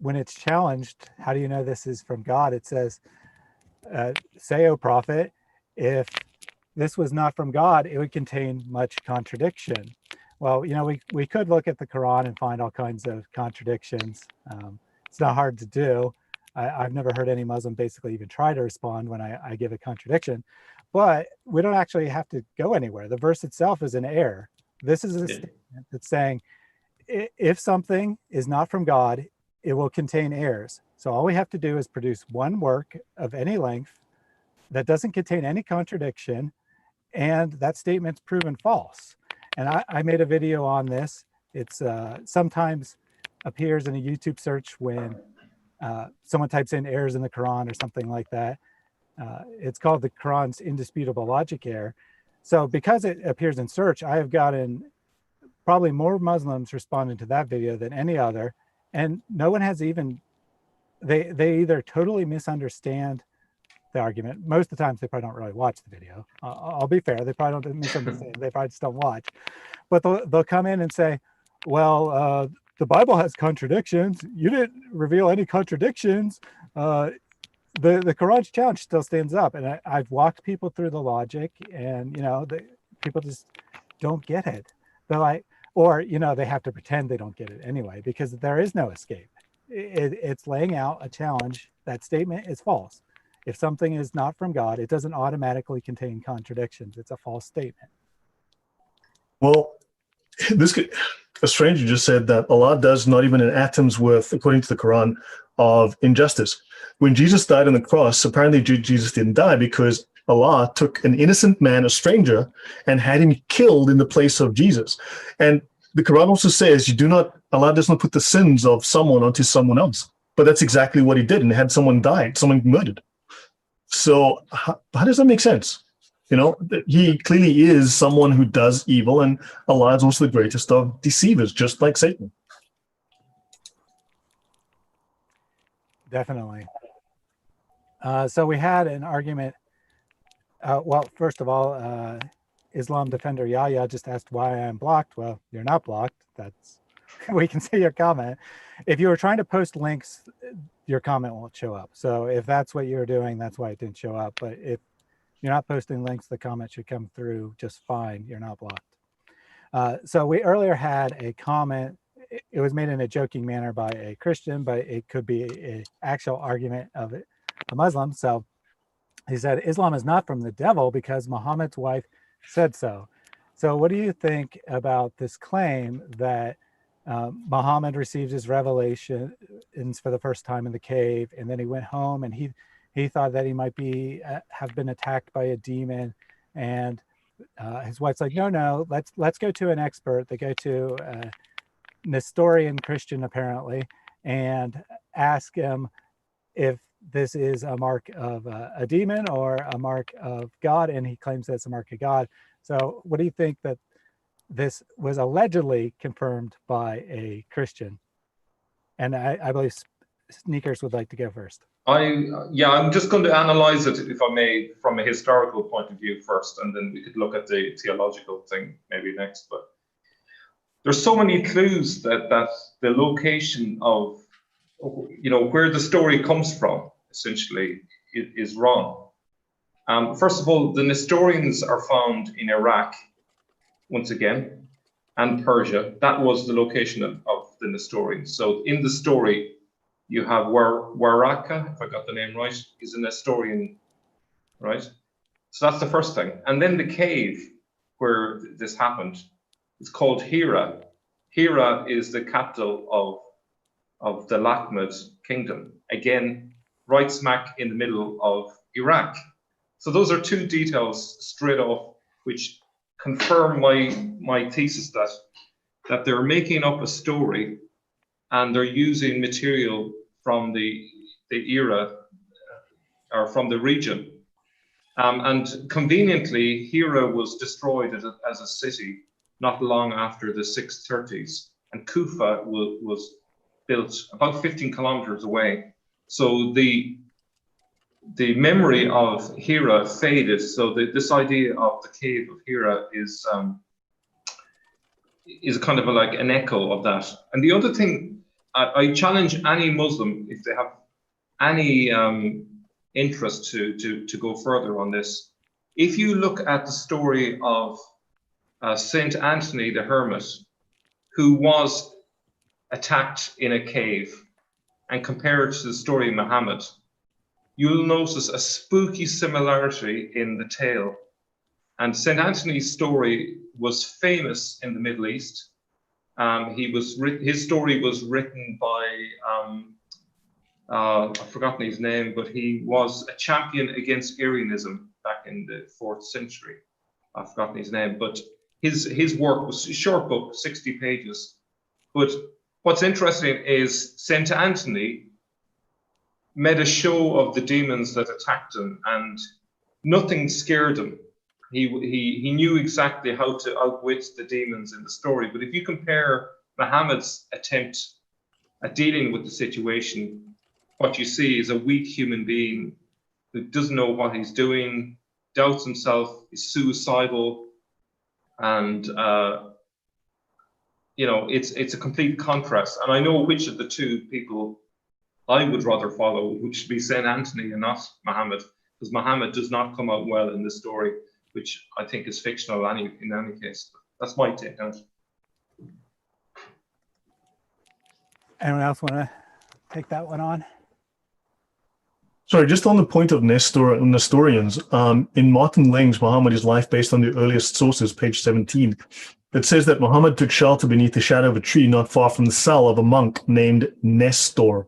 when it's challenged, how do you know this is from God? It says, say, O prophet, if this was not from God, it would contain much contradiction. Well, we could look at the Quran and find all kinds of contradictions. It's not hard to do. I've never heard any Muslim basically even try to respond when I give a contradiction, but we don't actually have to go anywhere. The verse itself is an error. This is a statement that's saying, if something is not from God, it will contain errors. So all we have to do is produce one work of any length that doesn't contain any contradiction, and that statement's proven false. And I made a video on this. It's sometimes appears in a YouTube search when someone types in errors in the Quran or something like that. It's called the Quran's indisputable logic error. So because it appears in search, I have gotten probably more Muslims responding to that video than any other. And no one has even, they either totally misunderstand the argument. Most of the times they probably don't really watch the video. I'll be fair, they probably don't misunderstand. They probably just don't watch. But they'll come in and say, well, the Bible has contradictions. You didn't reveal any contradictions. The Quran's challenge still stands up. And I've walked people through the logic, and people just don't get it. They're like, or they have to pretend they don't get it anyway, because there is no escape. It's laying out a challenge. That statement is false. If something is not from God, it doesn't automatically contain contradictions. It's a false statement. Well, a stranger just said that Allah does not even an atom's worth, according to the Quran, of injustice. When Jesus died on the cross, apparently Jesus didn't die because Allah took an innocent man, a stranger, and had him killed in the place of Jesus. And the Quran also says Allah does not put the sins of someone onto someone else. But that's exactly what he did, and had someone died, someone murdered. So how does that make sense? He clearly is someone who does evil, and Allah is also the greatest of deceivers, just like Satan. Definitely. So we had an argument. Well, first of all, Islam defender Yahya just asked why I'm blocked. Well, you're not blocked. We can see your comment. If you were trying to post links, your comment won't show up. So if that's what you're doing, that's why it didn't show up. But if you're not posting links, the comment should come through just fine. You're not blocked. So we earlier had a comment. It was made in a joking manner by a Christian, but it could be an actual argument of a Muslim. So he said, Islam is not from the devil because Muhammad's wife said so. So what do you think about this claim that Muhammad received his revelation for the first time in the cave, and then he went home and he thought that he might have been attacked by a demon, and his wife's like, no, let's go to an expert. They go to a Nestorian Christian apparently, and ask him if this is a mark of a demon or a mark of God, and he claims that it's a mark of God. So what do you think that this was allegedly confirmed by a Christian? And I believe Sneakers would like to go first. I'm just going to analyze it, if I may, from a historical point of view first, and then we could look at the theological thing maybe next. But there's so many clues that the location of, where the story comes from, essentially, is wrong. First of all, the Nestorians are found in Iraq, once again, and Persia. That was the location of the Nestorians. So in the story, you have Waraka, if I got the name right, is a Nestorian, right? So that's the first thing. And then the cave where this happened is called Hira. Hira is the capital of the Lakhmid kingdom. Again, right smack in the middle of Iraq. So those are two details straight off which confirm my thesis that they're making up a story and they're using material from the era or from the region. And conveniently, Hira was destroyed as a city not long after the 630s, and Kufa was built about 15 kilometers away. So the memory of Hira faded. So this idea of the cave of Hira is kind of like an echo of that. And the other thing, I challenge any Muslim, if they have any interest to go further on this. If you look at the story of Saint Anthony the Hermit, who was attacked in a cave, and compare it to the story of Muhammad, you'll notice a spooky similarity in the tale. And Saint Anthony's story was famous in the Middle East. His story was written by I've forgotten his name, but he was a champion against Arianism back in the 4th century. I've forgotten his name, but his work was a short book, 60 pages. But what's interesting is Saint Anthony made a show of the demons that attacked him, and nothing scared him. He knew exactly how to outwit the demons in the story. But if you compare Muhammad's attempt at dealing with the situation, what you see is a weak human being who doesn't know what he's doing, doubts himself, is suicidal, and it's a complete contrast. And I know which of the two people I would rather follow, which would be Saint Anthony and not Muhammad, because Muhammad does not come out well in the story, which I think is fictional in any case. That's my take on it. Anyone else want to take that one on? Sorry, just on the point of Nestorians, in Martin Lang's Muhammad is Life Based on the Earliest Sources, page 17, it says that Muhammad took shelter beneath the shadow of a tree not far from the cell of a monk named Nestor.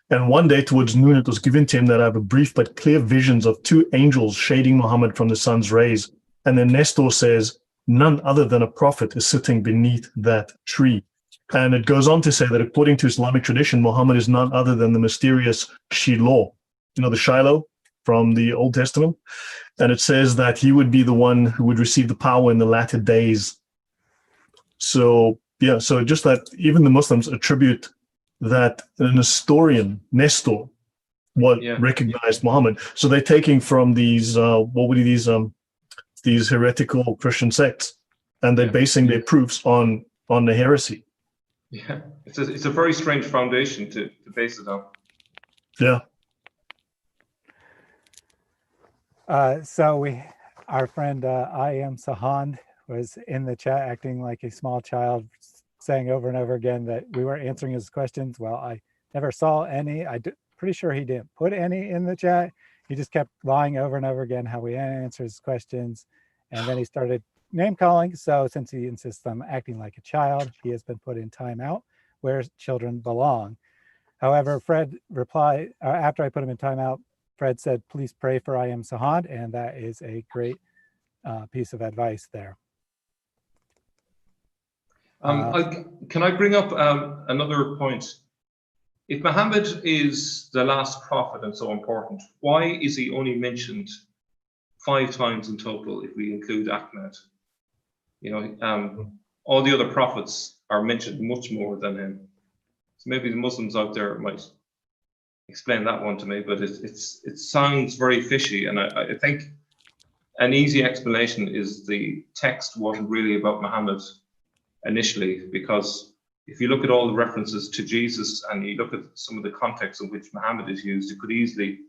And one day towards noon, it was given to him that I have a brief but clear visions of two angels shading Muhammad from the sun's rays. And then Nestor says, none other than a prophet is sitting beneath that tree. And it goes on to say that according to Islamic tradition, Muhammad is none other than the mysterious Shiloh, the Shiloh from the Old Testament. And it says that he would be the one who would receive the power in the latter days. So, yeah, so just that even the Muslims attribute that an Nestorian, Nestor, recognized Muhammad. So they're taking from these, these heretical Christian sects, and they're basing their proofs on the heresy. Yeah, it's a very strange foundation to base it on. Yeah. So our friend I Am Sahand was in the chat acting like a small child, saying over and over again that we were answering his questions. Well, I never saw any. Pretty sure he didn't put any in the chat. He just kept lying over and over again how we answer his questions. And then he started name calling. So since he insists on acting like a child, he has been put in timeout where children belong. However, Fred replied, after I put him in timeout, Fred said, please pray for I Am Sahand. And that is a great piece of advice there. Can I bring up another point? If Muhammad is the last prophet and so important, why is he only mentioned 5 times in total if we include Ahmed? All the other prophets are mentioned much more than him. So maybe the Muslims out there might explain that one to me, but it sounds very fishy. And I think an easy explanation is the text wasn't really about Muhammad initially, because if you look at all the references to Jesus and you look at some of the context in which Muhammad is used, it could easily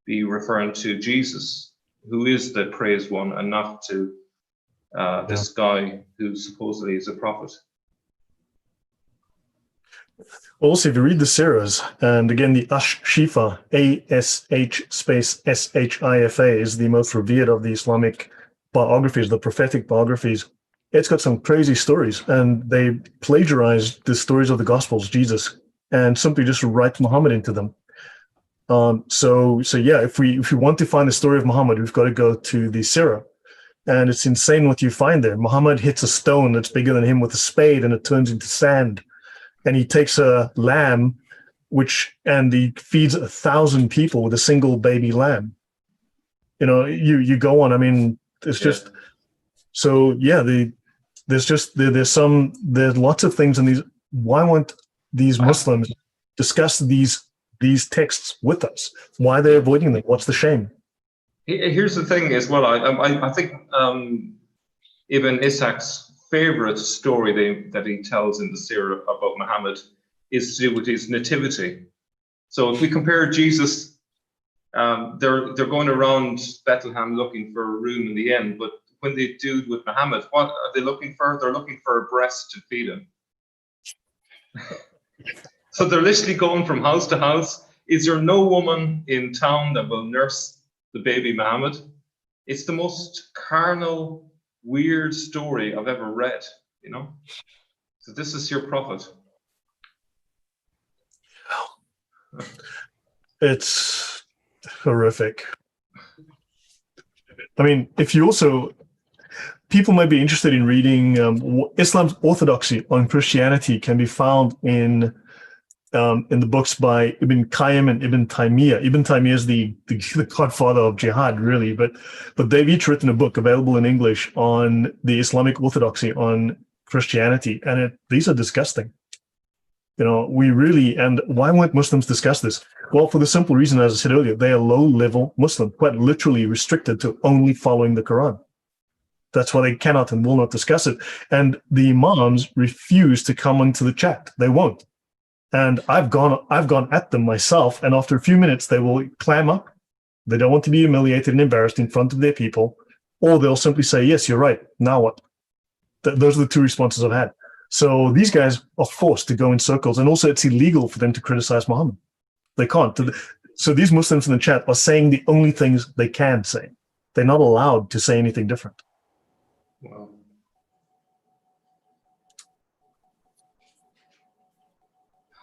be referring to Jesus, who is the praised one, and not to this guy who supposedly is a prophet. Also, if you read the Sirahs, and again, the Ash-Shifa, A-S-H space S-H-I-F-A, is the most revered of the Islamic biographies, the prophetic biographies. It's got some crazy stories, and they plagiarized the stories of the Gospels, Jesus, and simply just write Muhammad into them. So yeah, if we want to find the story of Muhammad, we've got to go to the Sirah. And it's insane what you find there. Muhammad hits a stone that's bigger than him with a spade, and it turns into sand. And he takes a lamb, and he feeds 1,000 people with a single baby lamb. You go on. I mean, it's just so. Yeah, there's lots of things in these. Why won't these Muslims discuss these texts with us? Why are they avoiding them? What's the shame? Here's the thing as well. I think Ibn Ishaq's favorite story that he tells in the Sirah about Muhammad is to do with his nativity. So if we compare Jesus, they're going around Bethlehem looking for a room in the inn, but when they do with Muhammad, what are they looking for? They're looking for a breast to feed him. So they're literally going from house to house. Is there no woman in town that will nurse the baby Muhammad? It's the most carnal, weird story I've ever read, you know? So this is your prophet. It's horrific. I mean, if you also, people might be interested in reading Islam's orthodoxy on Christianity can be found in the books by Ibn Qayyim and Ibn Taymiyyah. Ibn Taymiyyah is the godfather of jihad, really, but they've each written a book available in English on the Islamic orthodoxy on Christianity, and these are disgusting. You know, and why won't Muslims discuss this? Well, for the simple reason, as I said earlier, they are low-level Muslim, quite literally restricted to only following the Quran. That's why they cannot and will not discuss it. And the imams refuse to come into the chat. They won't. And I've gone at them myself, and after a few minutes, they will clam up. They don't want to be humiliated and embarrassed in front of their people, or they'll simply say, yes, you're right. Now what? Those are the two responses I've had. So these guys are forced to go in circles, and also it's illegal for them to criticize Muhammad. They can't. So these Muslims in the chat are saying the only things they can say. They're not allowed to say anything different. Wow.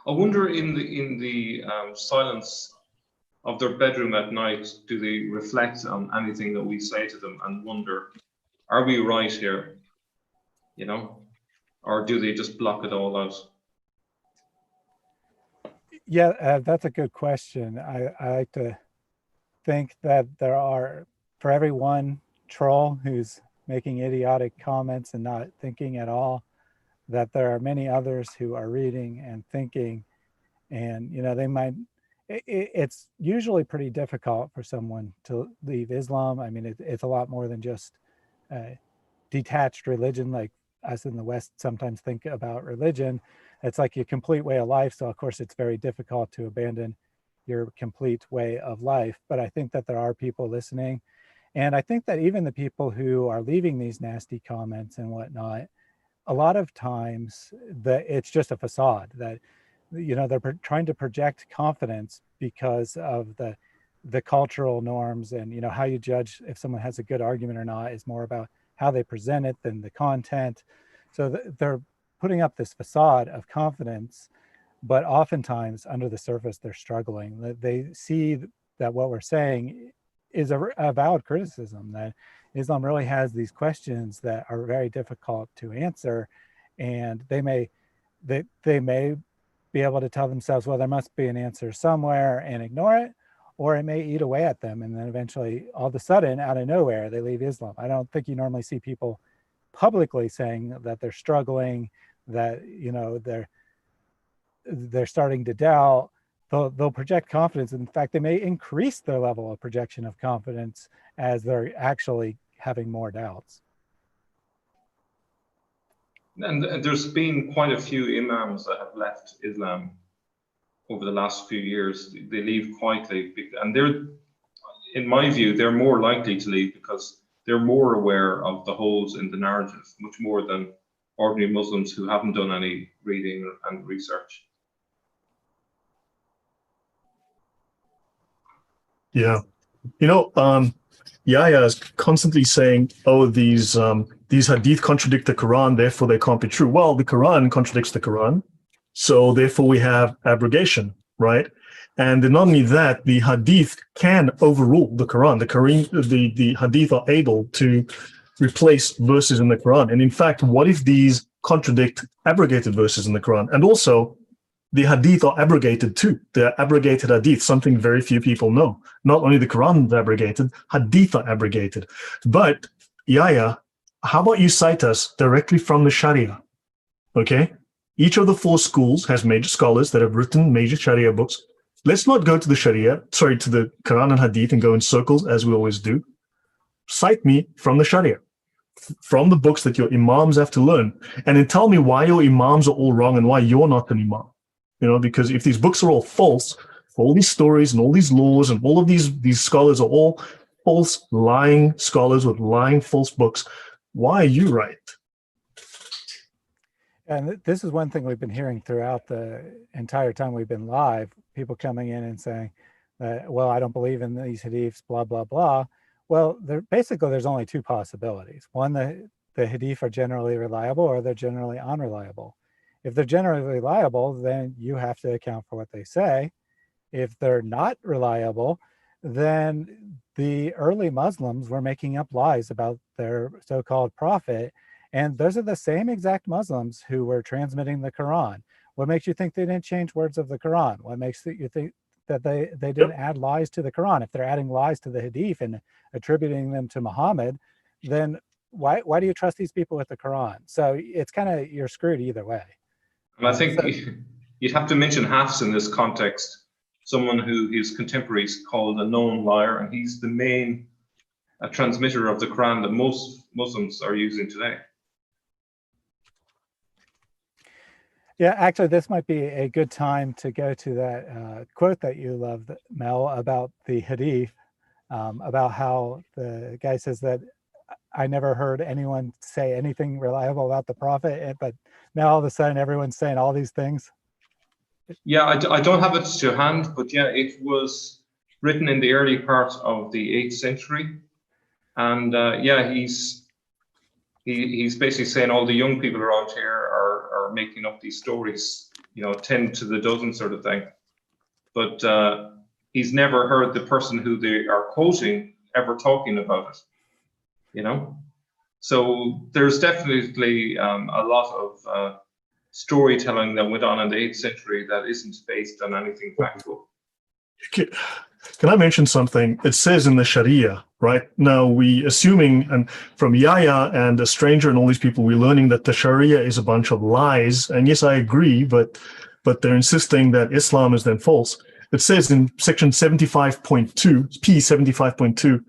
I wonder in the silence of their bedroom at night, do they reflect on anything that we say to them and wonder, are we right here? You know, or do they just block it all out? Yeah, that's a good question. I like to think that there are, for every one troll who's making idiotic comments and not thinking at all, that there are many others who are reading and thinking, and you know, they might, it's usually pretty difficult for someone to leave Islam. I mean, it's a lot more than just detached religion like us in the West sometimes think about religion. It's like your complete way of life. So of course it's very difficult to abandon your complete way of life. But I think that there are people listening. And I think that even the people who are leaving these nasty comments and whatnot, a lot of times that it's just a facade that, you know, they're trying to project confidence because of the cultural norms, and, you know, how you judge if someone has a good argument or not is more about how they present it than the content. So they're putting up this facade of confidence, but oftentimes under the surface, they're struggling. They see that what we're saying is a valid criticism, that Islam really has these questions that are very difficult to answer, and they may be able to tell themselves, well, there must be an answer somewhere, and ignore it, or it may eat away at them, and then eventually, all of a sudden, out of nowhere, they leave Islam. I don't think you normally see people publicly saying that they're struggling, that, you know, they're starting to doubt. They'll project confidence. In fact, they may increase their level of projection of confidence as they're actually having more doubts. And there's been quite a few imams that have left Islam over the last few years. They leave quietly, and they're, in my view, they're more likely to leave because they're more aware of the holes in the narrative, much more than ordinary Muslims who haven't done any reading and research. Yeah. You know, Yahya is constantly saying, oh, these hadith contradict the Quran, therefore they can't be true. Well, the Quran contradicts the Quran, so therefore we have abrogation, right? And not only that, the hadith can overrule the Quran. The hadith are able to replace verses in the Quran. And in fact, what if these contradict abrogated verses in the Quran? And also, the hadith are abrogated too. They're abrogated hadith, something very few people know. Not only the Quran is abrogated, hadith are abrogated. But, Yahya, how about you cite us directly from the Sharia? Okay? Each of the four schools has major scholars that have written major Sharia books. Let's not go to the to the Quran and hadith and go in circles as we always do. Cite me from the Sharia. from the books that your imams have to learn, and then tell me why your imams are all wrong and why you're not an imam. Because if these books are all false, all these stories and all these laws and all of these scholars are all false, lying scholars with lying, false books, why are you right? And this is one thing we've been hearing throughout the entire time we've been live, people coming in and saying, well, I don't believe in these hadiths, blah, blah, blah. Well, basically, there's only two possibilities. One, the hadith are generally reliable, or they're generally unreliable. If they're generally reliable, then you have to account for what they say. If they're not reliable, then the early Muslims were making up lies about their so-called prophet. And those are the same exact Muslims who were transmitting the Quran. What makes you think they didn't change words of the Quran? What makes you think that they didn't add lies to the Quran? If they're adding lies to the hadith and attributing them to Muhammad, then why do you trust these people with the Quran? So it's kind of, you're screwed either way. And I think you'd have to mention Hafs in this context, someone who his contemporaries called a known liar, and he's the main transmitter of the Quran that most Muslims are using today. Yeah, actually, this might be a good time to go to that quote that you loved, Mel, about the hadith, about how the guy says that I never heard anyone say anything reliable about the prophet, but now all of a sudden everyone's saying all these things. Yeah, I don't have it to hand, but yeah, it was written in the early part of the 8th century. And yeah, he's basically saying all the young people around here are making up these stories, 10 to the dozen sort of thing. But he's never heard the person who they are quoting ever talking about it, So there's definitely a lot of storytelling that went on in the 8th century that isn't based on anything factual. Can I mention something? It says in the Sharia, right? Now we assuming, and from Yahya and a stranger and all these people, we're learning that the Sharia is a bunch of lies. And yes, I agree, but they're insisting that Islam is then false. It says in section 75.2, P 75.2,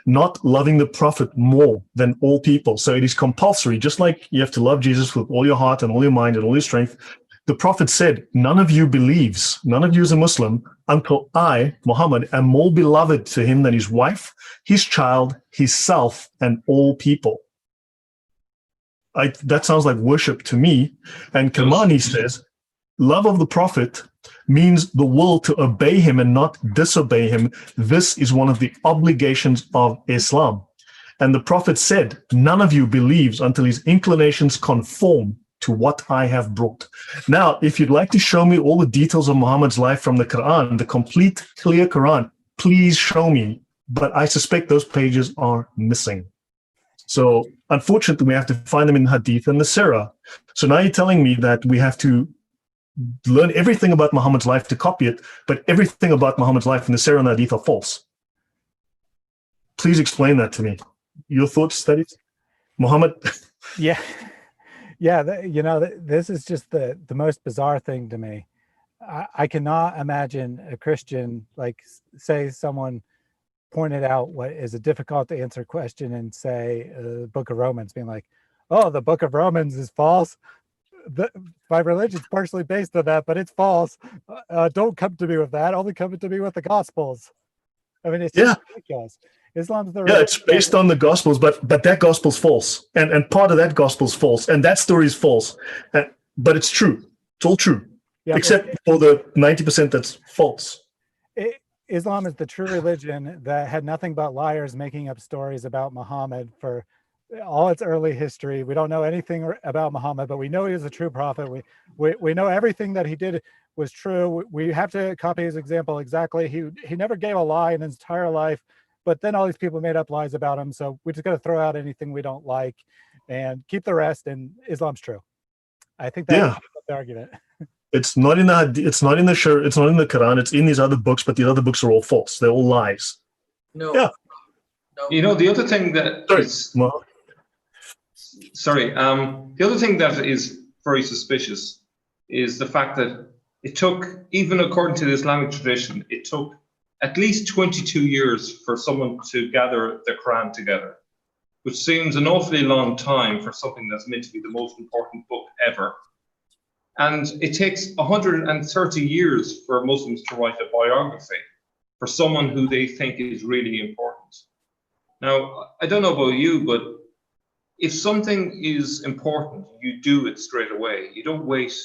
not loving the Prophet more than all people. So it is compulsory, just like you have to love Jesus with all your heart and all your mind and all your strength. The Prophet said, none of you believes, none of you is a Muslim, until I, Muhammad, am more beloved to him than his wife, his child, his self, and all people. That sounds like worship to me. And Kamani says, love of the Prophet means the will to obey him and not disobey him. This is one of the obligations of Islam. And the Prophet said, none of you believes until his inclinations conform to what I have brought. Now, if you'd like to show me all the details of Muhammad's life from the Quran, the complete, clear Quran, please show me. But I suspect those pages are missing. So unfortunately, we have to find them in the Hadith and the Sirah. So now you're telling me that we have to learn everything about Muhammad's life to copy it, but everything about Muhammad's life in the Sirah and the Hadith are false. Please explain that to me. Your thoughts, Thaddeus? Muhammad? Yeah. Yeah, this is just the most bizarre thing to me. I cannot imagine a Christian, like, say someone pointed out what is a difficult to answer question and say the book of Romans, being like, oh, the book of Romans is false. My religion's partially based on that, but it's false. Don't come to me with that. Only come to me with the Gospels. I mean, it's just ridiculous. Islam's the religion. It's based on the Gospels, but that Gospel's false, and part of that Gospel's false, and that story is false. But it's true. It's all true, except for the 90% that's false. Islam is the true religion that had nothing but liars making up stories about Muhammad for all its early history. We don't know anything about Muhammad, but we know he was a true prophet. We know everything that he did was true. We have to copy his example exactly. He never gave a lie in his entire life, but then all these people made up lies about him. So we just got to throw out anything we don't like and keep the rest. And Islam's true. I think that's the argument. It's not in the it's not in the Shura, it's not in the Quran. It's in these other books, but these other books are all false. They're all lies. No. Yeah. No. The other thing that the other thing that is very suspicious is the fact that it took, even according to the Islamic tradition, it took at least 22 years for someone to gather the Quran together. which seems an awfully long time for something that's meant to be the most important book ever. And it takes 130 years for Muslims to write a biography for someone who they think is really important. Now, I don't know about you, but if something is important, you do it straight away. You don't wait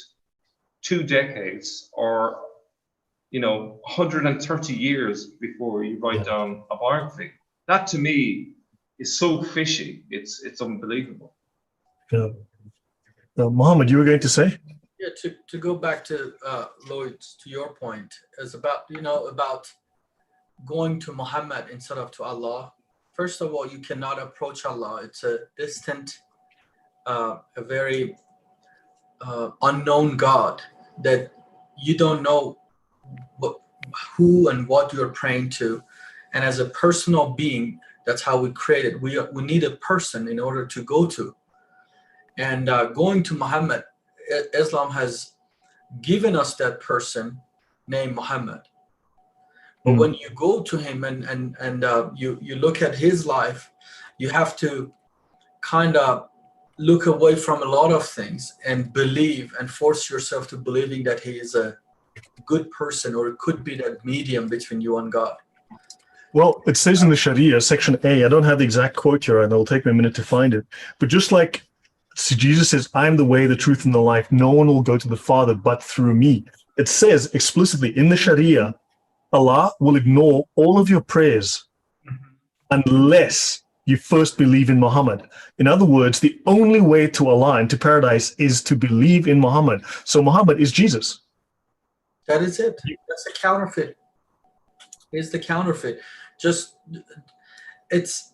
2 decades or 130 years before you write down a biography. That to me is so fishy. It's unbelievable. Yeah. Mohamad, you were going to say? Yeah, to go back to Lloyd, to your point, is about about going to Muhammad instead of to Allah. First of all, you cannot approach Allah. It's a distant, a very unknown God that you don't know who and what you're praying to. And as a personal being, that's how we created. We need a person in order to go to. And going to Muhammad, Islam has given us that person named Muhammad. But when you go to him and you look at his life, you have to kind of look away from a lot of things and believe and force yourself to believing that he is a good person, or it could be that medium between you and God. Well, it says in the Sharia, section A, I don't have the exact quote here, and it'll take me a minute to find it. But just like Jesus says, I'm the way, the truth, and the life, no one will go to the Father but through me. It says explicitly in the Sharia, Allah will ignore all of your prayers unless you first believe in Muhammad. In other words, the only way to Allah and to paradise is to believe in Muhammad. So Muhammad is Jesus. That is it. That's a counterfeit. It's the counterfeit. Just, it's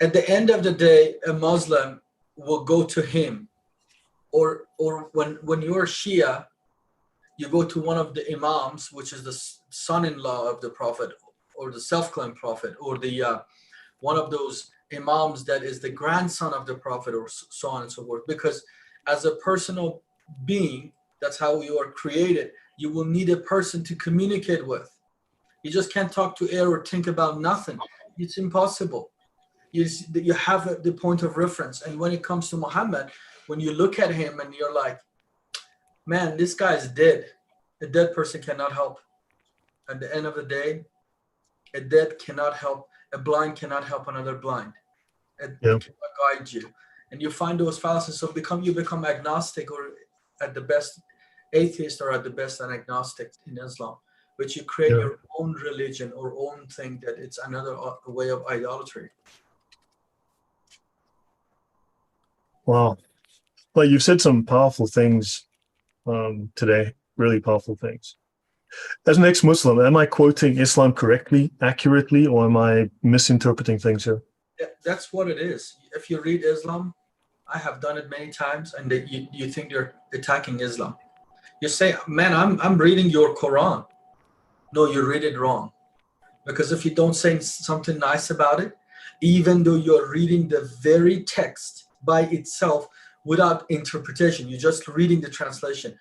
at the end of the day, a Muslim will go to him, or when you're Shia, you go to one of the imams, which is the son-in-law of the prophet, or the self-claimed prophet, or the one of those imams that is the grandson of the prophet, or so on and so forth. Because as a personal being, that's how you are created. You will need a person to communicate with. You just can't talk to air or think about nothing. It's impossible. You have the point of reference. And when it comes to Muhammad, when you look at him and you're like, man, this guy is dead. A dead person cannot help. At the end of the day, a dead cannot help. A blind cannot help another blind. It cannot guide you. And you find those fallacies. So you become agnostic, or at the best atheist, or at the best an agnostic in Islam. But you create your own religion or own thing that it's another way of idolatry. Wow. Well, you've said some powerful things today, really powerful things. As an ex-Muslim, am I quoting Islam correctly, accurately, or am I misinterpreting things here? That's what it is. If you read Islam, I have done it many times, and that you think you're attacking Islam. You say, man, I'm reading your Quran. No, you read it wrong. Because if you don't say something nice about it, even though you're reading the very text by itself without interpretation, you're just reading the translation,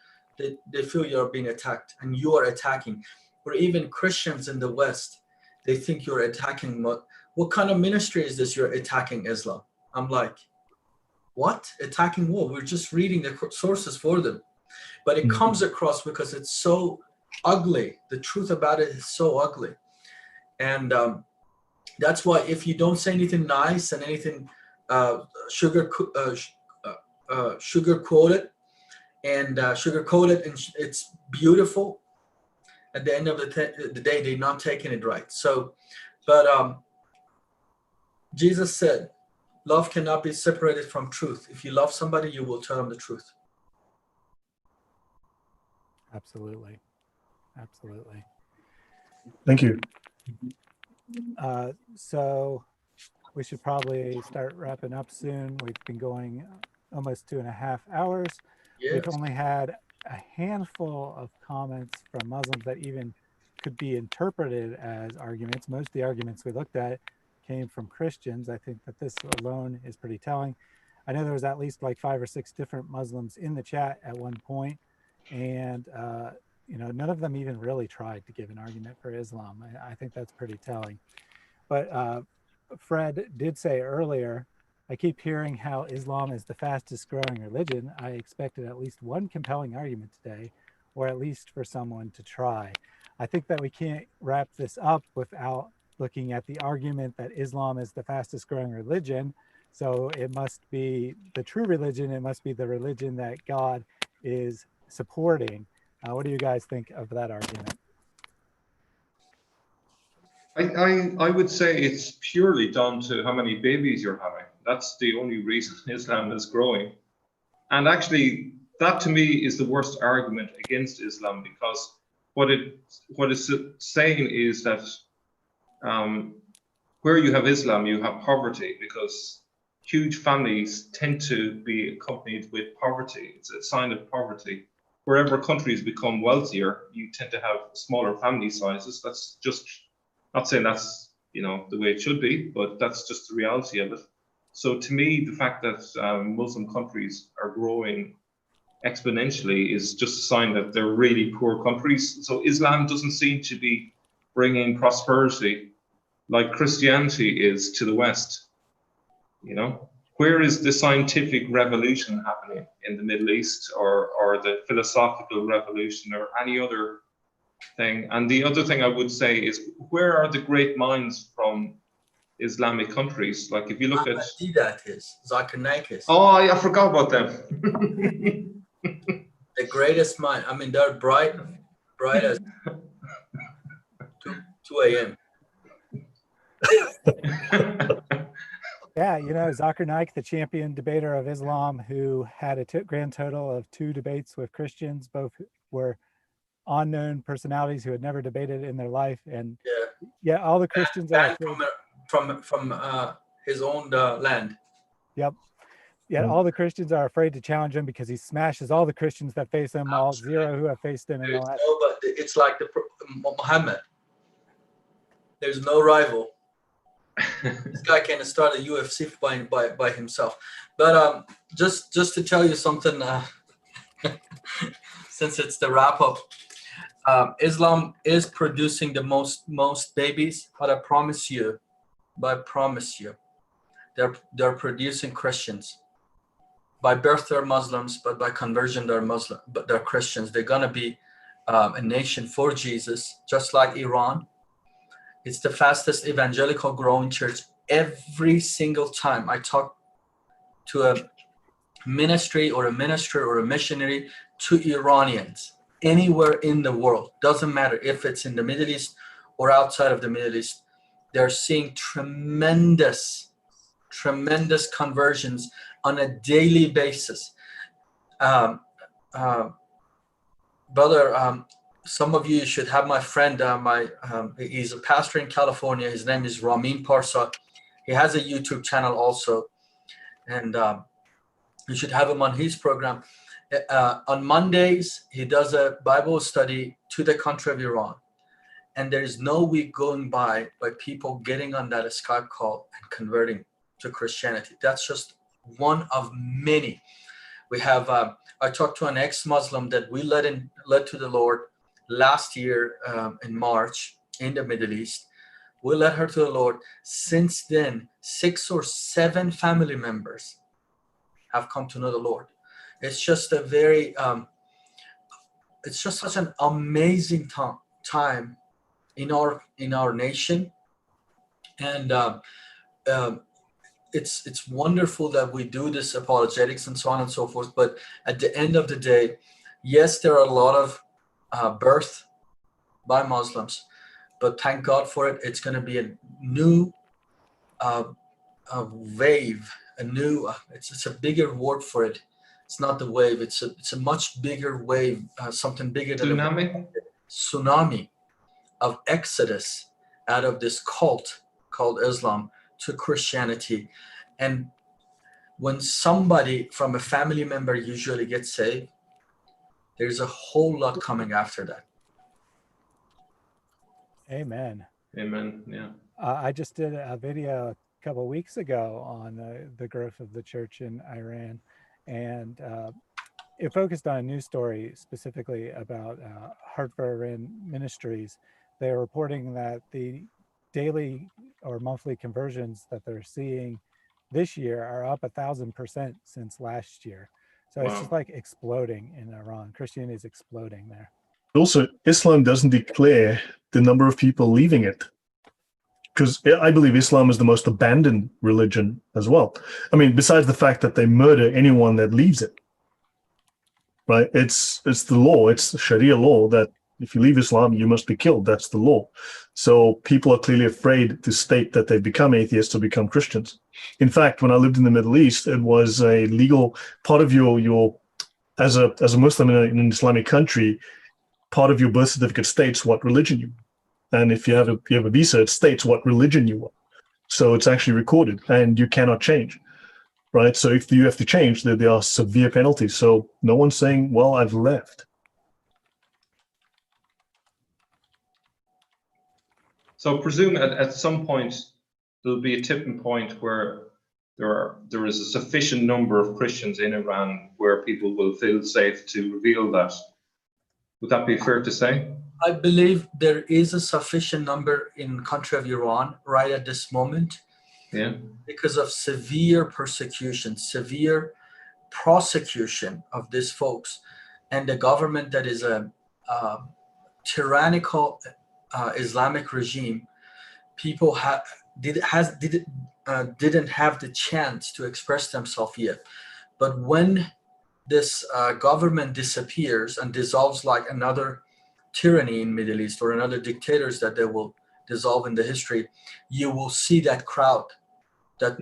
they feel you're being attacked and you are attacking. Or even Christians in the West, they think you're attacking. What kind of ministry is this? You're attacking Islam. I'm like, what? Attacking what? We're just reading the sources for them. But it comes across because it's so ugly. The truth about it is so ugly. And that's why if you don't say anything nice and anything sugar-coated and it's beautiful, at the end of the day, they're not taking it right. So, but Jesus said, love cannot be separated from truth. If you love somebody, you will tell them the truth. Absolutely. Absolutely. Thank you. So we should probably start wrapping up soon. We've been going almost 2.5 hours. Yes. We've only had a handful of comments from Muslims that even could be interpreted as arguments. Most of the arguments we looked at came from Christians. I think that this alone is pretty telling. I know there was at least like 5 or 6 different Muslims in the chat at one point, and none of them even really tried to give an argument for Islam. I think that's pretty telling. But Fred did say earlier I keep hearing how Islam is the fastest growing religion. I expected at least one compelling argument today, or at least for someone to try. I think that we can't wrap this up without looking at the argument that Islam is the fastest growing religion. So it must be the true religion. It must be the religion that God is supporting. What do you guys think of that argument? I would say it's purely down to how many babies you're having. That's the only reason Islam is growing. And actually, that to me is the worst argument against Islam, because what it's saying is that where you have Islam, you have poverty, because huge families tend to be accompanied with poverty. It's a sign of poverty. Wherever countries become wealthier, you tend to have smaller family sizes. That's just, not saying that's, you know, the way it should be, but that's just the reality of it. So to me, the fact that Muslim countries are growing exponentially is just a sign that they're really poor countries. So Islam doesn't seem to be bringing prosperity like Christianity is to the West. You know, where is the scientific revolution happening in the Middle East, or the philosophical revolution, or any other thing? And the other thing I would say is, where are the great minds from Islamic countries? Like if you look at Zakir Naik. Oh, I forgot about them. The greatest mind. I mean, they're bright as 2 a.m. Yeah, you know, Zakir Naik, the champion debater of Islam, who had a grand total of 2 debates with Christians. Both were unknown personalities who had never debated in their life. And yeah, all the Christians are from his own land. Yep. Yet all the Christians are afraid to challenge him because he smashes all the Christians that face him, all 0 who have faced him in the last. No, but it's like Muhammad. There's no rival. This guy can start a UFC by himself. But just to tell you something, since it's the wrap up, Islam is producing the most babies, but I promise you, they're producing Christians. By birth they're Muslims, but by conversion they're Muslim, but they're Christians. They're gonna be a nation for Jesus, just like Iran. It's the fastest evangelical growing church. Every single time I talk to a ministry or a minister or a missionary to Iranians, anywhere in the world, doesn't matter if it's in the Middle East or outside of the Middle East, they're seeing tremendous conversions on a daily basis. Brother, some of you should have my friend, he's a pastor in California. His name is Ramin Parsa. He has a YouTube channel also. And you should have him on his program. On Mondays, he does a Bible study to the country of Iran. And there is no week going by people getting on that Skype call and converting to Christianity. That's just one of many. We have, I talked to an ex-Muslim that we led to the Lord last year in March in the Middle East. We led her to the Lord. Since then, 6 or 7 family members have come to know the Lord. It's just a very, it's just such an amazing time in our nation, and it's wonderful that we do this apologetics and so on and so forth. But at the end of the day, yes, there are a lot of birth by Muslims, but thank God for it. It's going to be a new wave, a new. It's a bigger word for it. It's not the wave. It's a much bigger wave, something bigger than a tsunami of exodus out of this cult called Islam to Christianity. And when somebody from a family member usually gets saved, there's a whole lot coming after that. Amen. Amen. Yeah. I just did a video a couple of weeks ago on the growth of the church in Iran, and it focused on a news story specifically about Heart for Iran Ministries. They're reporting that the daily or monthly conversions that they're seeing this year are up 1,000% since last year. So it's just Wow. like exploding in Iran. Christianity is exploding there. Also, Islam doesn't declare the number of people leaving it, because I believe Islam is the most abandoned religion as well. I mean, besides the fact that they murder anyone that leaves it, right? It's the law, it's the Sharia law that if you leave Islam, you must be killed. That's the law. So people are clearly afraid to state that they've become atheists or become Christians. In fact, when I lived in the Middle East, it was a legal part of your as a Muslim in an Islamic country, part of your birth certificate states what religion you are. And if you have a visa, it states what religion you are. So it's actually recorded and you cannot change, right? So if you have to change, there are severe penalties. So no one's saying, well, I've left. So presume at some point there'll be a tipping point where there is a sufficient number of Christians in Iran where people will feel safe to reveal that. Would that be fair to say? I believe there is a sufficient number in country of Iran right at this moment. Yeah. Because of severe persecution, severe prosecution of these folks, and the government that is a tyrannical Islamic regime. People didn't have the chance to express themselves yet. But when this government disappears and dissolves like another tyranny in Middle East or another dictators that they will dissolve in the history, you will see that crowd, that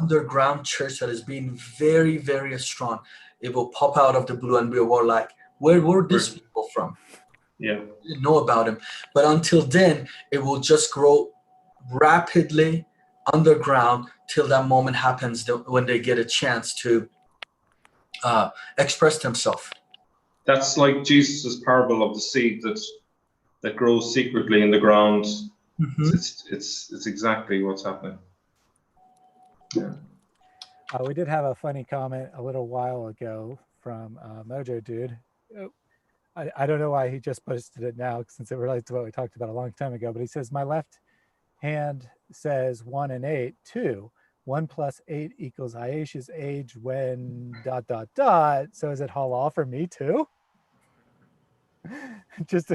underground church that has been very, very strong. It will pop out of the blue and we were like, where were these people from? Yeah. We didn't know about them. But until then, it will just grow rapidly underground till that moment happens when they get a chance to express themselves. That's like Jesus' parable of the seed that grows secretly in the ground. Mm-hmm. It's exactly what's happening. Yeah. We did have a funny comment a little while ago from Mojo Dude. I don't know why he just posted it now since it relates to what we talked about a long time ago, but he says, my left hand says 1 and 8, 2. 1 plus 8 equals Aisha's age when ... So is it halal for me too? Just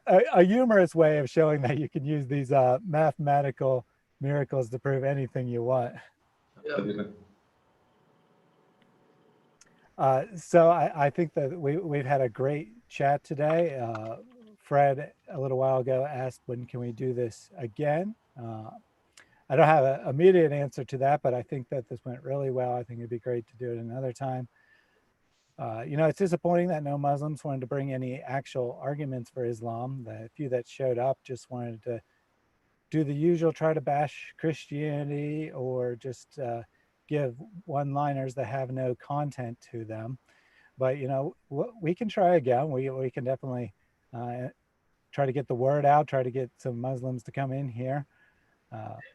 a humorous way of showing that you can use these mathematical miracles to prove anything you want. So I think that we've had a great chat today. Fred, a little while ago, asked, when can we do this again? I don't have an immediate answer to that, but I think that this went really well. I think it'd be great to do it another time. It's disappointing that no Muslims wanted to bring any actual arguments for Islam. The few that showed up just wanted to do the usual, try to bash Christianity or just give one-liners that have no content to them. But, we can try again. We can definitely try to get the word out, try to get some Muslims to come in here.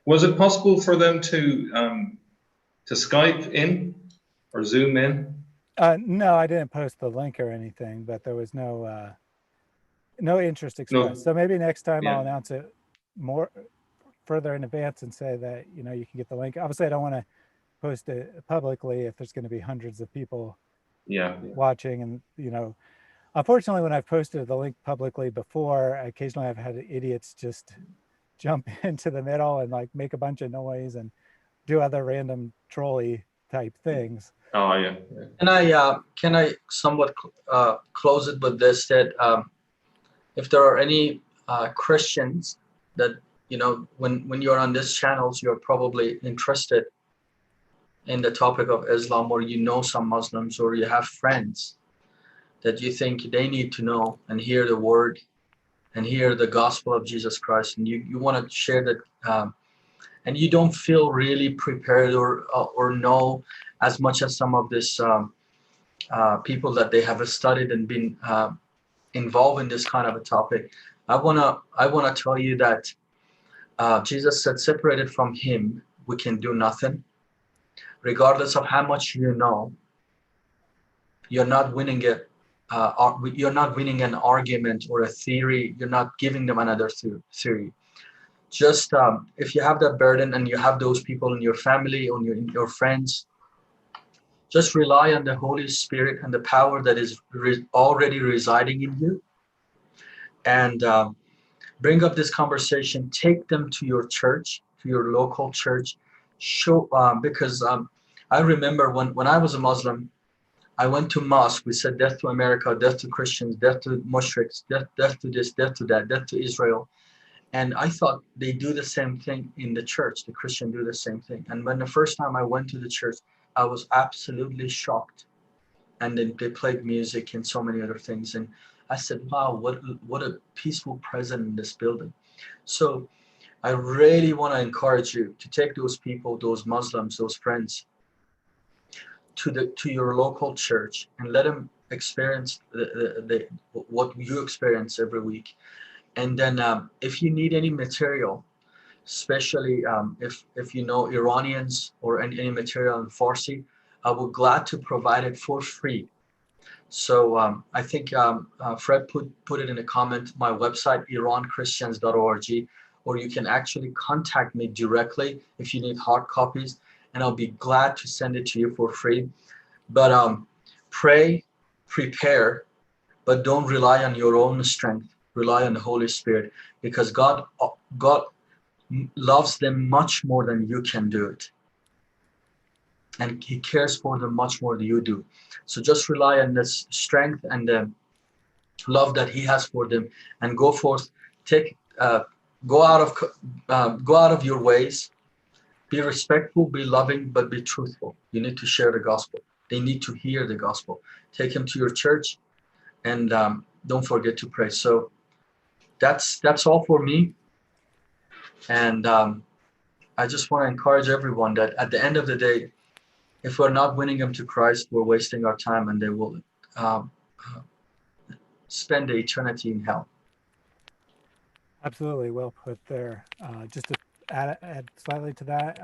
Was it possible for them to Skype in or Zoom in? No, I didn't post the link or anything, but there was no interest expressed. No. So maybe next time I'll announce it more further in advance and say that, you can get the link. Obviously, I don't want to post it publicly if there's going to be hundreds of people watching. And, unfortunately, when I've posted the link publicly before, occasionally I've had idiots just jump into the middle and like make a bunch of noise and do other random trolley type things. Oh yeah. Can I somewhat close it with this, that if there are any Christians that when you're on this channels, you're probably interested in the topic of Islam, or some Muslims, or you have friends that you think they need to know and hear the word and hear the gospel of Jesus Christ, and you want to share that, and you don't feel really prepared or know as much as some of this people that they have studied and been involved in this kind of a topic. I wanna tell you that Jesus said, separated from him, we can do nothing. Regardless of how much you know, you're not winning it. You're not winning an argument or a theory. You're not giving them another theory. just if you have that burden and you have those people in your family, on your friends, just rely on the Holy Spirit and the power that is already residing in you, and bring up this conversation. Take them to your church, to your local church. Show because I remember when I was a Muslim, I went to mosque. We said death to America, death to Christians, death to mushriks, death to this, death to that, death to Israel. And I thought they do the same thing in the church. The Christian do the same thing. And when the first time I went to the church, I was absolutely shocked. And then they played music and so many other things. And I said, wow, what a peaceful presence in this building. So I really want to encourage you to take those people, those Muslims, those friends, to your local church and let them experience what you experience every week. And then if you need any material, especially if you know Iranians or any material in Farsi, I will glad to provide it for free. So I think Fred put it in a comment, my website, iranchristians.org, or you can actually contact me directly if you need hard copies, and I'll be glad to send it to you for free. But pray, prepare, but don't rely on your own strength. Rely on the Holy Spirit, because God loves them much more than you can do it. And he cares for them much more than you do. So just rely on this strength and the love that he has for them, and go forth. Go out of your ways. Be respectful, be loving, but be truthful. You need to share the gospel. They need to hear the gospel. Take them to your church, and don't forget to pray. So that's all for me. And I just want to encourage everyone that at the end of the day, if we're not winning them to Christ, we're wasting our time, and they will spend the eternity in hell. Absolutely, well put there. Just to add slightly to that,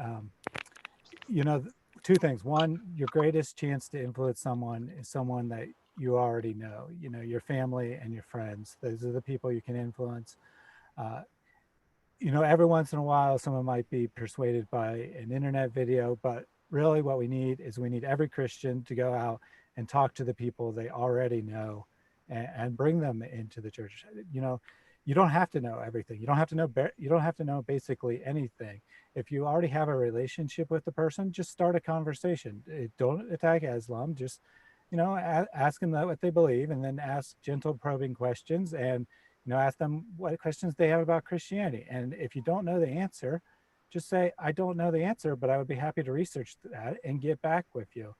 two things. One, your greatest chance to influence someone is someone that you already know. Your family and your friends. Those are the people you can influence. Every once in a while, someone might be persuaded by an internet video, but really what we need every Christian to go out and talk to the people they already know and bring them into the church. You don't have to know everything. You don't have to know basically anything. If you already have a relationship with the person, just start a conversation. Don't attack Islam. Just, ask them what they believe, and then ask gentle probing questions, and ask them what questions they have about Christianity. And if you don't know the answer, just say, I don't know the answer, but I would be happy to research that and get back with you.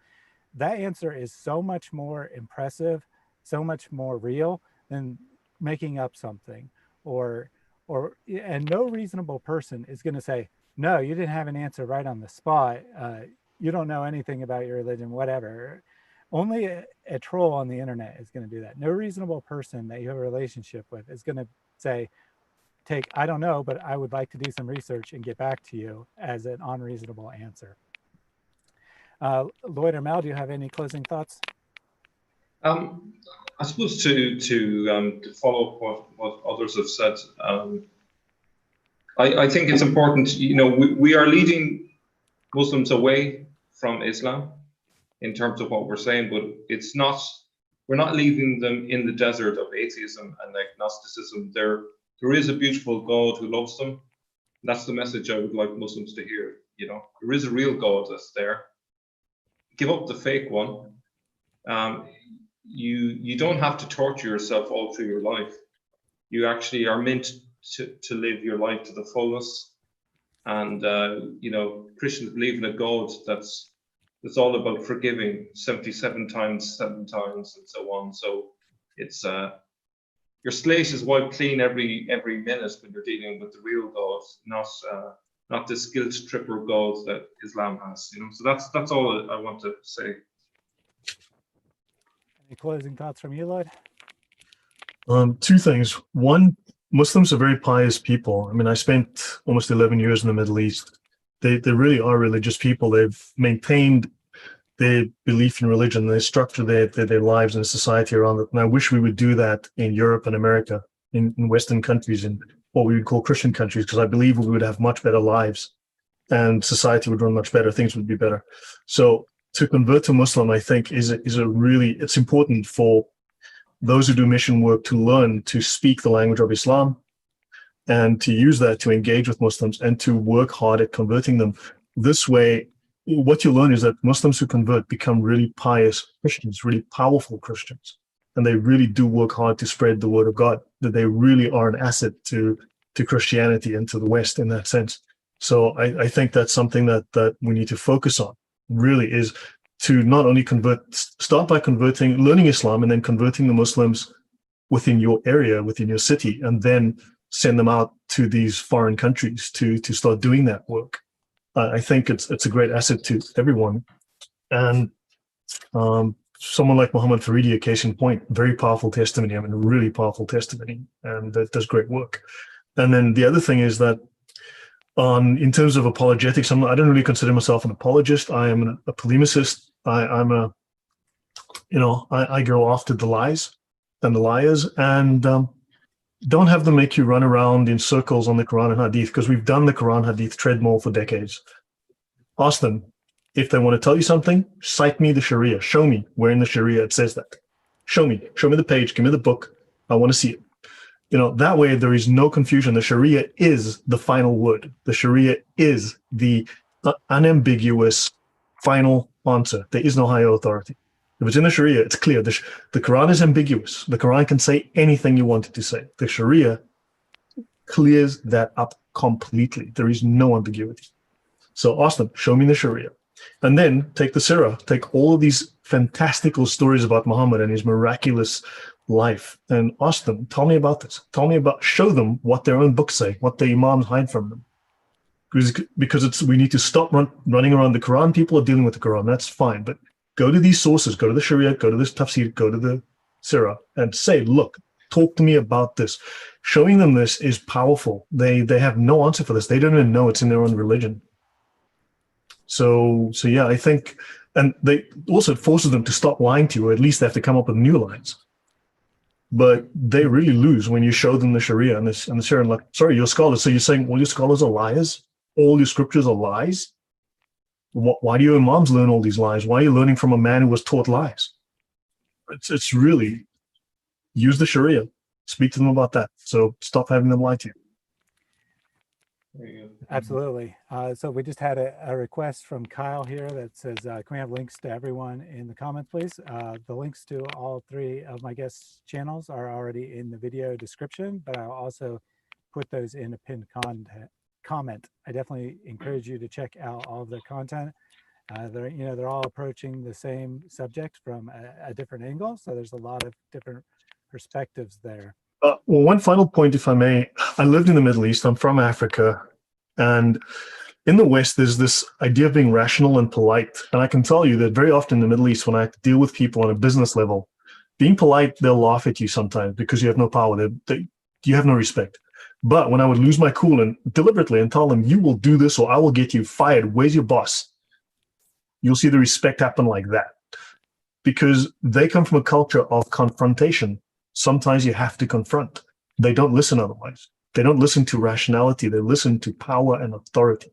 That answer is so much more impressive, so much more real than making up something. And no reasonable person is going to say, no, you didn't have an answer right on the spot. You don't know anything about your religion, whatever. Only a troll on the internet is going to do that. No reasonable person that you have a relationship with is going to say, I don't know, but I would like to do some research and get back to you, as an unreasonable answer. Lloyd or Mel, do you have any closing thoughts? I suppose to follow up what others have said, I think it's important, we are leading Muslims away from Islam in terms of what we're saying, but we're not leaving them in the desert of atheism and agnosticism. There is a beautiful God who loves them. That's the message I would like Muslims to hear. There is a real God that's there. Give up the fake one. You don't have to torture yourself all through your life. You actually are meant to live your life to the fullest. And Christians believe in a God that's all about forgiving 77 times, 7 times, and so on. So it's your slate is wiped clean every minute when you're dealing with the real God, not this guilt tripper God that Islam has. So that's all I want to say. Any closing thoughts from you, Lloyd? Two things. One, Muslims are very pious people. I mean, I spent almost 11 years in the Middle East. They really are religious people. They've maintained their belief in religion. They structure their lives and society around it. And I wish we would do that in Europe and America, in Western countries, in what we would call Christian countries, because I believe we would have much better lives and society would run much better, things would be better. So to convert to Muslim, I think it's important for those who do mission work to learn to speak the language of Islam and to use that to engage with Muslims and to work hard at converting them. This way, what you learn is that Muslims who convert become really pious Christians, really powerful Christians, and they really do work hard to spread the word of God, that they really are an asset to Christianity and to the West in that sense. So I think that's something that we need to focus on, really, is to not only start by learning Islam and then converting the Muslims within your area, within your city, and then send them out to these foreign countries to start doing that work. I think it's a great asset to everyone. And someone like Mohamad Faridi, a case in point, very powerful testimony, really powerful testimony, and that does great work. And then the other thing is that in terms of apologetics, I don't really consider myself an apologist. I am a polemicist. I go after the lies and the liars, and don't have them make you run around in circles on the Quran and Hadith, because we've done the Quran Hadith treadmill for decades. Ask them if they want to tell you something. Cite me the Sharia. Show me where in the Sharia it says that. Show me the page. Give me the book. I want to see it. That way there is no confusion. The Sharia is the final word. The Sharia is the unambiguous final answer. There is no higher authority. If it's in the Sharia, it's clear. The Quran is ambiguous. The Quran can say anything you want it to say. The Sharia clears that up completely. There is no ambiguity. So ask them, show me the Sharia. And then take the Sirah, take all of these fantastical stories about Muhammad and his miraculous life, and ask them, tell me about this. Show them what their own books say, what the Imams hide from them. Because we need to stop running around the Quran. People are dealing with the Quran, that's fine. But go to these sources, go to the Sharia, go to this tafsir, go to the Sirah, and say, look, talk to me about this. Showing them this is powerful. They have no answer for this. They don't even know it's in their own religion. So yeah, I think, and they also forces them to stop lying to you, or at least they have to come up with new lies. But they really lose when you show them the Sharia and the Sharia, like, sorry, you're scholars. So you're saying all your scholars are liars? All your scriptures are lies? Why do your imams learn all these lies? Why are you learning from a man who was taught lies? It's really, use the Sharia. Speak to them about that. So stop having them lie to you. Absolutely. So we just had a request from Kyle here that says, can we have links to everyone in the comments, please? The links to all three of my guests' channels are already in the video description, but I'll also put those in a pinned comment. I definitely encourage you to check out all of their content. They're all approaching the same subject from a different angle. So there's a lot of different perspectives there. Well, one final point, if I may. I lived in the Middle East. I'm from Africa. And in the West, there's this idea of being rational and polite. And I can tell you that very often in the Middle East, when I deal with people on a business level, being polite, they'll laugh at you sometimes because you have no power. You have no respect. But when I would lose my cool and deliberately and tell them, you will do this or I will get you fired, where's your boss? You'll see the respect happen like that. Because they come from a culture of confrontation. Sometimes you have to confront. They don't listen otherwise. They don't listen to rationality. They listen to power and authority.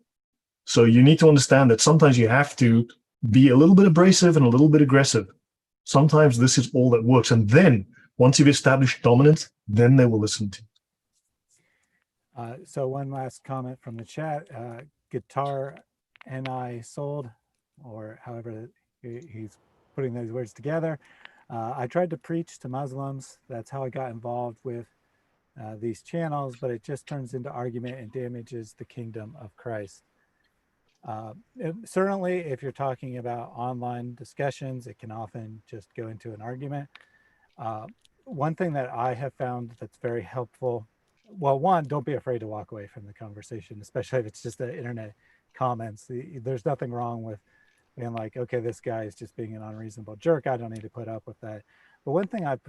So you need to understand that sometimes you have to be a little bit abrasive and a little bit aggressive. Sometimes this is all that works. And then once you've established dominance, then they will listen to you. So one last comment from the chat, guitar NI sold, or however he's putting those words together. I tried to preach to Muslims. That's how I got involved with these channels, but it just turns into argument and damages the kingdom of Christ. Certainly, if you're talking about online discussions, it can often just go into an argument. One thing that I have found that's very helpful, well, one, don't be afraid to walk away from the conversation, especially if it's just the internet comments. There's nothing wrong with being like, okay, this guy is just being an unreasonable jerk. I don't need to put up with that. But one thing I've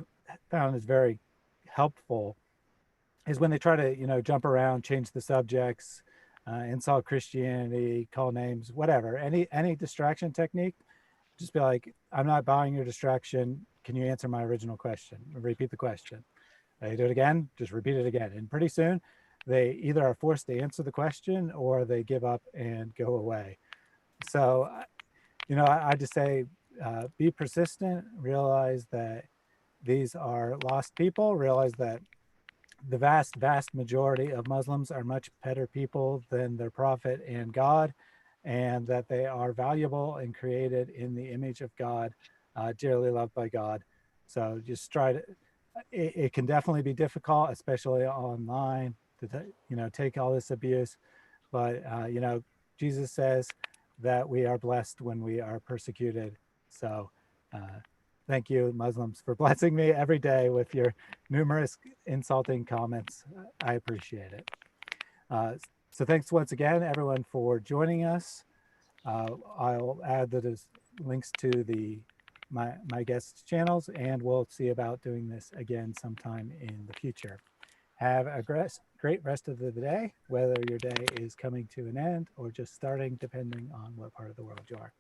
found is very helpful is when they try to, jump around, change the subjects, insult Christianity, call names, whatever, any distraction technique, just be like, I'm not buying your distraction. Can you answer my original question? Repeat the question. You do it again, just repeat it again. And pretty soon they either are forced to answer the question or they give up and go away. So, I just say, be persistent, realize that these are lost people, realize that the vast majority of Muslims are much better people than their prophet and God, and that they are valuable and created in the image of God, dearly loved by God. So just try to, it can definitely be difficult, especially online, to take all this abuse. But, Jesus says that we are blessed when we are persecuted. So thank you, Muslims, for blessing me every day with your numerous insulting comments. I appreciate it. So thanks once again, everyone, for joining us. I'll add the links to my guests' channels, and we'll see about doing this again sometime in the future. Have a great rest of the day, whether your day is coming to an end or just starting, depending on what part of the world you are.